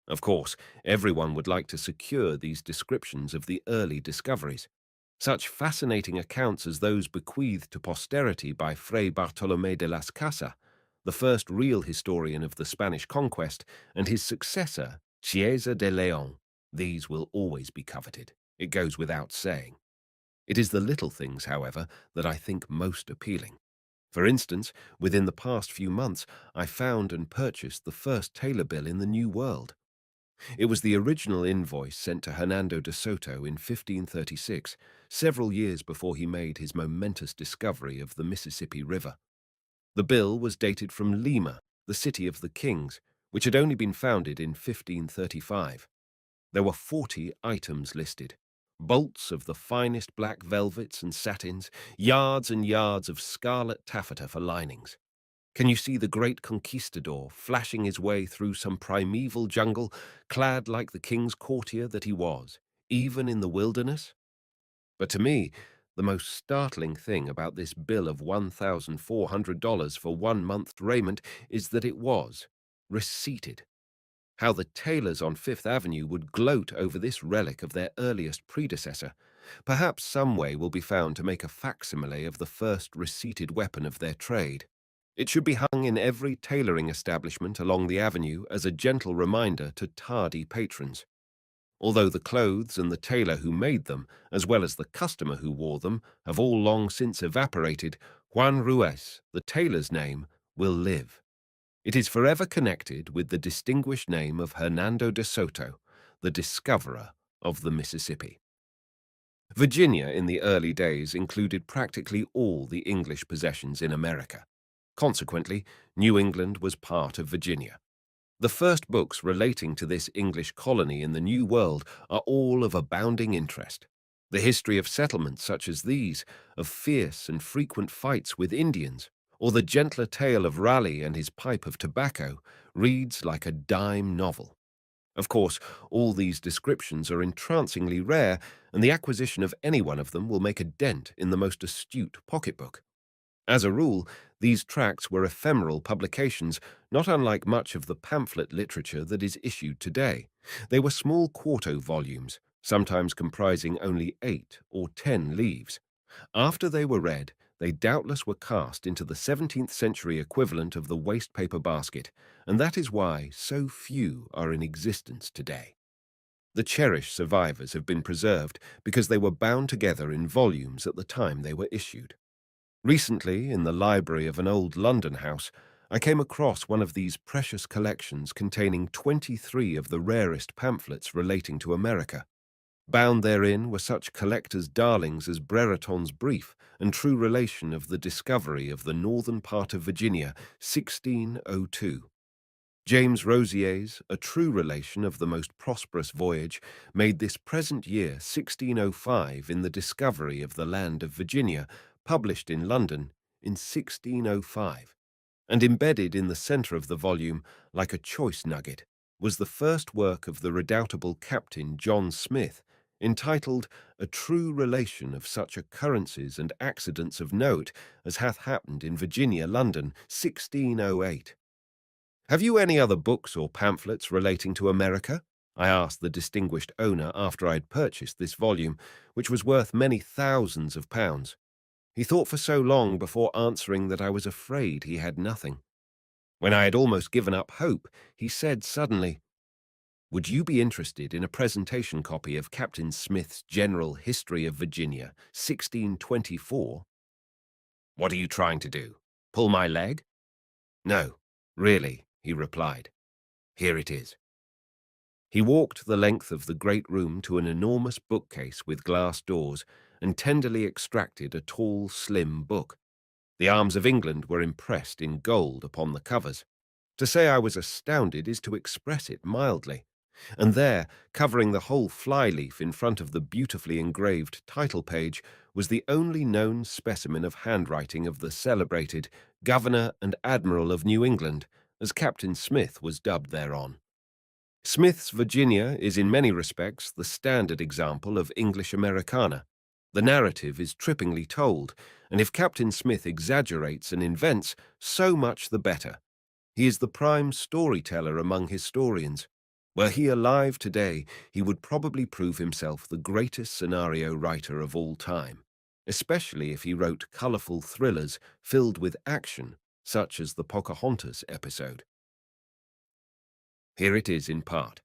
Of course, everyone would like to secure these descriptions of the early discoveries. Such fascinating accounts as those bequeathed to posterity by Fray Bartolomé de las Casas, the first real historian of the Spanish conquest, and his successor, Chiesa de Leon, these will always be coveted. It goes without saying. It is the little things, however, that I think most appealing. For instance, within the past few months, I found and purchased the first tailor bill in the New World. It was the original invoice sent to Hernando de Soto in 1536, several years before he made his momentous discovery of the Mississippi River. The bill was dated from Lima, the city of the kings, which had only been founded in 1535. There were 40 items listed. Bolts of the finest black velvets and satins, yards and yards of scarlet taffeta for linings. Can you see the great conquistador flashing his way through some primeval jungle, clad like the king's courtier that he was, even in the wilderness? But to me, the most startling thing about this bill of $1,400 for 1 month's raiment is that it was receipted. How the tailors on Fifth Avenue would gloat over this relic of their earliest predecessor. Perhaps some way will be found to make a facsimile of the first receipted weapon of their trade. It should be hung in every tailoring establishment along the avenue as a gentle reminder to tardy patrons. Although the clothes and the tailor who made them, as well as the customer who wore them, have all long since evaporated, Juan Ruiz, the tailor's name, will live. It is forever connected with the distinguished name of Hernando de Soto, the discoverer of the Mississippi. Virginia in the early days included practically all the English possessions in America. Consequently, New England was part of Virginia. The first books relating to this English colony in the New World are all of abounding interest. The history of settlements such as these, of fierce and frequent fights with Indians, or the gentler tale of Raleigh and his pipe of tobacco, reads like a dime novel. Of course, all these descriptions are entrancingly rare, and the acquisition of any one of them will make a dent in the most astute pocketbook. As a rule, these tracts were ephemeral publications, not unlike much of the pamphlet literature that is issued today. They were small quarto volumes, sometimes comprising only 8 or 10 leaves. After they were read, they doubtless were cast into the 17th century equivalent of the waste paper basket, and that is why so few are in existence today. The cherished survivors have been preserved because they were bound together in volumes at the time they were issued. Recently, in the library of an old London house, I came across one of these precious collections containing 23 of the rarest pamphlets relating to America. Bound therein were such collectors' darlings as Brereton's Brief and True Relation of the Discovery of the Northern Part of Virginia, 1602. James Rosier's A True Relation of the Most Prosperous Voyage made this present year 1605 in the Discovery of the Land of Virginia, published in London in 1605, and embedded in the centre of the volume, like a choice nugget, was the first work of the redoubtable Captain John Smith, entitled A True Relation of Such Occurrences and Accidents of Note as Hath Happened in Virginia, London, 1608. "Have you any other books or pamphlets relating to America?" I asked the distinguished owner after I had purchased this volume, which was worth many thousands of pounds. He thought for so long before answering that I was afraid he had nothing. When I had almost given up hope, he said suddenly, Would you be interested in a presentation copy of Captain Smith's General History of Virginia, 1624? What are you trying to do? Pull my leg? No, really, he replied. Here it is. He walked the length of the great room to an enormous bookcase with glass doors and tenderly extracted a tall, slim book. The arms of England were impressed in gold upon the covers. To say I was astounded is to express it mildly. And there, covering the whole flyleaf in front of the beautifully engraved title page, was the only known specimen of handwriting of the celebrated Governor and Admiral of New England, as Captain Smith was dubbed thereon. Smith's Virginia is in many respects the standard example of English Americana. The narrative is trippingly told, and if Captain Smith exaggerates and invents, so much the better. He is the prime storyteller among historians. Were he alive today, he would probably prove himself the greatest scenario writer of all time, especially if he wrote colorful thrillers filled with action, such as the Pocahontas episode. Here it is in part.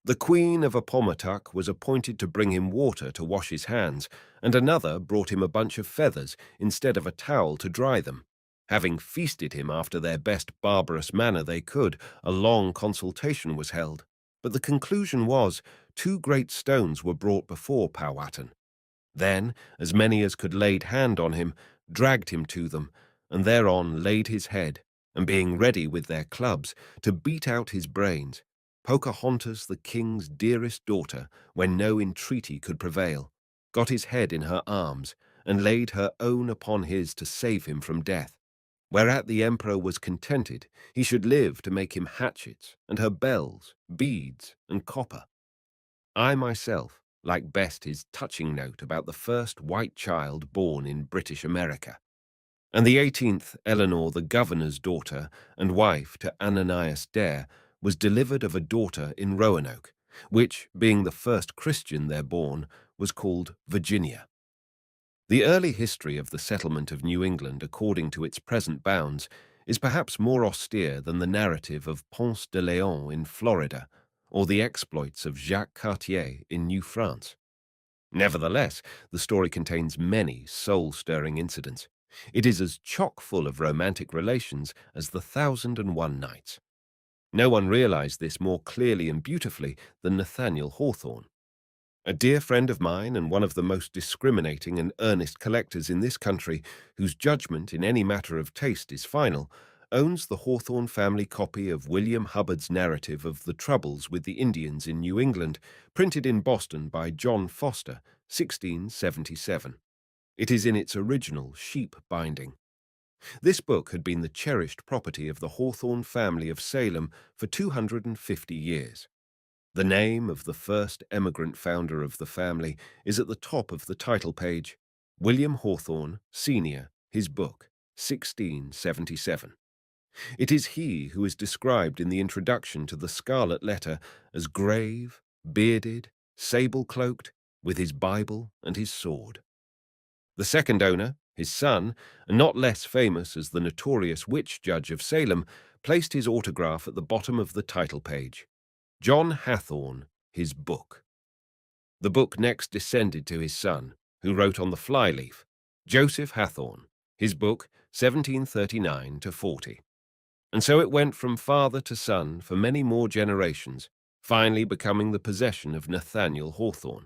The Queen of Appomattox was appointed to bring him water to wash his hands, and another brought him a bunch of feathers instead of a towel to dry them. Having feasted him after their best barbarous manner they could, a long consultation was held. But the conclusion was, 2 great stones were brought before Powhatan. Then, as many as could laid hand on him, dragged him to them, and thereon laid his head, and being ready with their clubs to beat out his brains, Pocahontas, the king's dearest daughter, when no entreaty could prevail, got his head in her arms, and laid her own upon his to save him from death. Whereat the emperor was contented he should live to make him hatchets, and her bells, beads, and copper. I myself like best his touching note about the first white child born in British America. And the 18th Eleanor, the governor's daughter and wife to Ananias Dare, was delivered of a daughter in Roanoke, which, being the first Christian there born, was called Virginia. The early history of the settlement of New England according to its present bounds is perhaps more austere than the narrative of Ponce de Leon in Florida or the exploits of Jacques Cartier in New France. Nevertheless, the story contains many soul-stirring incidents. It is as chock-full of romantic relations as the 1001 Nights. No one realized this more clearly and beautifully than Nathaniel Hawthorne. A dear friend of mine and one of the most discriminating and earnest collectors in this country, whose judgment in any matter of taste is final, owns the Hawthorne family copy of William Hubbard's narrative of the troubles with the Indians in New England, printed in Boston by John Foster, 1677. It is in its original sheep binding. This book had been the cherished property of the Hawthorne family of Salem for 250 years. The name of the first emigrant founder of the family is at the top of the title page, William Hawthorne, Sr., his book, 1677. It is he who is described in the introduction to the Scarlet Letter as grave, bearded, sable-cloaked, with his Bible and his sword. The second owner, his son, and not less famous as the notorious witch judge of Salem, placed his autograph at the bottom of the title page. John Hathorne, his book. The book next descended to his son, who wrote on the flyleaf, Joseph Hathorne, his book, 1739–40. And so it went from father to son for many more generations, finally becoming the possession of Nathaniel Hawthorne.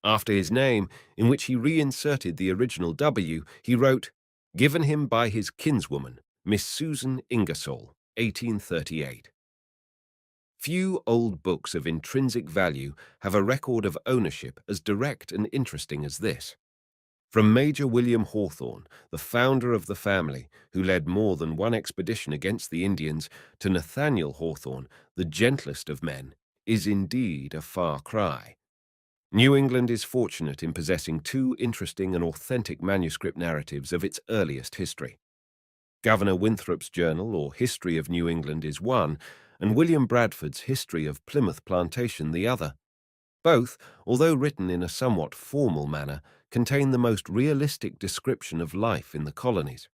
After his name, in which he reinserted the original W, he wrote, given him by his kinswoman, Miss Susan Ingersoll, 1838. Few old books of intrinsic value have a record of ownership as direct and interesting as this. From Major William Hawthorne, the founder of the family, who led more than one expedition against the Indians, to Nathaniel Hawthorne, the gentlest of men, is indeed a far cry. New England is fortunate in possessing 2 interesting and authentic manuscript narratives of its earliest history. Governor Winthrop's Journal, or History of New England, is one, and William Bradford's History of Plymouth Plantation the other. Both, although written in a somewhat formal manner, contain the most realistic description of life in the colonies.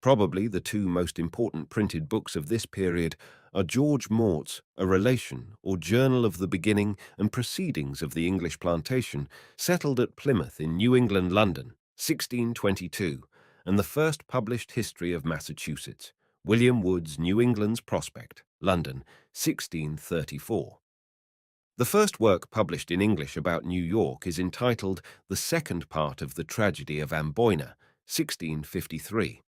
Probably the two most important printed books of this period are George Mort's A Relation or Journal of the Beginning and Proceedings of the English Plantation, settled at Plymouth in New England, London, 1622, and the first published history of Massachusetts, William Wood's New England's Prospect, London, 1634. The first work published in English about New York is entitled The Second Part of the Tragedy of Amboina, 1653.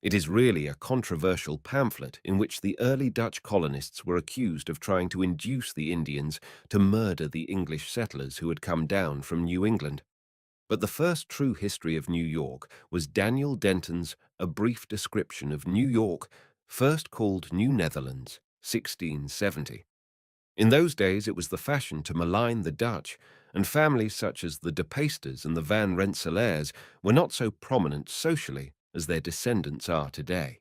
It is really a controversial pamphlet in which the early Dutch colonists were accused of trying to induce the Indians to murder the English settlers who had come down from New England. But the first true history of New York was Daniel Denton's A Brief Description of New York, first called New Netherlands, 1670. In those days it was the fashion to malign the Dutch, and families such as the De Pasters and the Van Rensselaers were not so prominent socially as their descendants are today.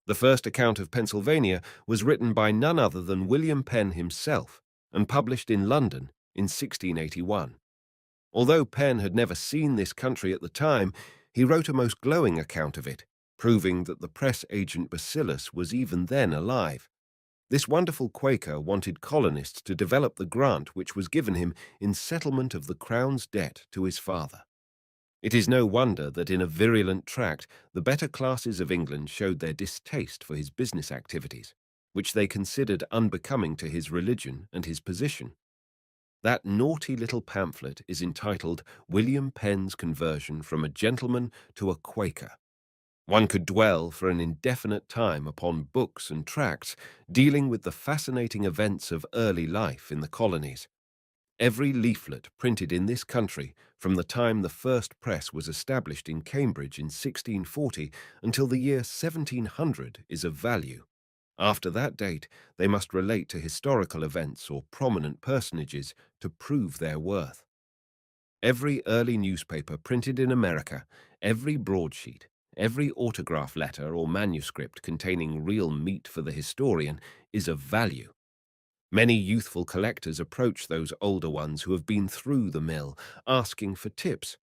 The first account of Pennsylvania was written by none other than William Penn himself and published in London in 1681. Although Penn had never seen this country at the time, he wrote a most glowing account of it, proving that the press agent Bacillus was even then alive. This wonderful Quaker wanted colonists to develop the grant which was given him in settlement of the Crown's debt to his father. It is no wonder that in a virulent tract the better classes of England showed their distaste for his business activities, which they considered unbecoming to his religion and his position. That naughty little pamphlet is entitled William Penn's Conversion from a Gentleman to a Quaker. One could dwell for an indefinite time upon books and tracts dealing with the fascinating events of early life in the colonies. Every leaflet printed in this country from the time the first press was established in Cambridge in 1640 until the year 1700 is of value. After that date, they must relate to historical events or prominent personages to prove their worth. Every early newspaper printed in America, every broadsheet, every autograph letter or manuscript containing real meat for the historian is of value. Many youthful collectors approach those older ones who have been through the mill, asking for tips.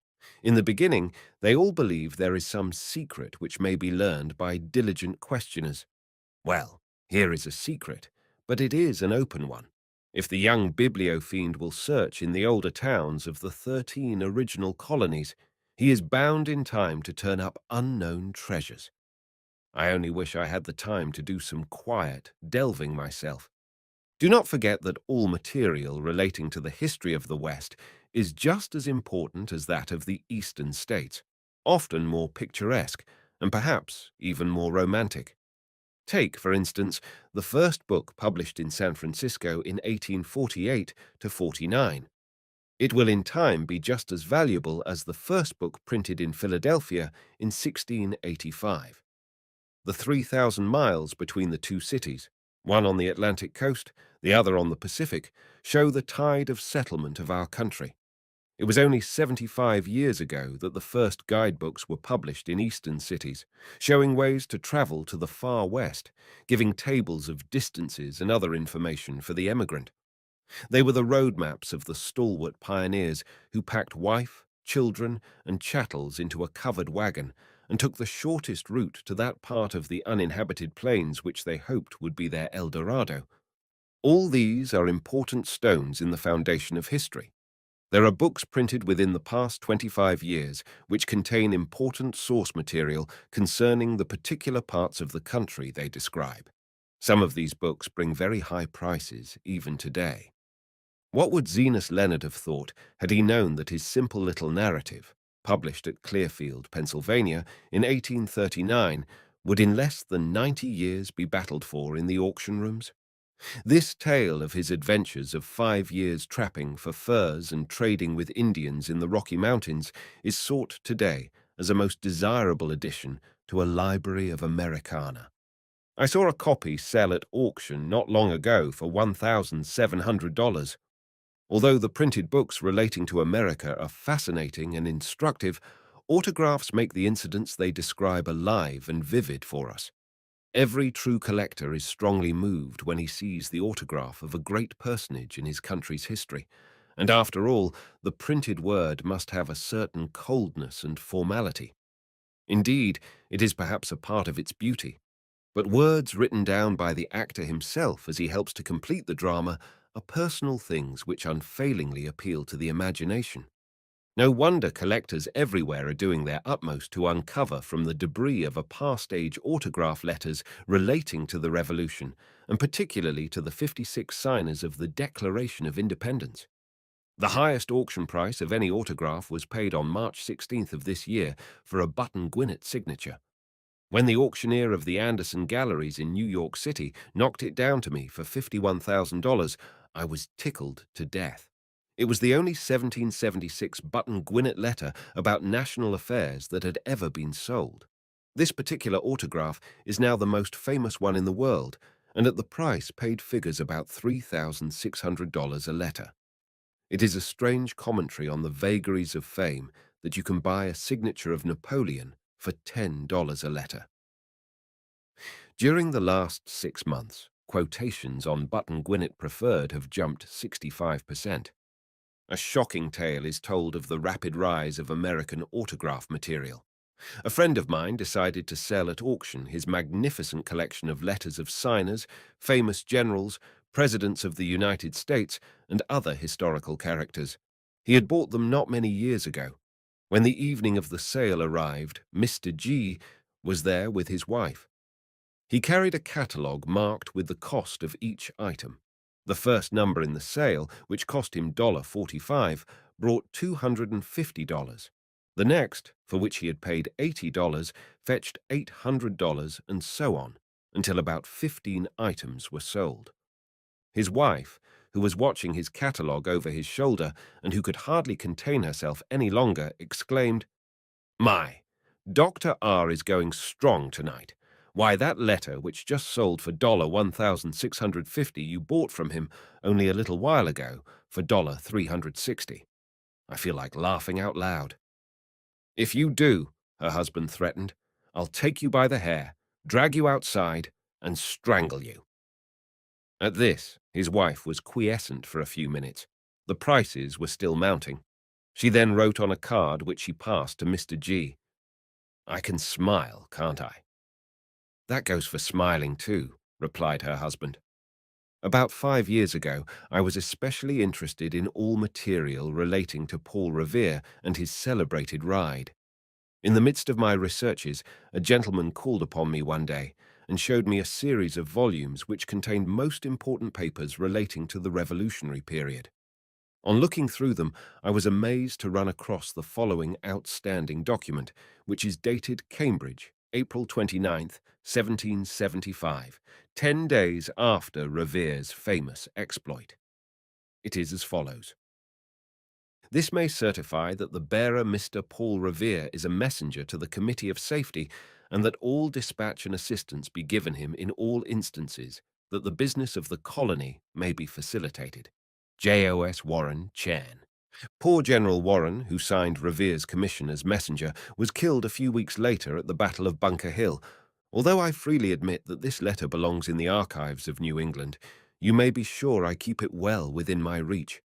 In the beginning, they all believe there is some secret which may be learned by diligent questioners. Well, here is a secret, but it is an open one. If the young bibliophile will search in the older towns of the 13 original colonies, he is bound in time to turn up unknown treasures. I only wish I had the time to do some quiet delving myself. Do not forget that all material relating to the history of the West is just as important as that of the Eastern states, often more picturesque and perhaps even more romantic. Take, for instance, the first book published in San Francisco in 1848 to 49. It will in time be just as valuable as the first book printed in Philadelphia in 1685. The 3,000 miles between the two cities, one on the Atlantic coast, the other on the Pacific, show the tide of settlement of our country. It was only 75 years ago that the first guidebooks were published in eastern cities, showing ways to travel to the far west, giving tables of distances and other information for the emigrant. They were the road maps of the stalwart pioneers who packed wife, children, and chattels into a covered wagon and took the shortest route to that part of the uninhabited plains which they hoped would be their El Dorado. All these are important stones in the foundation of history. There are books printed within the past 25 years which contain important source material concerning the particular parts of the country they describe. Some of these books bring very high prices even today. What would Zenas Leonard have thought had he known that his simple little narrative, published at Clearfield, Pennsylvania, in 1839, would in less than 90 years be battled for in the auction rooms? This tale of his adventures of 5 years trapping for furs and trading with Indians in the Rocky Mountains is sought today as a most desirable addition to a library of Americana. I saw a copy sell at auction not long ago for $1,700. Although the printed books relating to America are fascinating and instructive, autographs make the incidents they describe alive and vivid for us. Every true collector is strongly moved when he sees the autograph of a great personage in his country's history, and after all, the printed word must have a certain coldness and formality. Indeed, it is perhaps a part of its beauty. But words written down by the actor himself as he helps to complete the drama are personal things which unfailingly appeal to the imagination. No wonder collectors everywhere are doing their utmost to uncover from the debris of a past-age autograph letters relating to the Revolution, and particularly to the 56 signers of the Declaration of Independence. The highest auction price of any autograph was paid on March 16th of this year for a Button Gwinnett signature. When the auctioneer of the Anderson Galleries in New York City knocked it down to me for $51,000, I was tickled to death. It was the only 1776 Button Gwinnett letter about national affairs that had ever been sold. This particular autograph is now the most famous one in the world, and at the price paid figures about $3,600 a letter. It is a strange commentary on the vagaries of fame that you can buy a signature of Napoleon for $10 a letter. During the last 6 months, quotations on Button Gwinnett Preferred have jumped 65%. A shocking tale is told of the rapid rise of American autograph material. A friend of mine decided to sell at auction his magnificent collection of letters of signers, famous generals, presidents of the United States, and other historical characters. He had bought them not many years ago. When the evening of the sale arrived, Mr. G was there with his wife. He carried a catalogue marked with the cost of each item. The first number in the sale, which cost him $1.45, brought $250. The next, for which he had paid $80, fetched $800, and so on, until about 15 items were sold. His wife, who was watching his catalogue over his shoulder and who could hardly contain herself any longer, exclaimed, "My, Dr. R is going strong tonight. Why, that letter, which just sold for $1,650 you bought from him only a little while ago for $360. I feel like laughing out loud." "If you do," her husband threatened, "I'll take you by the hair, drag you outside, and strangle you." At this, his wife was quiescent for a few minutes. The prices were still mounting. She then wrote on a card which she passed to Mr. G. "I can smile, can't I?" "That goes for smiling too," replied her husband. About 5 years ago, I was especially interested in all material relating to Paul Revere and his celebrated ride. In the midst of my researches, a gentleman called upon me one day and showed me a series of volumes which contained most important papers relating to the Revolutionary period. On looking through them, I was amazed to run across the following outstanding document, which is dated Cambridge, April 29th, 1775, 10 days after Revere's famous exploit. It is as follows. "This may certify that the bearer Mr. Paul Revere is a messenger to the Committee of Safety, and that all dispatch and assistance be given him in all instances, that the business of the colony may be facilitated. J.O.S. Warren, Chan." Poor General Warren, who signed Revere's commission as messenger, was killed a few weeks later at the Battle of Bunker Hill. Although I freely admit that this letter belongs in the archives of New England, you may be sure I keep it well within my reach.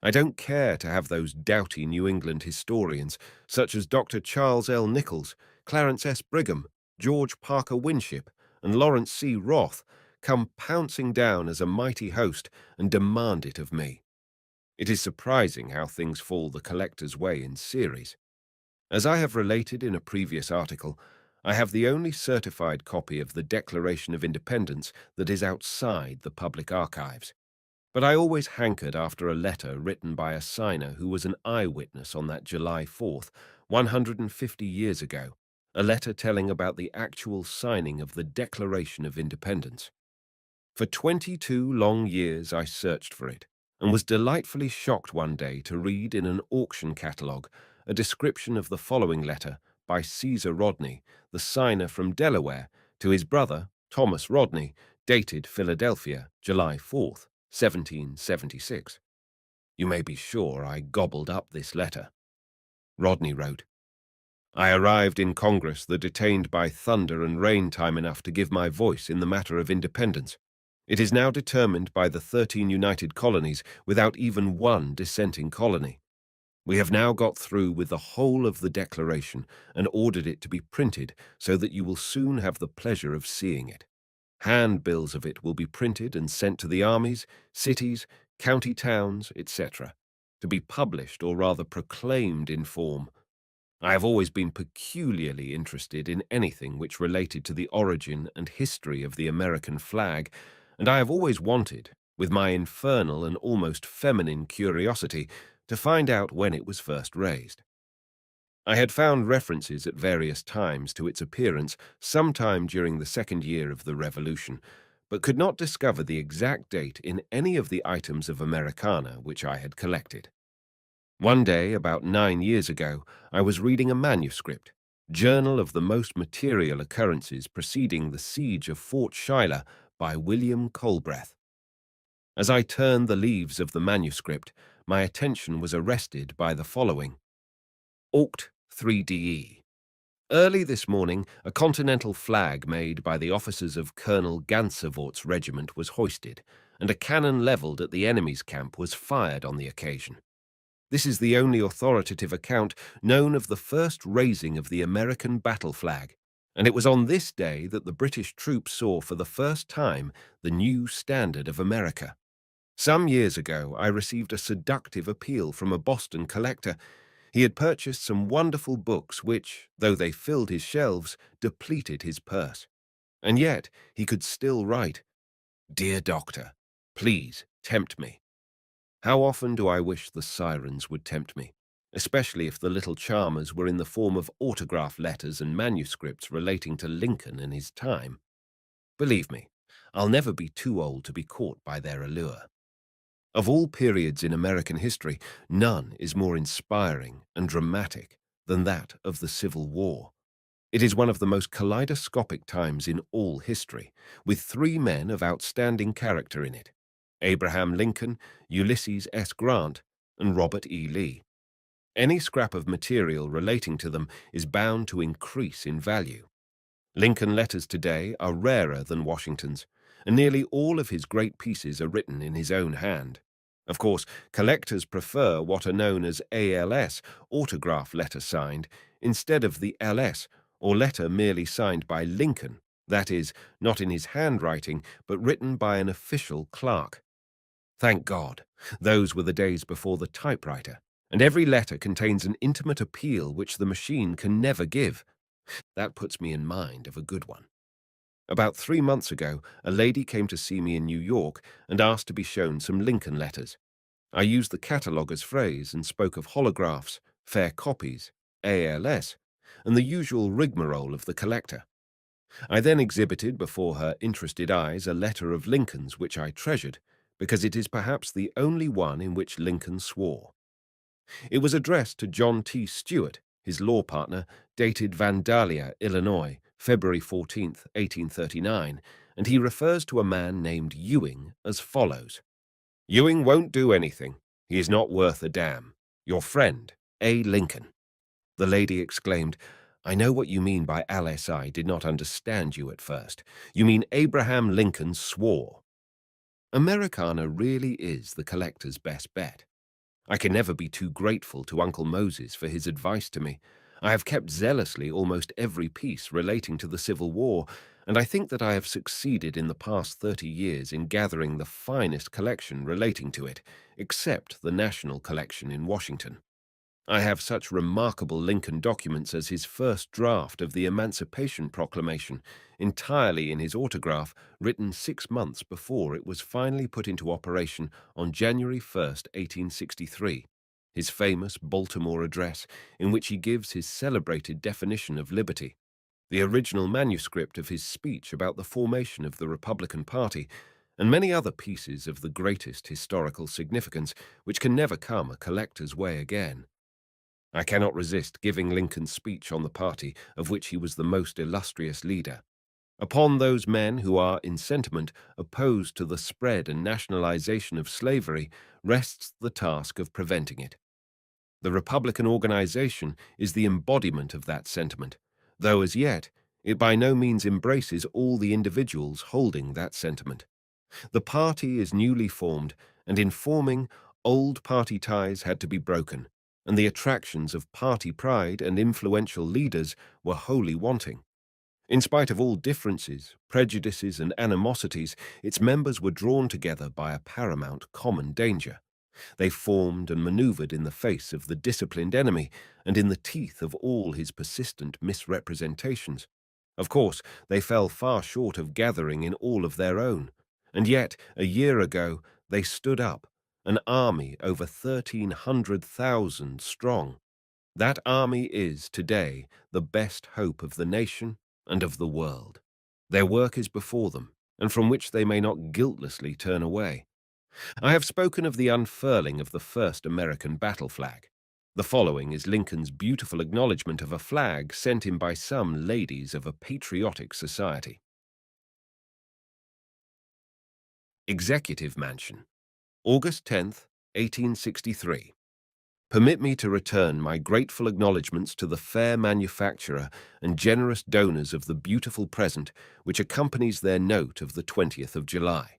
I don't care to have those doughty New England historians, such as Dr. Charles L. Nichols, Clarence S. Brigham, George Parker Winship, and Lawrence C. Roth, come pouncing down as a mighty host and demand it of me. It is surprising how things fall the collector's way in series. As I have related in a previous article, I have the only certified copy of the Declaration of Independence that is outside the public archives. But I always hankered after a letter written by a signer who was an eyewitness on that July 4th, 150 years ago, a letter telling about the actual signing of the Declaration of Independence. For 22 long years I searched for it, and was delightfully shocked one day to read in an auction catalogue a description of the following letter by Caesar Rodney, the signer from Delaware, to his brother, Thomas Rodney, dated Philadelphia, July 4th, 1776. You may be sure I gobbled up this letter. Rodney wrote, "I arrived in Congress the detained by thunder and rain time enough to give my voice in the matter of independence. It is now determined by the 13 United Colonies without even one dissenting colony. We have now got through with the whole of the Declaration and ordered it to be printed so that you will soon have the pleasure of seeing it. Handbills of it will be printed and sent to the armies, cities, county towns, etc., to be published or rather proclaimed in form. I have always been peculiarly interested in anything which related to the origin and history of the American flag, and I have always wanted, with my infernal and almost feminine curiosity, to find out when it was first raised. I had found references at various times to its appearance sometime during the second year of the Revolution, but could not discover the exact date in any of the items of Americana which I had collected. One day, about 9 years ago, I was reading a manuscript, Journal of the Most Material Occurrences Preceding the Siege of Fort Schuyler by William Colbreth. As I turned the leaves of the manuscript, my attention was arrested by the following. Auct 3DE. Early this morning, a continental flag made by the officers of Colonel Gansevoort's regiment was hoisted, and a cannon levelled at the enemy's camp was fired on the occasion. This is the only authoritative account known of the first raising of the American battle flag, and it was on this day that the British troops saw for the first time the new standard of America. Some years ago, I received a seductive appeal from a Boston collector. He had purchased some wonderful books which, though they filled his shelves, depleted his purse. And yet he could still write, "Dear Doctor, please tempt me." How often do I wish the sirens would tempt me, especially if the little charmers were in the form of autograph letters and manuscripts relating to Lincoln and his time. Believe me, I'll never be too old to be caught by their allure. Of all periods in American history, none is more inspiring and dramatic than that of the Civil War. It is one of the most kaleidoscopic times in all history, with three men of outstanding character in it: Abraham Lincoln, Ulysses S. Grant, and Robert E. Lee. Any scrap of material relating to them is bound to increase in value. Lincoln letters today are rarer than Washington's, and nearly all of his great pieces are written in his own hand. Of course, collectors prefer what are known as ALS, autograph letter signed, instead of the LS, or letter merely signed by Lincoln, that is, not in his handwriting, but written by an official clerk. Thank God, those were the days before the typewriter, and every letter contains an intimate appeal which the machine can never give. That puts me in mind of a good one. About 3 months ago, a lady came to see me in New York and asked to be shown some Lincoln letters. I used the cataloguer's phrase and spoke of holographs, fair copies, ALS, and the usual rigmarole of the collector. I then exhibited before her interested eyes a letter of Lincoln's which I treasured, because it is perhaps the only one in which Lincoln swore. It was addressed to John T. Stewart, his law partner, dated Vandalia, Illinois, February 14th, 1839, and he refers to a man named Ewing as follows. "Ewing won't do anything. He is not worth a damn. Your friend, A. Lincoln." The lady exclaimed, "I know what you mean by Alice. I did not understand you at first. You mean Abraham Lincoln swore." Americana really is the collector's best bet. I can never be too grateful to Uncle Moses for his advice to me. I have kept zealously almost every piece relating to the Civil War, and I think that I have succeeded in the past 30 years in gathering the finest collection relating to it, except the National Collection in Washington. I have such remarkable Lincoln documents as his first draft of the Emancipation Proclamation, entirely in his autograph, written 6 months before it was finally put into operation on January 1st, 1863, his famous Baltimore address, in which he gives his celebrated definition of liberty, the original manuscript of his speech about the formation of the Republican Party, and many other pieces of the greatest historical significance which can never come a collector's way again. I cannot resist giving Lincoln's speech on the party of which he was the most illustrious leader. Upon those men who are, in sentiment, opposed to the spread and nationalization of slavery rests the task of preventing it. The Republican organization is the embodiment of that sentiment, though as yet it by no means embraces all the individuals holding that sentiment. The party is newly formed, and in forming, old party ties had to be broken, and the attractions of party pride and influential leaders were wholly wanting. In spite of all differences, prejudices, and animosities, its members were drawn together by a paramount common danger. They formed and maneuvered in the face of the disciplined enemy and in the teeth of all his persistent misrepresentations. Of course, they fell far short of gathering in all of their own, and yet, a year ago, they stood up, an army over 1,300,000 strong. That army is, today, the best hope of the nation and of the world. Their work is before them, and from which they may not guiltlessly turn away. I have spoken of the unfurling of the first American battle flag. The following is Lincoln's beautiful acknowledgment of a flag sent him by some ladies of a patriotic society. Executive Mansion, August 10th, 1863. Permit me to return my grateful acknowledgments to the fair manufacturer and generous donors of the beautiful present which accompanies their note of the 20th of July.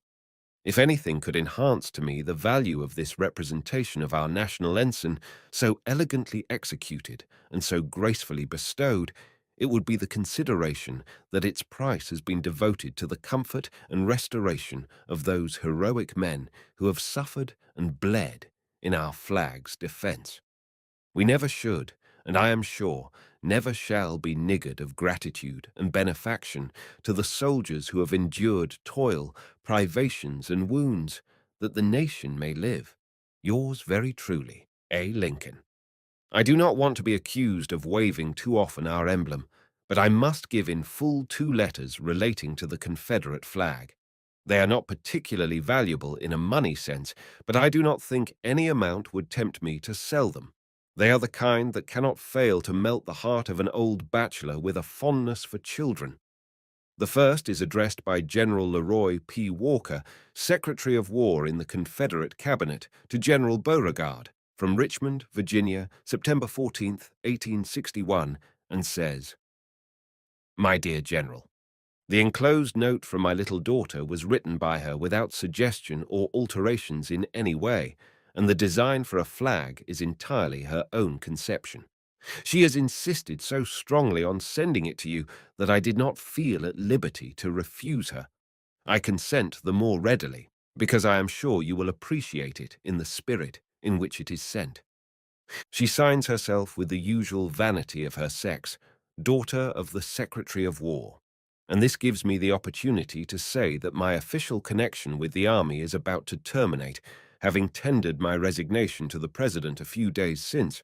If anything could enhance to me the value of this representation of our national ensign, so elegantly executed and so gracefully bestowed, it would be the consideration that its price has been devoted to the comfort and restoration of those heroic men who have suffered and bled in our flag's defense. We never should, and I am sure never shall be niggard of gratitude and benefaction to the soldiers who have endured toil, privations, and wounds, that the nation may live. Yours very truly, A. Lincoln. I do not want to be accused of waving too often our emblem, but I must give in full 2 letters relating to the Confederate flag. They are not particularly valuable in a money sense, but I do not think any amount would tempt me to sell them. They are the kind that cannot fail to melt the heart of an old bachelor with a fondness for children. The first is addressed by General Leroy P. Walker, Secretary of War in the Confederate Cabinet, to General Beauregard, from Richmond, Virginia, September 14th, 1861, and says, My dear General, the enclosed note from my little daughter was written by her without suggestion or alterations in any way, and the design for a flag is entirely her own conception. She has insisted so strongly on sending it to you that I did not feel at liberty to refuse her. I consent the more readily, because I am sure you will appreciate it in the spirit in which it is sent. She signs herself with the usual vanity of her sex, daughter of the Secretary of War, and this gives me the opportunity to say that my official connection with the army is about to terminate, having tendered my resignation to the President a few days since.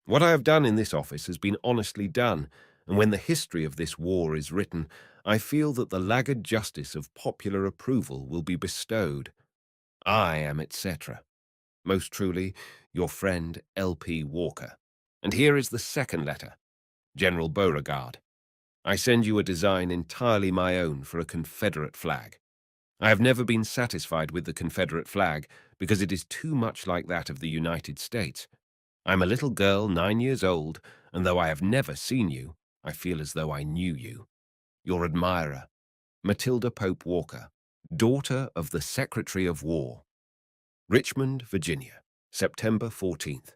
What I have done in this office has been honestly done, and when the history of this war is written, I feel that the laggard justice of popular approval will be bestowed. I am, etc. Most truly, your friend L.P. Walker. And here is the second letter. General Beauregard. I send you a design entirely my own for a Confederate flag. I have never been satisfied with the Confederate flag because it is too much like that of the United States. I'm a little girl 9 years old, and though I have never seen you, I feel as though I knew you. Your admirer, Matilda Pope Walker, daughter of the Secretary of War. Richmond, Virginia, September 14th.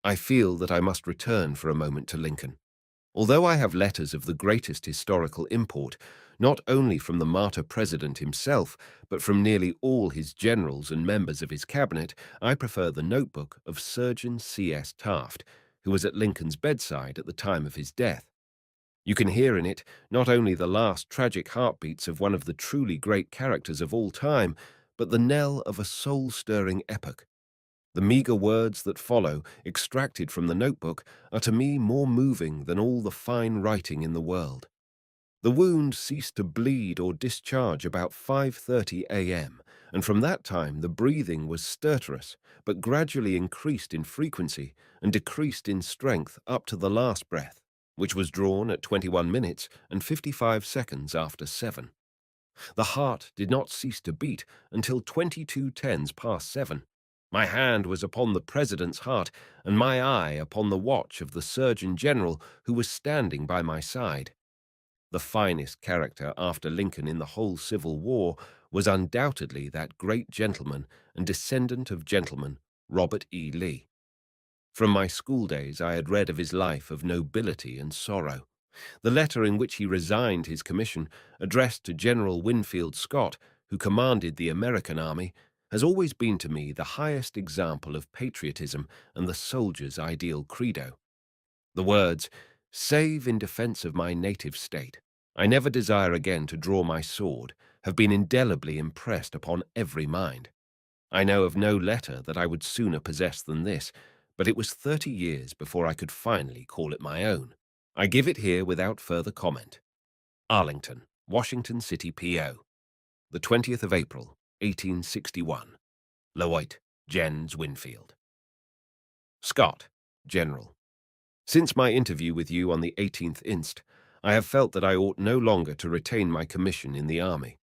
I feel that I must return for a moment to Lincoln. Although I have letters of the greatest historical import, not only from the martyr president himself, but from nearly all his generals and members of his cabinet, I prefer the notebook of Surgeon C.S. Taft, who was at Lincoln's bedside at the time of his death. You can hear in it not only the last tragic heartbeats of one of the truly great characters of all time, but the knell of a soul-stirring epoch. The meagre words that follow, extracted from the notebook, are to me more moving than all the fine writing in the world. The wound ceased to bleed or discharge about 5:30 a.m., and from that time the breathing was stertorous, but gradually increased in frequency and decreased in strength up to the last breath, which was drawn at 21 minutes and 55 seconds after 7. The heart did not cease to beat until 22 tens past 7. My hand was upon the President's heart, and my eye upon the watch of the Surgeon General who was standing by my side. The finest character after Lincoln in the whole Civil War was undoubtedly that great gentleman and descendant of gentlemen, Robert E. Lee. From my school days I had read of his life of nobility and sorrow. The letter in which he resigned his commission, addressed to General Winfield Scott, who commanded the American army, has always been to me the highest example of patriotism and the soldier's ideal credo. The words, "Save in defense of my native state, I never desire again to draw my sword," have been indelibly impressed upon every mind. I know of no letter that I would sooner possess than this, but it was 30 years before I could finally call it my own. I give it here without further comment. Arlington, Washington City, P.O. The 20th of April, 1861. Lloyd, Jens Winfield. Scott, General. Since my interview with you on the 18th inst., I have felt that I ought no longer to retain my commission in the army.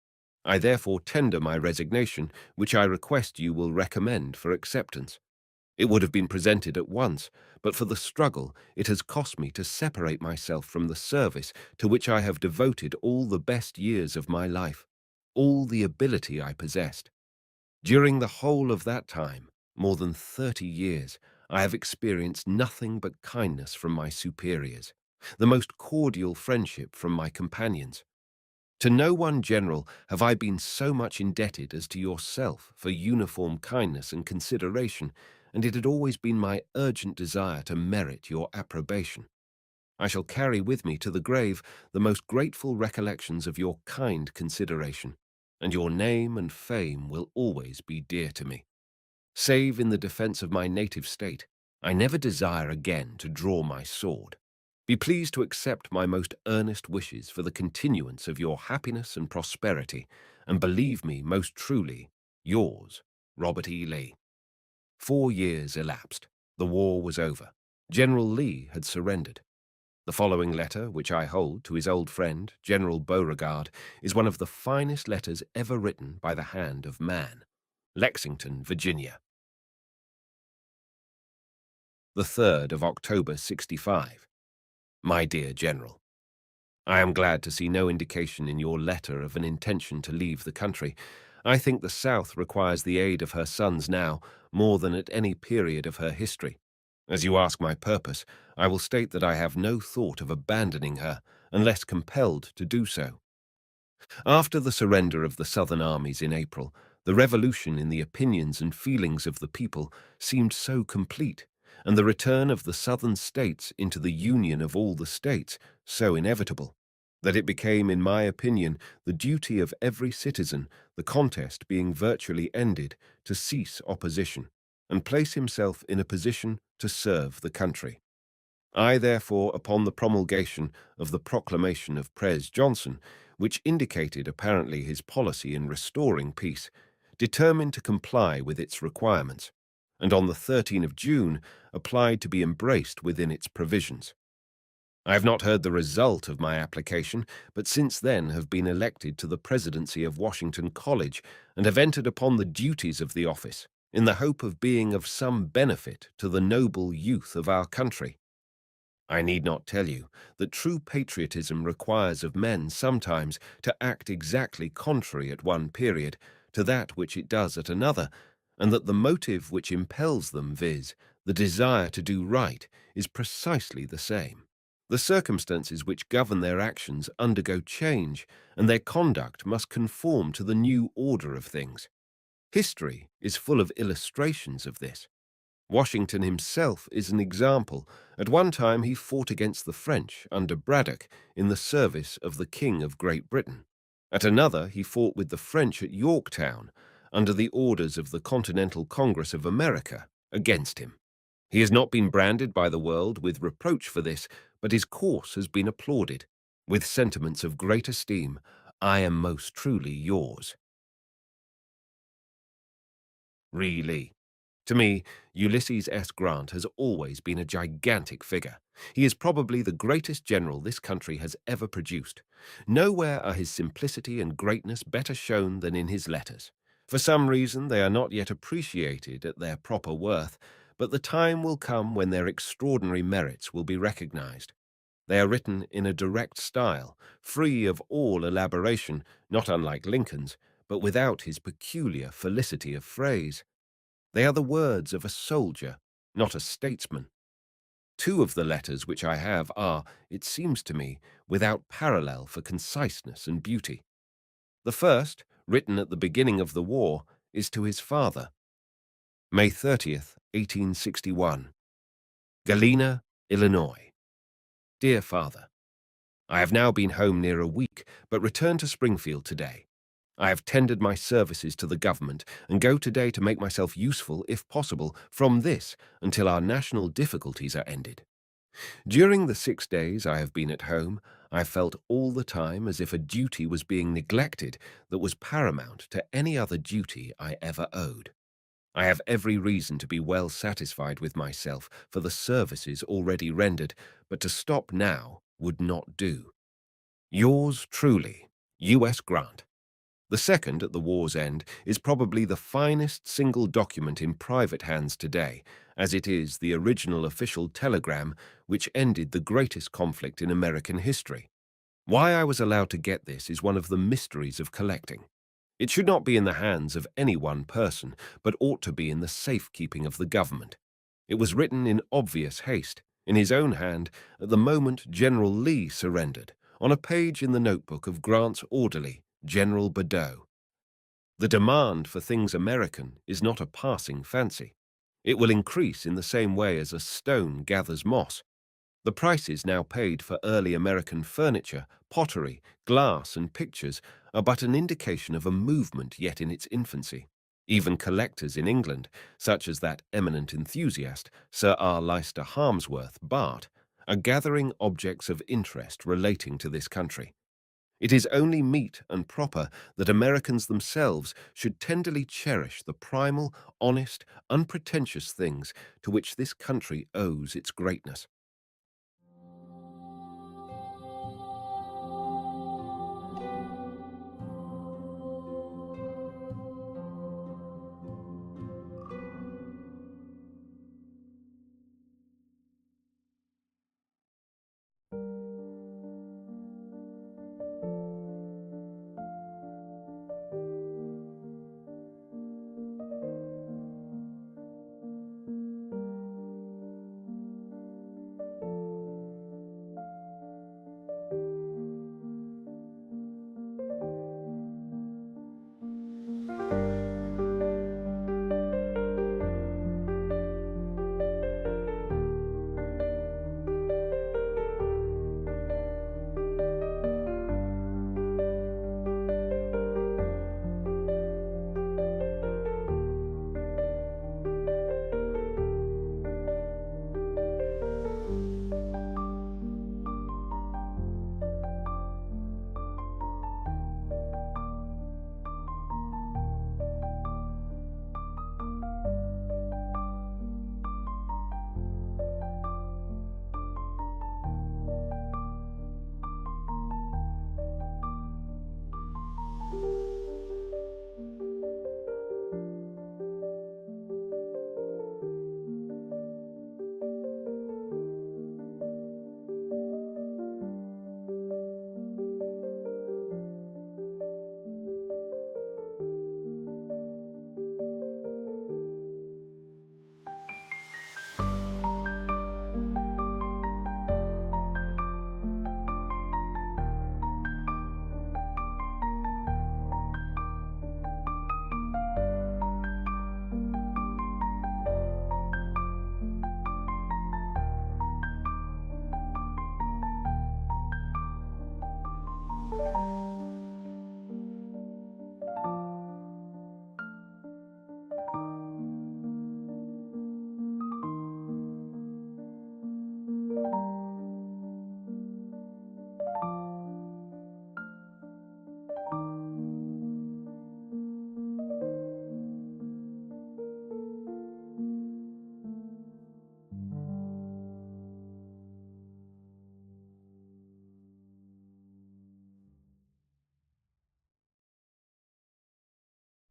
I therefore tender my resignation, which I request you will recommend for acceptance. It would have been presented at once, but for the struggle it has cost me to separate myself from the service to which I have devoted all the best years of my life, all the ability I possessed. During the whole of that time, more than 30 years, I have experienced nothing but kindness from my superiors, the most cordial friendship from my companions. To no one general have I been so much indebted as to yourself for uniform kindness and consideration, and it had always been my urgent desire to merit your approbation. I shall carry with me to the grave the most grateful recollections of your kind consideration, and your name and fame will always be dear to me. Save in the defense of my native state, I never desire again to draw my sword. Be pleased to accept my most earnest wishes for the continuance of your happiness and prosperity, and believe me most truly, yours, Robert E. Lee. 4 years elapsed. The war was over. General Lee had surrendered. The following letter, which I hold to his old friend, General Beauregard, is one of the finest letters ever written by the hand of man. Lexington, Virginia. The 3rd of October, 65. My dear General, I am glad to see no indication in your letter of an intention to leave the country. I think the South requires the aid of her sons now more than at any period of her history. As you ask my purpose, I will state that I have no thought of abandoning her unless compelled to do so. After the surrender of the Southern armies in April, the revolution in the opinions and feelings of the people seemed so complete, and the return of the Southern states into the union of all the states so inevitable, that it became, in my opinion, the duty of every citizen, the contest being virtually ended, to cease opposition, and place himself in a position to serve the country. I, therefore, upon the promulgation of the proclamation of Pres Johnson, which indicated apparently his policy in restoring peace, determined to comply with its requirements, and on the 13th of June applied to be embraced within its provisions. I have not heard the result of my application, but since then have been elected to the presidency of Washington College and have entered upon the duties of the office, in the hope of being of some benefit to the noble youth of our country. I need not tell you that true patriotism requires of men sometimes to act exactly contrary at one period to that which it does at another, and that the motive which impels them, viz., the desire to do right, is precisely the same. The circumstances which govern their actions undergo change, and their conduct must conform to the new order of things. History is full of illustrations of this. Washington himself is an example. At one time he fought against the French under Braddock in the service of the King of Great Britain. At another he fought with the French at Yorktown under the orders of the Continental Congress of America against him. He has not been branded by the world with reproach for this, but his course has been applauded. With sentiments of great esteem, I am most truly yours. Lee. To me, Ulysses S. Grant has always been a gigantic figure. He is probably the greatest general this country has ever produced. Nowhere are his simplicity and greatness better shown than in his letters. For some reason, they are not yet appreciated at their proper worth, but the time will come when their extraordinary merits will be recognized. They are written in a direct style, free of all elaboration, not unlike Lincoln's, but without his peculiar felicity of phrase. They are the words of a soldier, not a statesman. Two of the letters which I have are, it seems to me, without parallel for conciseness and beauty. The first, written at the beginning of the war, is to his father. May 30th, 1861. Galena, Illinois. Dear Father, I have now been home near a week, but return to Springfield today. I have tendered my services to the government and go today to make myself useful, if possible, from this until our national difficulties are ended. During the 6 days I have been at home, I felt all the time as if a duty was being neglected that was paramount to any other duty I ever owed. I have every reason to be well satisfied with myself for the services already rendered, but to stop now would not do. Yours truly, U.S. Grant. The second, at the war's end, is probably the finest single document in private hands today, as it is the original official telegram which ended the greatest conflict in American history. Why I was allowed to get this is one of the mysteries of collecting. It should not be in the hands of any one person, but ought to be in the safekeeping of the government. It was written in obvious haste, in his own hand, at the moment General Lee surrendered, on a page in the notebook of Grant's orderly, General Badeau. The demand for things American is not a passing fancy. It will increase in the same way as a stone gathers moss. The prices now paid for early American furniture, pottery, glass, and pictures are but an indication of a movement yet in its infancy. Even collectors in England, such as that eminent enthusiast, Sir R. Leicester Harmsworth, Bart., are gathering objects of interest relating to this country. It is only meet and proper that Americans themselves should tenderly cherish the primal, honest, unpretentious things to which this country owes its greatness.